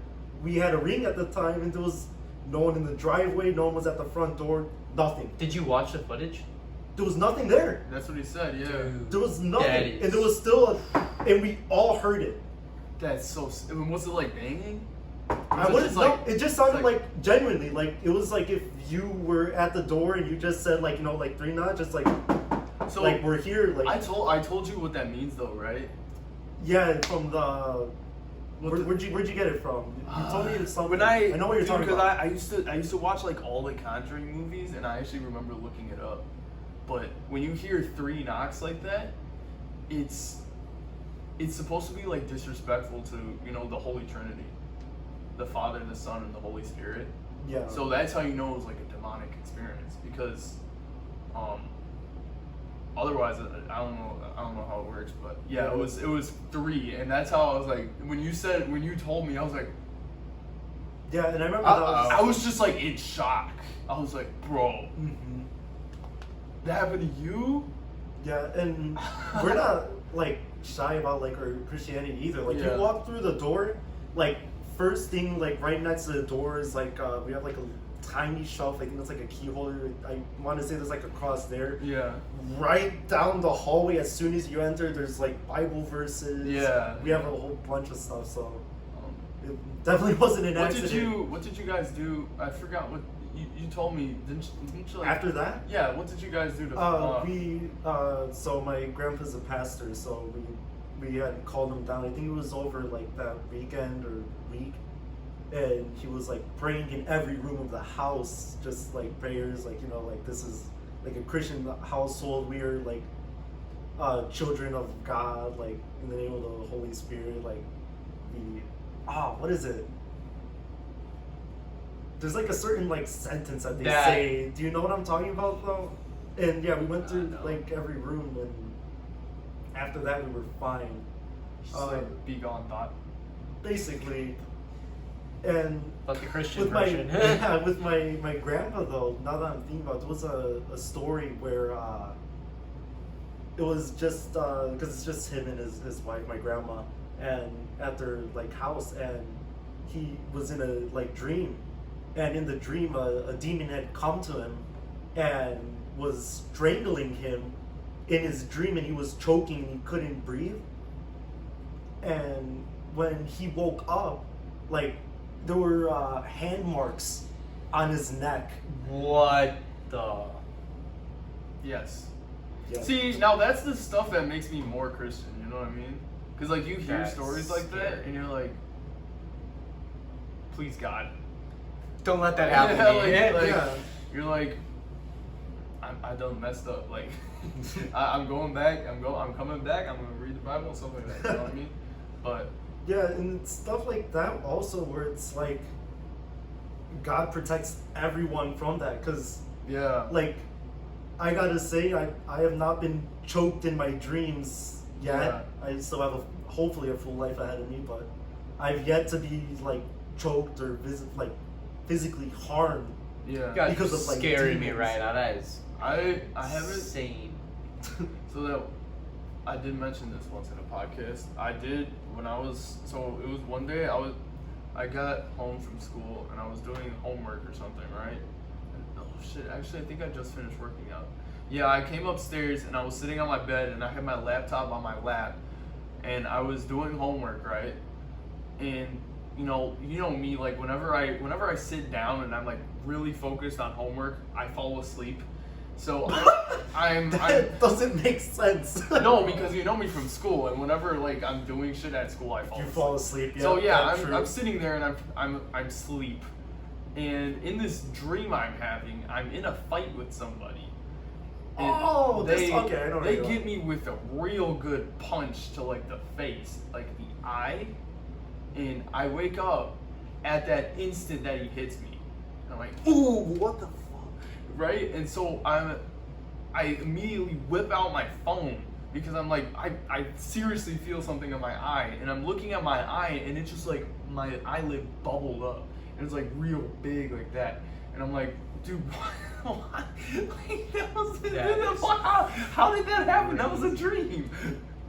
We had a ring at the time, and there was no one in the driveway. No one was at the front door. Nothing. Did you watch the footage? There was nothing there. That's what he said, yeah. There was nothing, That is- and there was still and we all heard it. That's so. Was it like banging? I wouldn't know. It just sounded like- like genuinely, like it was like if you were at the door and you just said like 3 knocks, just like So like we're here. Like I told you what that means though, right? yeah, from the. Where'd you get it from? You told me something. When I know what you're talking because about. I used to watch like all the Conjuring movies, and I actually remember looking it up. But when you hear 3 knocks like that, it's supposed to be like disrespectful to the Holy Trinity, the Father, the Son, and the Holy Spirit. Yeah. So that's how you know it was like a demonic experience, because otherwise I don't know how it works, but yeah, it was 3, and that's how I was like, when you told me, I was like, yeah, and I remember I was just like in shock. I was like, bro, that happened to you? Yeah, and we're not like shy about like our Christianity either. Like you walk through the door, like first thing, like right next to the door is like we have like a tiny shelf. I think it's like a key holder. I want to say there's like a cross there. Yeah. Right down the hallway, as soon as you enter, there's like Bible verses. Yeah. We have a whole bunch of stuff. So it definitely wasn't an accident. What did you guys do? I forgot what you told me. Didn't you like, after that? Yeah. What did you guys do to? So my grandpa's a pastor, so we had called him down. I think it was over like that weekend or week, and he was like praying in every room of the house, just like prayers, like, you know, like this is like a Christian household. We are like children of God, like in the name of the Holy Spirit. Like what is it? There's like a certain like sentence that they say. Do you know what I'm talking about though? And yeah, we went through like every room, and after that we were fine. Just like be gone thought. Basically. And but the Christian with version. with my grandpa though, now that I'm thinking about it, there was a story where it was just because it's just him and his wife, my grandma, and at their like house, and he was in a like dream, and in the dream a demon had come to him and was strangling him in his dream, and he was choking and he couldn't breathe. And when he woke up, like there were hand marks on his neck. What the? Yes. Yeah. See, now that's the stuff that makes me more Christian, you know what I mean? Because like you hear That's stories like that, scary. and you're like, please God, Don't let that happen Yeah, to me. like, Yeah. you're like, I done messed up. Like, I'm going back. I'm coming back. I'm gonna read the Bible, something like that. You know what I mean? But Yeah, and it's stuff like that also where it's like God protects everyone from that, because yeah, like I gotta say I have not been choked in my dreams yet. Yeah. I still have hopefully a full life ahead of me, but I've yet to be like choked or physically harmed. yeah. God, Because you're of, like, scaring me demons. right now. That is I haven't. insane. So that I did mention this once in a podcast. I did when I was it was one day I got home from school and I was doing homework or something, right? And, oh shit! Actually, I think I just finished working out. Yeah, I came upstairs and I was sitting on my bed and I had my laptop on my lap and I was doing homework, right? And you know me, like whenever I sit down and I'm like really focused on homework, I fall asleep. So That doesn't make sense. no, because you know me from school, and whenever like I'm doing shit at school, I fall You asleep. fall asleep. Yeah, So yeah, that's true. I'm sitting there and I'm asleep, and in this dream I'm having, I'm in a fight with somebody. And okay, I know what they you're get on. me with a real good punch to like the face, like the eye, and I wake up at that instant that he hits me. I'm like, Ooh, what the fuck? right? And so I immediately whip out my phone because I'm like, I seriously feel something in my eye, and I'm looking at my eye, and it's just like my eyelid bubbled up, and it's like real big like that, and I'm like, dude, what? Like, how did that happen? That was a dream,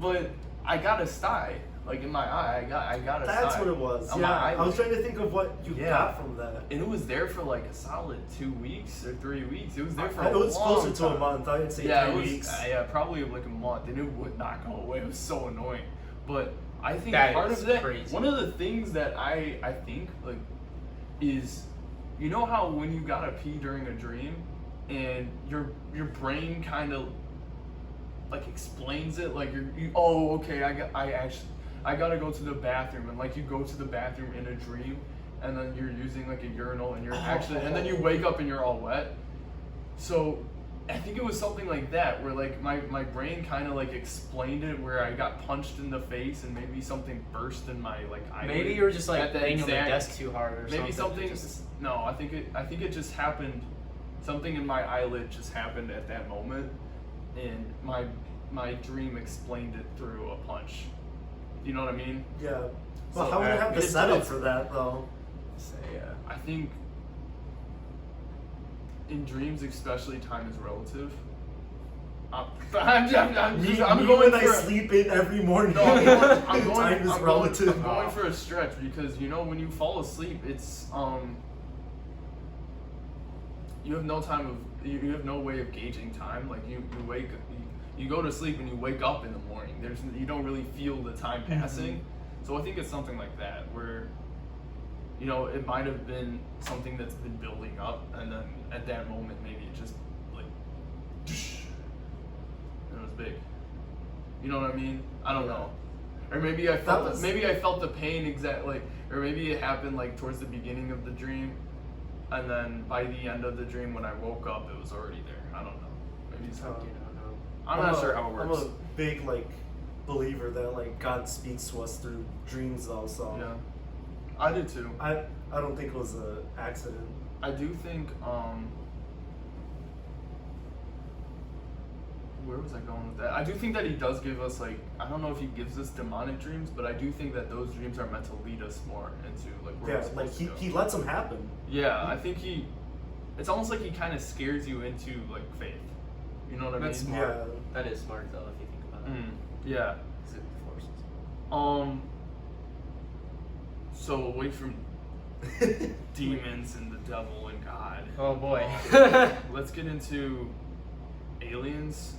but I got a sty. Like in my eye, I got a That's sty what it was. on Yeah, my I was eyelid. trying to think of what you Yeah. got from that. And it was there for like a solid 2 weeks or 3 weeks. It was there for It a was long closer to a time. month. I'd say Yeah, 3 it was, weeks. yeah, probably like a month, and it would not go away. It was so annoying. But I think That part is of that, crazy. one of the things that I think like is, you know how when you gotta pee during a dream, and your brain kind of like explains it, like oh okay, I gotta go to the bathroom, and like you go to the bathroom in a dream, and then you're using like a urinal, and you're actually, and then you wake up and you're all wet. So I think it was something like that, where like my brain kind of like explained it, where I got punched in the face and maybe something burst in my like eyelid. Maybe you were just like at that banging on the exact- desk too hard or something. Maybe something. No, I think it just happened. Something in my eyelid just happened at that moment, and my dream explained it through a punch. You know what I mean? Yeah. Well, So, how would you have the it's- setup it's- for that though? So, yeah. I think in dreams, especially, time is relative. I'm Me going when for I sleep in every morning. No, I'm going, Time is I'm relative. Going, I'm going for a stretch because when you fall asleep, it's you have no time of you have no way of gauging time. Like you go to sleep and you wake up in the morning. You don't really feel the time passing. So I think it's something like that where it might have been something that's been building up, and then at that moment maybe it just like and it was big. You know what I mean? I don't know. Or maybe I felt the pain exactly, or maybe it happened like towards the beginning of the dream, and then by the end of the dream when I woke up it was already there. I don't know. Maybe it's something. I'm not sure how it works. I'm a big believer that God speaks to us through dreams though, so Yeah, I do too. I don't think it was an accident. I do think where was I going with that? I do think that he does give us I don't know if he gives us demonic dreams, but I do think that those dreams are meant to lead us more into where we're Yeah, supposed to go. he lets them happen. Yeah, I think it's almost like he kind of scares you into faith. You know what I mean? That's smart. Yeah. That is smart though, if you think about it. Yeah. 'Cause it forces. So away from demons and the devil and God. Oh boy. Let's get into aliens,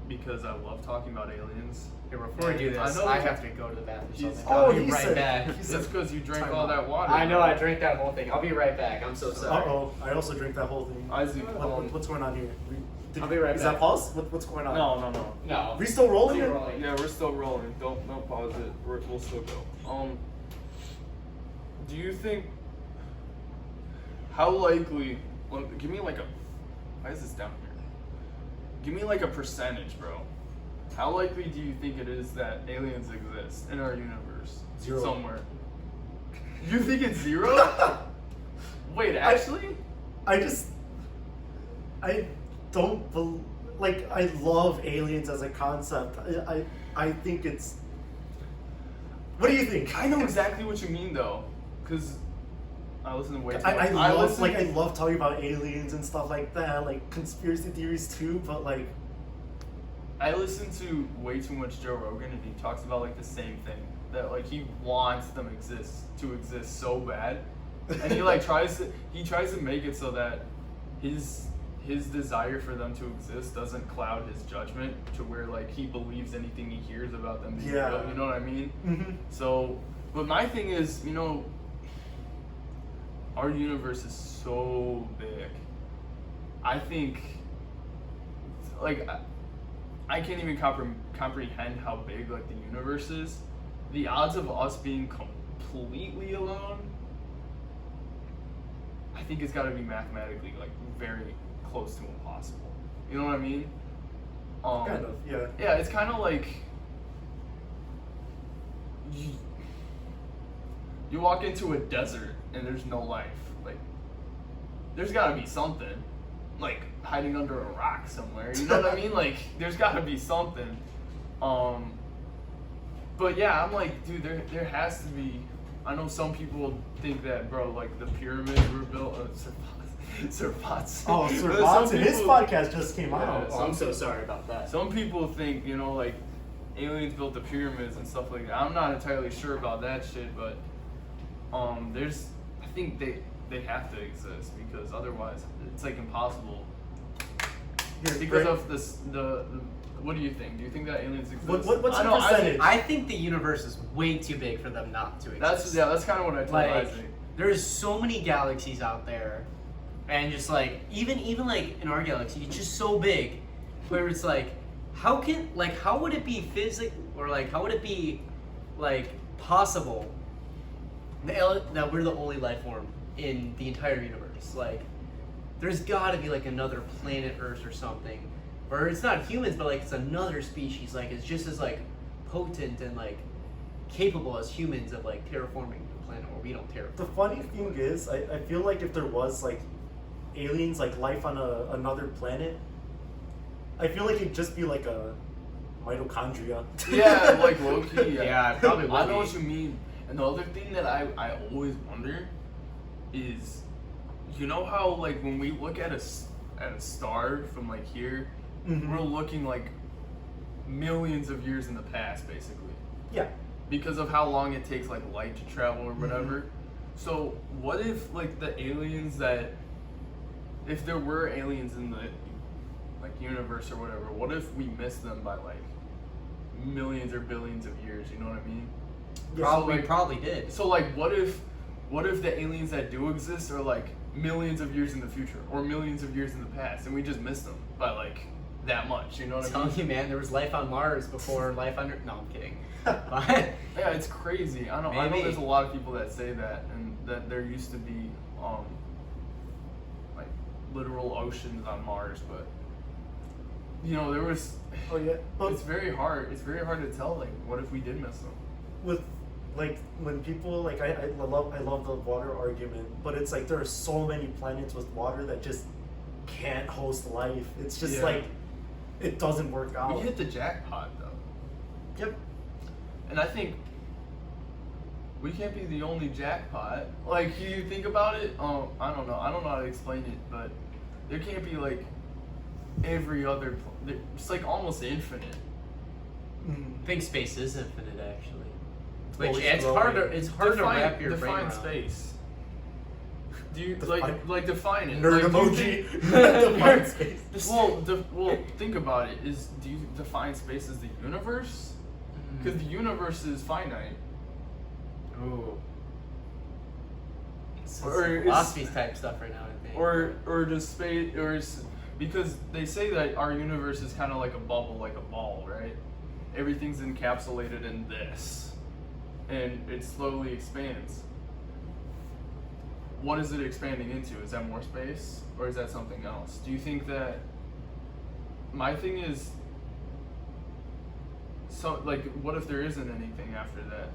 because I love talking about aliens. Here, before we do this, I know I we- have to go to the bathroom. So Oh, I'll be he right said- back. he said- That's because you drank Time all out. that water. I know, I drank that whole thing. I'll be right back. I'm so sorry. Uh-oh, I also drink that whole thing. Isaac, What's going on here? I'll be right Is back. that pause? What's going on? No. No. We still rolling? Still it? rolling. Yeah, we're still rolling. Don't pause it. We'll still go. Do you think how likely? Give me why is this down here? Give me a percentage, bro. How likely do you think it is that aliens exist in our universe? 0. Somewhere. You think it's 0? Wait, actually? I don't I love aliens as a concept. I think it's. What do you think? I know exactly what you mean though, because I listen to way too much. I love talking about aliens and stuff like that, conspiracy theories too. But I listen to way too much Joe Rogan, and he talks about the same thing, that he wants them to exist so bad, and he tries to make it so that his desire for them to exist doesn't cloud his judgment to where he believes anything he hears about them being real. You know what I mean? Mm-hmm. So, but my thing is, our universe is so big. I think, I can't even comprehend how big the universe is. The odds of us being completely alone, I think it's got to be mathematically very close to impossible. You know what I mean? Kind of, yeah. Yeah, it's kind of you walk into a desert and there's no life. There's got to be something, hiding under a rock somewhere. You know what I mean? There's got to be something. But yeah, I'm dude, there has to be. I know some people think that, bro, the pyramids were built. Surpats. Oh, Surpats, and his podcast just came out. Oh, I'm so sorry about that. Some people think, aliens built the pyramids and stuff like that. I'm not entirely sure about that shit, but I think they have to exist, because otherwise it's impossible. Because of this, what do you think? Do you think that aliens exist? What's I the know, percentage? I think the universe is way too big for them not to exist. That's kind of what I told Isaac. There's so many galaxies out there, and just even in our galaxy, it's just so big, where it's how would it be how would it be possible that we're the only life form in the entire universe? there's gotta be like another planet Earth or something. Or it's not humans, but like it's another species, like it's just as like potent and like capable as humans of like terraforming the planet where we don't terraform. The funny thing is, I feel like if there was like aliens, like life on another planet, I feel like it'd just be like a mitochondria. Yeah, like low-key. Yeah, probably would I know be. what you mean. And the other thing that I always wonder is, you know how like when we look at a star from like here, we're looking like millions of years in the past, basically. Yeah. Because of how long it takes like light to travel or whatever. So what if like the aliens that, if there were aliens in the like universe or whatever, what if we missed them by like millions or billions of years? You know what I mean? Probably, So, like, probably did. So like, what if the aliens that do exist are like millions of years in the future or millions of years in the past, and we just missed them by like that much? You know what I mean? Telling you, man, there was life on Mars before life on Earth. No, I'm kidding. But Yeah, it's crazy. I know Maybe. there's a lot of people that say that, and that there used to be like literal oceans on Mars, but you know there was. Oh yeah. But It's very hard. It's very hard to tell. Like, what if we did miss them? with like when people like I love the water argument, but it's like there are so many planets with water that just can't host life. It's just Yeah. like it doesn't work out. We hit the jackpot though. Yep. And I think we can't be the only jackpot. Like, you think about it, I don't know how to explain it, but there can't be like every other, it's like almost infinite. I think space is infinite, actually. Always Which it's growing. hard to wrap your brain define around. space. Do you Define- like define it? Nerd Like, do you emoji. think- Define space. well, think about it. Do you define space as the universe? Because the universe is finite. Ooh. It's Or is- philosophy type stuff right now, I think. Or does space, because they say that our universe is kind of like a bubble, like a ball, right? Everything's encapsulated in this, and it slowly expands. What is it expanding into? Is that more space, or is that something else? Do you think that? My thing is, so like, what if there isn't anything after that?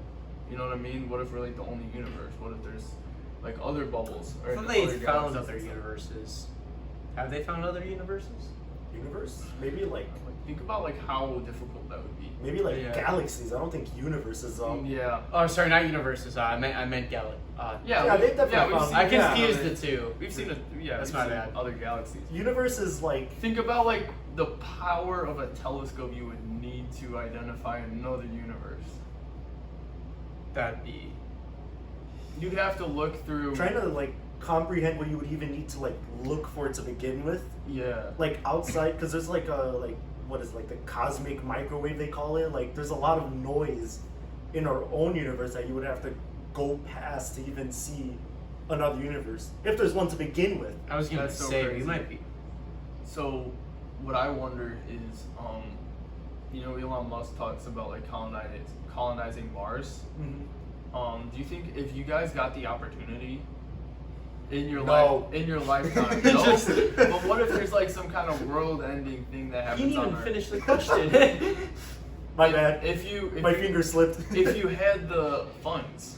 You know what I mean? What if we're like the only universe? What if there's like other bubbles? I Or thought other they found galaxies other and stuff? universes. Have they found other universes? Universe? Maybe like Think about like how difficult that would be. Yeah. galaxies. I don't think universes. Yeah. Oh, sorry, not universes. I meant Yeah, they definitely we've found- seen, I Yeah. confused the two. We've seen That's we've my seen bad. other galaxies. Universe is like Think about like the power of a telescope you would need to identify another universe. That'd be. You'd have to look through. trying to like comprehend what you would even need to like look for to begin with. Yeah. Like outside, because there's like a like what is it, like the cosmic microwave they call it. Like there's a lot of noise in our own universe that you would have to go past to even see another universe, if there's one to begin with. I was gonna That's so say we crazy. might be. So, what I wonder is, you know, Elon Musk talks about like colonizing Mars. Do you think if you guys got the opportunity in your No. lifetime, no? But what if there's like some kind of world-ending thing that You happens didn't on even Earth? finish the question. My bad. If you My finger slipped. if you had the funds,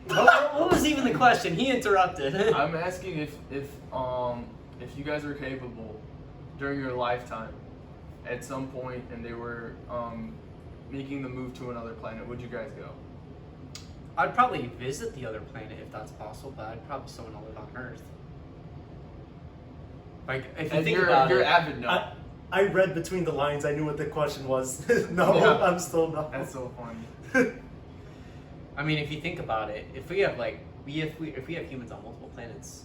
What was even the question? He interrupted. I'm asking if you guys are capable during your lifetime at some point and they were making the move to another planet, would you guys go? I'd probably visit the other planet if that's possible, but I'd probably still want to live on Earth. Like, if you And think you're about it, avid no. I read between the lines. I knew what the question was. No, Yeah. I'm still not. That's so funny. I mean, if you think about it, if we have like if we have humans on multiple planets,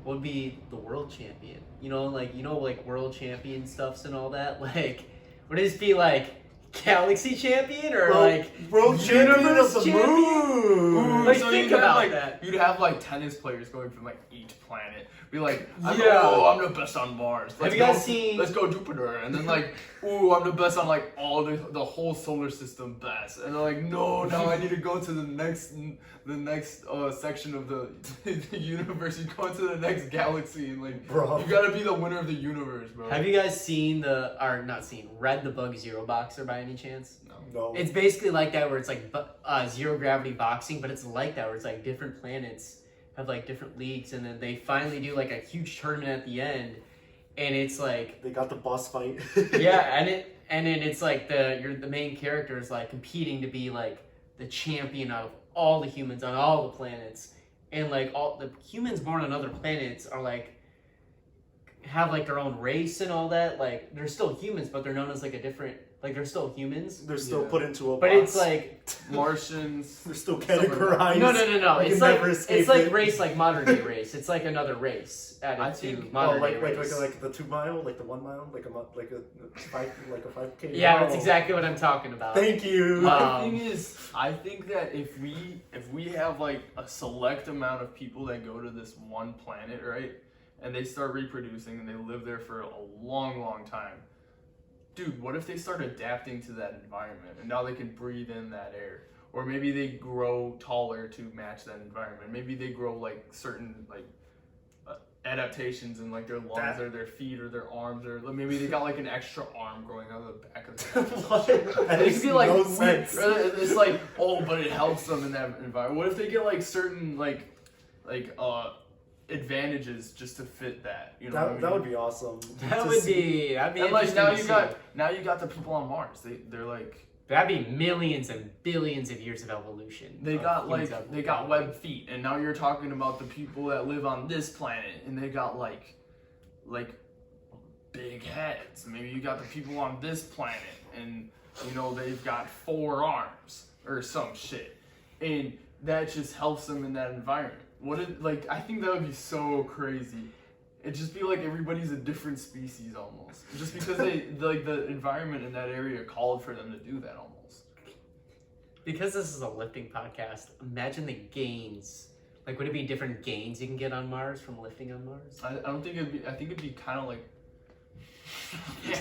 what would be the world champion? Like world champion stuffs and all that. Like, would it just be like Galaxy champion or like world champion of the champion? moon. Like, So think you'd have, about like, that. You'd have like tennis players going from like each planet. Be like, I'm the best on Mars. Have you guys seen? Let's go Jupiter, and then like, ooh, I'm the best on like all the whole solar system best, and they're like, no, now I need to go to the next section of the universe. You go into the next galaxy, and like, Bro. you gotta be the winner of the universe, bro. Have you guys seen read the Bug Zero Boxer by any chance? No. It's basically like that, where it's like zero gravity boxing, but it's like that, where it's like different planets have like different leagues, and then they finally do like a huge tournament at the end, and it's like They got the boss fight. yeah, and then it's like the main character is like competing to be like the champion of all the humans on all the planets, and like all the humans born on other planets are like have like their own race and all that. Like they're still humans, but they're known as like a different. Like they're still humans. They're still put into a but box. it's like Martians. They're still categorized. no. Like It's you like never escape it's like it. race, like modern day race. It's like another race added I to think- modern like day race. like the 2 mile, like the 1 mile, like a 5K. Yeah, that's exactly what I'm talking about. Thank you. My thing is, I think that if we have like a select amount of people that go to this one planet, right, and they start reproducing and they live there for a long, long time, dude, what if they start adapting to that environment and now they can breathe in that air? Or maybe they grow taller to match that environment. Maybe they grow like certain like adaptations in like their lungs or their feet or their arms, or maybe they got like an extra arm growing out of the back of their head. That It makes could be like no weird. sense. It's like, oh, but it helps them in that environment. What if they get like certain advantages just to fit that? You know, what I mean? That would be awesome. That To would see. be. That'd be And like interesting. now you got the people on Mars. They're like That'd be millions and billions of years of evolution. they of got humans like evolving. they got webbed feet, and now you're talking about the people that live on this planet, and they got like big heads. Maybe you got the people on this planet, and you know they've got 4 arms or some shit, and that just helps them in that environment. I think that would be so crazy. It'd just be like everybody's a different species almost, just because the environment in that area called for them to do that almost. Because this is a lifting podcast, imagine the gains. Like, would it be different gains you can get on Mars from lifting on Mars? I don't think it'd be. I think it'd be kind of like.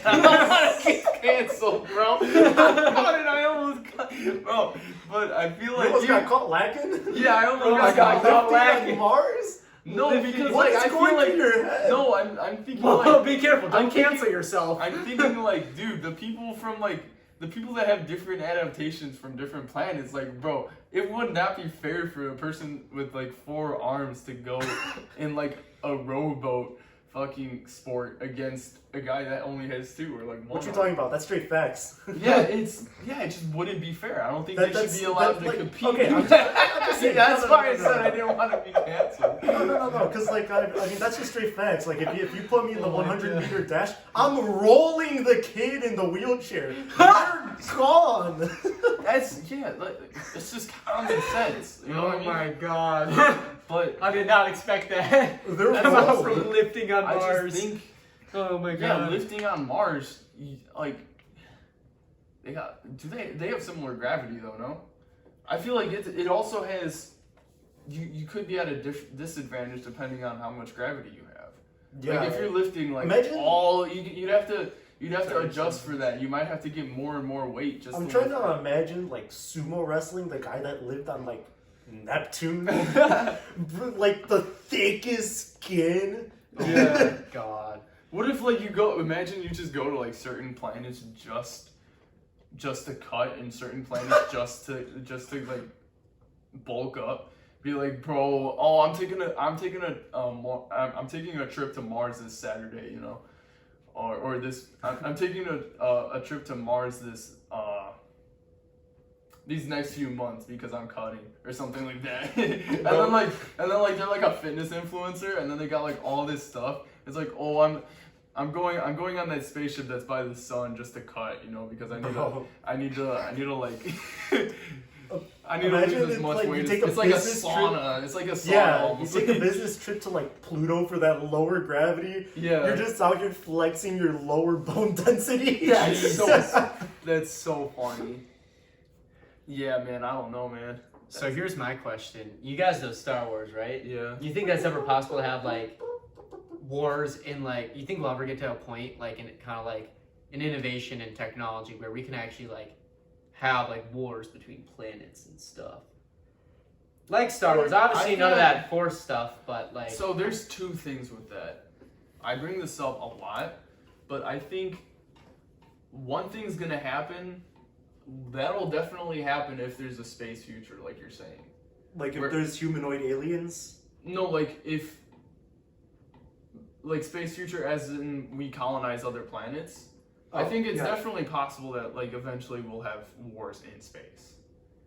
I don't want to get canceled, bro. I almost got, bro. But I feel like You almost got caught lacking? Yeah, I almost Bro, got caught lifting on Mars? No, because What's like I going feel like through your head? no, I'm thinking Well, like be careful! Don't I'm cancel thinking- yourself. I'm thinking like, dude, the people that have different adaptations from different planets, like, bro, it would not be fair for a person with like 4 arms to go in like a rowboat fucking sport against a guy that only has 2 or like 1. What you talking about? That's straight facts. Yeah, it just wouldn't be fair. I don't think they should be allowed to compete. Okay, I'm just saying, That's no, why I no, said no. I didn't want to be canceled. No, because like I mean that's just straight facts. Like if you put me in the 100-meter dash, I'm rolling the kid in the wheelchair. You're gone. It's just common sense. You know what I Oh mean? my god! But I did not expect that. They're That's not rolling. from lifting on I Mars. just think, Oh my yeah, god! lifting on Mars, like they have similar gravity though, no? I feel like it also has. You could be at a disadvantage depending on how much gravity you have. Yeah. Like if you're lifting like Imagine- you'd have to adjust for that. You might have to get more and more weight just. I'm to trying lift to it. imagine like sumo wrestling, the guy that lived on like Neptune, like the thickest skin. Yeah. God. What if like imagine you just go to like certain planets just to cut, and certain planets just to like bulk up. Be like, bro, oh, I'm taking a trip to Mars this Saturday, you know, or this I'm taking a trip to Mars these next few months because I'm cutting or something like that. and then like they're like a fitness influencer, and then they got like all this stuff. It's like, oh, I'm going on that spaceship that's by the sun just to cut, you know, because I need to like I need to lose as much weight. It's like a sauna. It's like a sauna. Yeah, you take a business trip to like Pluto for that lower gravity. Yeah. You're just out here flexing your lower bone density. Yeah, that's so funny. Yeah, man, I don't know, man. So here's my question. You guys know Star Wars, right? Yeah. You think that's ever possible to have like wars in like, you think we'll ever get to a point like in kind of like an innovation in technology where we can actually like have like wars between planets and stuff? Like Star Wars. Obviously none of that Force stuff, but like... So there's two things with that. I bring this up a lot, but I think one thing's gonna happen. That'll definitely happen if there's a space future, like you're saying. Like if there's humanoid aliens? No, like if... Like space future as in we colonize other planets. I think it's definitely possible that like eventually we'll have wars in space.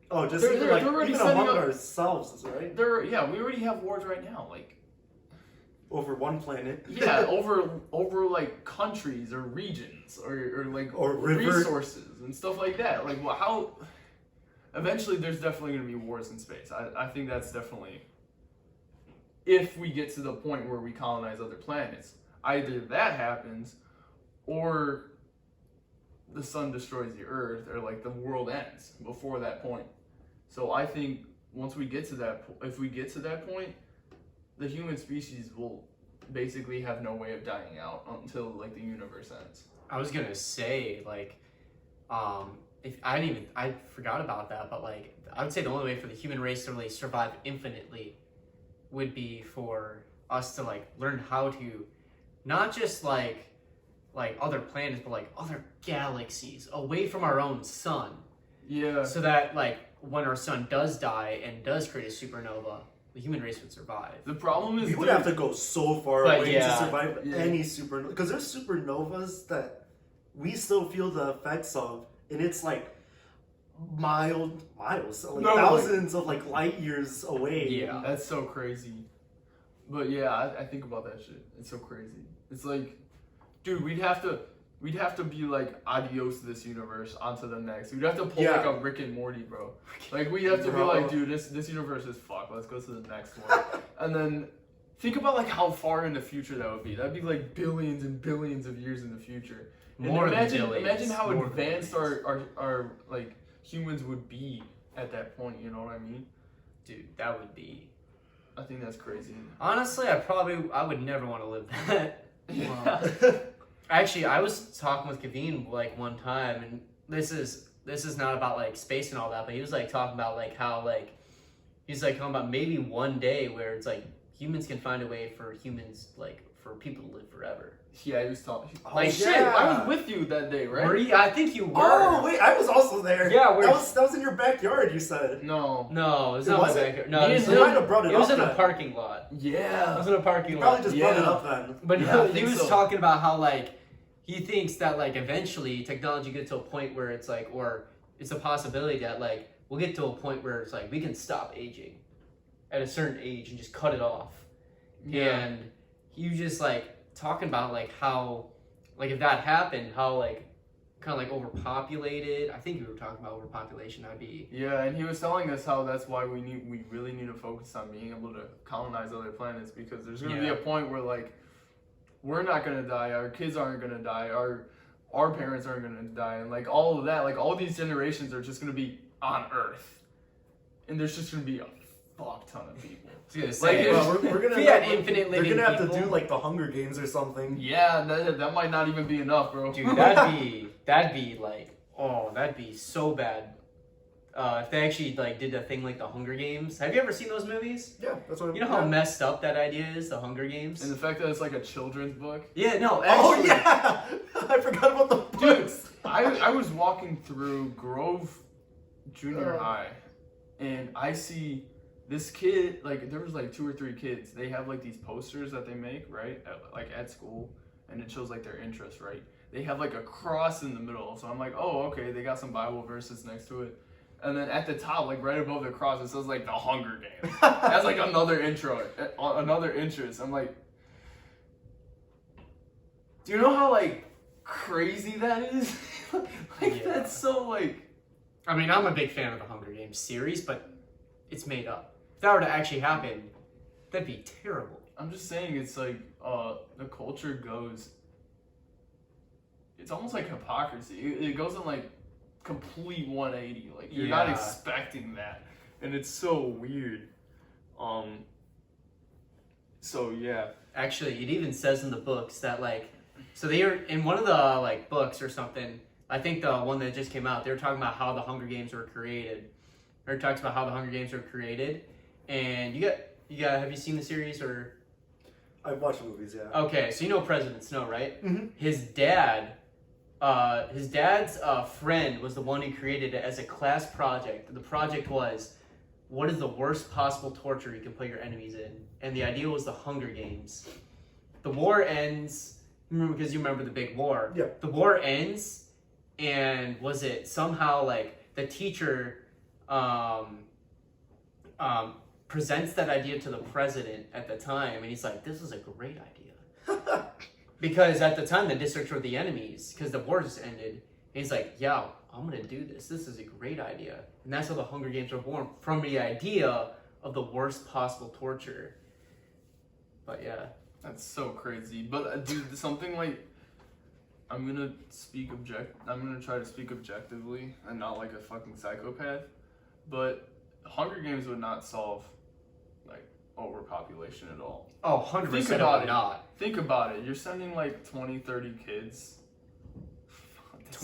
Oh, just they're like already even setting among up, ourselves, right? We already have wars right now, like over one planet. Yeah, over like countries or regions or resources and stuff like that. Like how eventually there's definitely gonna be wars in space. I think that's definitely if we get to the point where we colonize other planets. Either that happens or the sun destroys the earth, or like the world ends before that point. So I think once we get to that, if we get to that point, the human species will basically have no way of dying out until like the universe ends. I was gonna say like, if I forgot about that, but like I would say the only way for the human race to really survive infinitely would be for us to like learn how to, not just like other planets, but like other galaxies away from our own sun. Yeah. So that like when our sun does die and does create a supernova, the human race would survive. The problem is we would have to go so far away to survive any supernova, because there's supernovas that we still feel the effects of, and it's like miles, like thousands of like light years away. Yeah, that's so crazy. But yeah, I think about that shit. It's so crazy. It's like, dude, we'd have to be like, adios to this universe, onto the next. We'd have to pull like a Rick and Morty, bro. Like we'd have to be like, dude, this universe is fucked. Let's go to the next one. And then think about like how far in the future that would be. That'd be like billions and billions of years in the future. More and than imagine how advanced our like humans would be at that point. You know what I mean? Dude, that would be. I think that's crazy. Honestly, I would never want to live that. Yeah. Actually, I was talking with Kaveen like one time, and this is not about like space and all that, but he was like talking about like how like he's like talking about maybe one day where it's like humans can find a way for humans like for people to live forever. Yeah, he was talking. Like shit, I was with you that day, right? Were you? I think you were. Oh wait, I was also there. Yeah, that was in your backyard. You said. No, it was not my backyard. No, you might have brought it up. It was in a parking lot. Yeah, it was in a parking lot. Probably just brought it up then. But he was talking about how like he thinks that like eventually technology gets to a point where it's like, or it's a possibility that like we'll get to a point where it's like we can stop aging at a certain age and just cut it off. Yeah. And he was just like talking about like how like if that happened, how like kind of like overpopulated. I think we were talking about overpopulation. That'd be. Yeah, and he was telling us how that's why we really need to focus on being able to colonize other planets, because there's gonna be a point where like we're not gonna die, our kids aren't gonna die, our parents aren't gonna die, and like all of that, like all these generations are just gonna be on Earth, and there's just gonna be a fuck ton of people. I was gonna say, like, we're gonna have infinite living. They're gonna have to do like the Hunger Games or something. Yeah, that might not even be enough, bro. Dude, that'd be like, that'd be so bad. If they actually like did a thing like the Hunger Games. Have you ever seen those movies? Yeah, that's what. You know how messed up that idea is, the Hunger Games, and the fact that it's like a children's book. Yeah, no. Actually, I forgot about the books. Dude, I was walking through Grove Junior High, and I see this kid, like there was like 2 or 3 kids. They have like these posters that they make, right, at school, and it shows like their interests, right. They have like a cross in the middle, so I'm like, oh, okay, they got some Bible verses next to it. And then at the top, like right above the cross, it says like the Hunger Games. That's like another interest. I'm like, do you know how like crazy that is? That's so like, I mean, I'm a big fan of the Hunger Games series, but it's made up. If that were to actually happen, that'd be terrible. I'm just saying, it's like the culture goes. It's almost like hypocrisy. It goes in like complete 180. Like you're not expecting that, and it's so weird. So yeah. Actually, it even says in the books that like, so they were in one of the like books or something. I think the one that just came out, they were talking about how the Hunger Games were created. Or it talks about how the Hunger Games were created. And you got, have you seen the series or? I've watched movies, yeah. Okay, so you know President Snow, right? Mm-hmm. His dad's friend was the one who created it as a class project. The project was, what is the worst possible torture you can put your enemies in? And the idea was the Hunger Games. The war ends, because you remember the big war. Yeah. The war ends, and was it somehow like the teacher presents that idea to the president at the time, and he's like, this is a great idea. Because at the time, the districts were the enemies, because the war just ended. And he's like, yeah, I'm going to do this. This is a great idea. And that's how the Hunger Games were born, from the idea of the worst possible torture. But yeah. That's so crazy. But dude, something like, I'm gonna try to speak objectively and not like a fucking psychopath. But Hunger Games would not solve like overpopulation at all. Oh, 100% Think about it. not. Think about it. You're sending like 20, 30 kids. That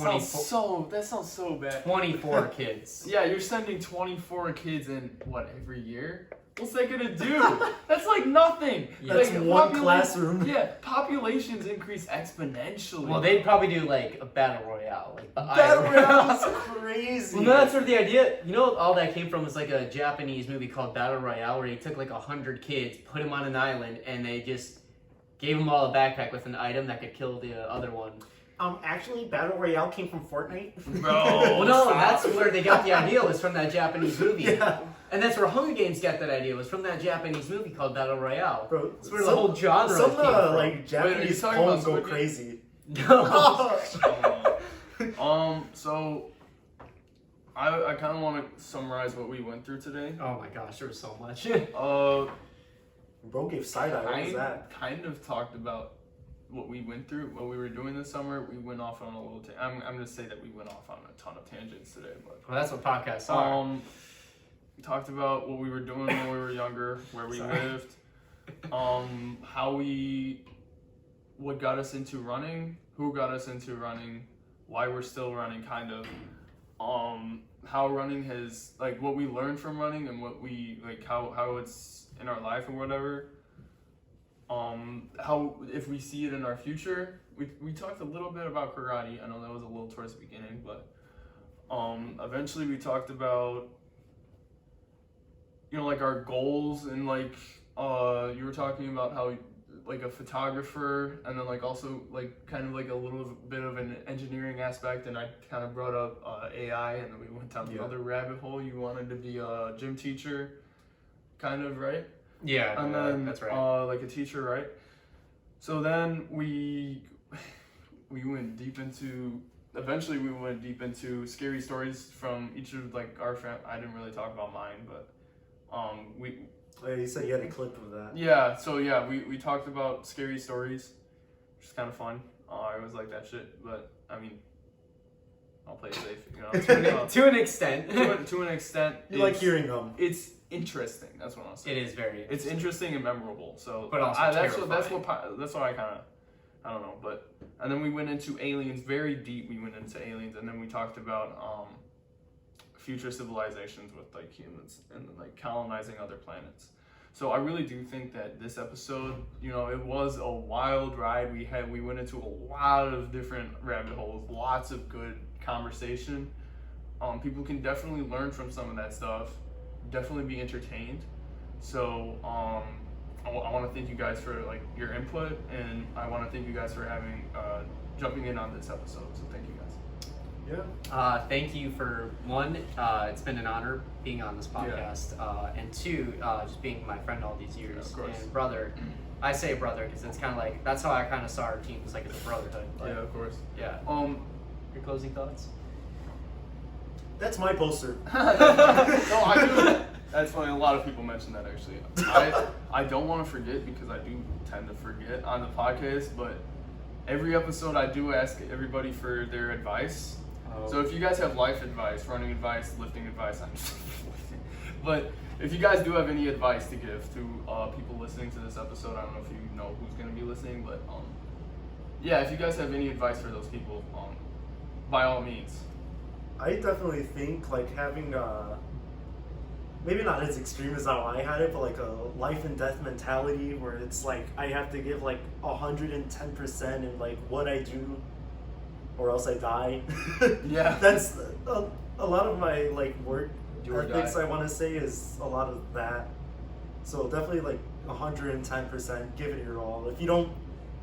sounds so bad. 24 kids. Yeah, you're sending 24 kids in what, every year? What's that gonna do? That's like nothing. Yeah. That's like, one classroom. Yeah, populations increase exponentially. Well, they'd probably do like a battle royale, like the Battle Royale is IRL. crazy. Well, no, that's where the idea. You know, all that came from was like a Japanese movie called Battle Royale, where they took like 100 kids, put them on an island, and they just gave them all a backpack with an item that could kill the other one. Actually, Battle Royale came from Fortnite. Bro, Well, no, that's where they got the idea, was from that Japanese movie. Yeah. And that's where Hunger Games got that idea, was from that Japanese movie called Battle Royale. Bro, That's where the whole genre some came from. like Japanese talking poems about go Squid Game? crazy. No. So I kind of want to summarize what we went through today. Oh my gosh, there was so much. Bro gave side eye. What was that? Kind of talked about what we went through, what we were doing this summer. We went off on a little. I'm gonna say that we went off on a ton of tangents today, but Well, that's what podcasts are. we talked about what we were doing when we were younger, where we lived, what got us into running, who got us into running, why we're still running, kind of, how running has, like, what we learned from running and what we, like, how it's in our life or whatever, how, if we see it in our future. We talked a little bit about karate. I know that was a little towards the beginning, but eventually we talked about, you know, like our goals, and like you were talking about how like a photographer, and then like also like kind of like a little bit of an engineering aspect, and I kind of brought up AI, and then we went down another rabbit hole. You wanted to be a gym teacher, kind of, right? Yeah, And then that's right. like a teacher, right? So then we went deep into. Eventually, we went deep into scary stories from each of like our I didn't really talk about mine, but Yeah, you said you had a clip of that. yeah. So yeah, we talked about scary stories, which is kind of fun. I always like that shit, but I mean, I'll play it safe, you know. To an extent. To an extent, You like hearing them. It's interesting. That's what I'll say. It is very. It's interesting and memorable. So, But also that's what I kind of, I don't know. But and then we went into aliens very deep. We went into aliens, and then we talked about future civilizations with like humans and like colonizing other planets. So I really do think that this episode, you know, it was a wild ride. We went into a lot of different rabbit holes, lots of good conversation. People can definitely learn from some of that stuff, definitely be entertained. So I want to thank you guys for like your input, and I want to thank you guys for having jumping in on this episode. So thank you guys. Yeah. Thank you for one. It's been an honor being on this podcast, and two, just being my friend all these years, of course. and brother. I say brother because it's kind of like that's how I kind of saw our team. It's like it's a brotherhood. Like, Yeah, of course. Yeah. Your closing thoughts? That's my poster. No, I do. That's funny. A lot of people mention that actually. I don't want to forget because I do tend to forget on the podcast, but every episode I do ask everybody for their advice. So if you guys have life advice, running advice, lifting advice, but if you guys do have any advice to give to people listening to this episode, I don't know if you know who's going to be listening, but yeah, if you guys have any advice for those people, by all means. I definitely think like having maybe not as extreme as how I had it, but like a life and death mentality where it's like I have to give like 110% in like what I do, or else I die. Yeah, that's a lot of my like work ethics. die. I want to say is a lot of that. So definitely like 110%, give it your all. If you don't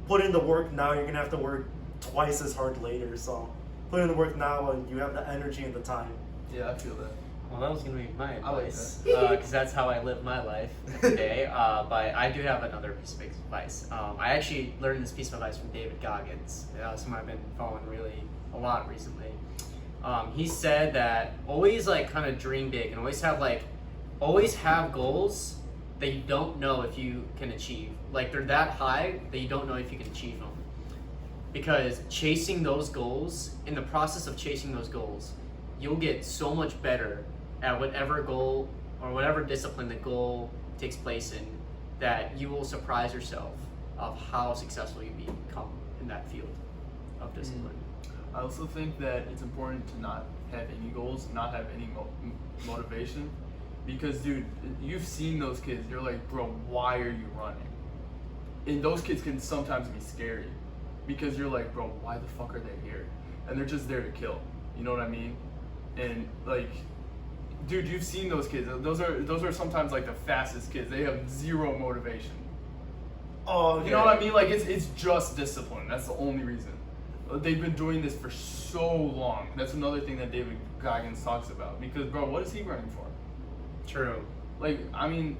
put in the work now, you're gonna have to work twice as hard later. So put in the work now, and you have the energy and the time. Yeah, I feel that. Well, that was going to be my I like advice, because that's how I live my life every day. But I do have another piece of advice. I actually learned this piece of advice from David Goggins, someone I've been following really a lot recently. He said that always like kind of dream big and always have goals that you don't know if you can achieve. Like they're that high that you don't know if you can achieve them. Because chasing those goals, in the process of chasing those goals, you'll get so much better at whatever goal or whatever discipline the goal takes place in, that you will surprise yourself of how successful you become in that field of discipline. I also think that it's important to not have any goals, not have any motivation, because dude, you've seen those kids. You're like, bro, why are you running? And those kids can sometimes be scary, because you're like, bro, why the fuck are they here? And they're just there to kill. You know what I mean? And like, dude, you've seen those kids. Those are sometimes like the fastest kids. They have zero motivation. Oh, okay. You know what I mean? Like it's just discipline. That's the only reason. They've been doing this for so long. That's another thing that David Goggins talks about. Because bro, what is he running for? True. Like, I mean,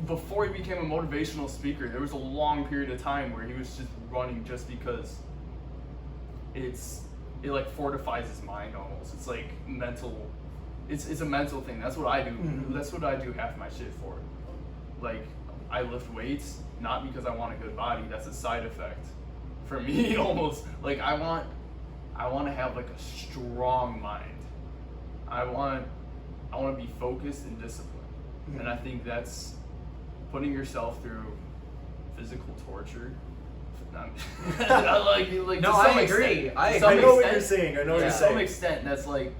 before he became a motivational speaker, there was a long period of time where he was just running just because it like fortifies his mind almost. It's like mental. It's a mental thing. That's what I do. Mm-hmm. That's what I do half my shit for. Like, I lift weights not because I want a good body. That's a side effect for me almost. Like I want to have like a strong mind. I want to be focused and disciplined. Mm-hmm. And I think that's putting yourself through physical torture. No, I agree. I know what you're saying. I know what you're to saying. some extent, that's like,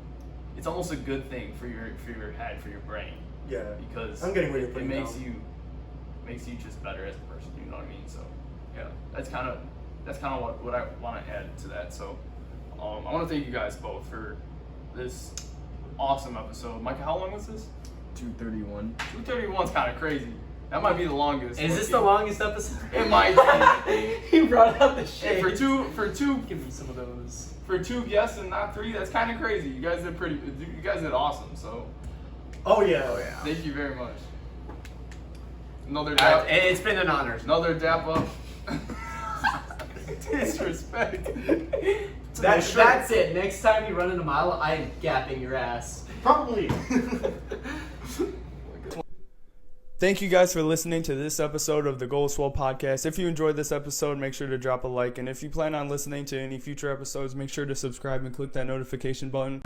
it's almost a good thing for your head, for your brain. Yeah. Because I'm getting what you're putting it makes down. makes you just better as a person. You know what I mean? So yeah, that's kind of what I want to add to that. So I want to thank you guys both for this awesome episode. Micah, how long was this? 231. 231 is kind of crazy. That might be the longest. Is this the longest episode? It might be. He brought out the shit. Hey, for two, Give me some of those. For 2 guests and not 3, that's kind of crazy. You guys did awesome. So, Oh yeah. thank you very much. Another It's been an honor. Another dap up. Disrespect. That's it. Next time you run in a mile, I'm gapping your ass. Probably. Thank you guys for listening to this episode of the Goal Swell podcast. If you enjoyed this episode, make sure to drop a like. And if you plan on listening to any future episodes, make sure to subscribe and click that notification button.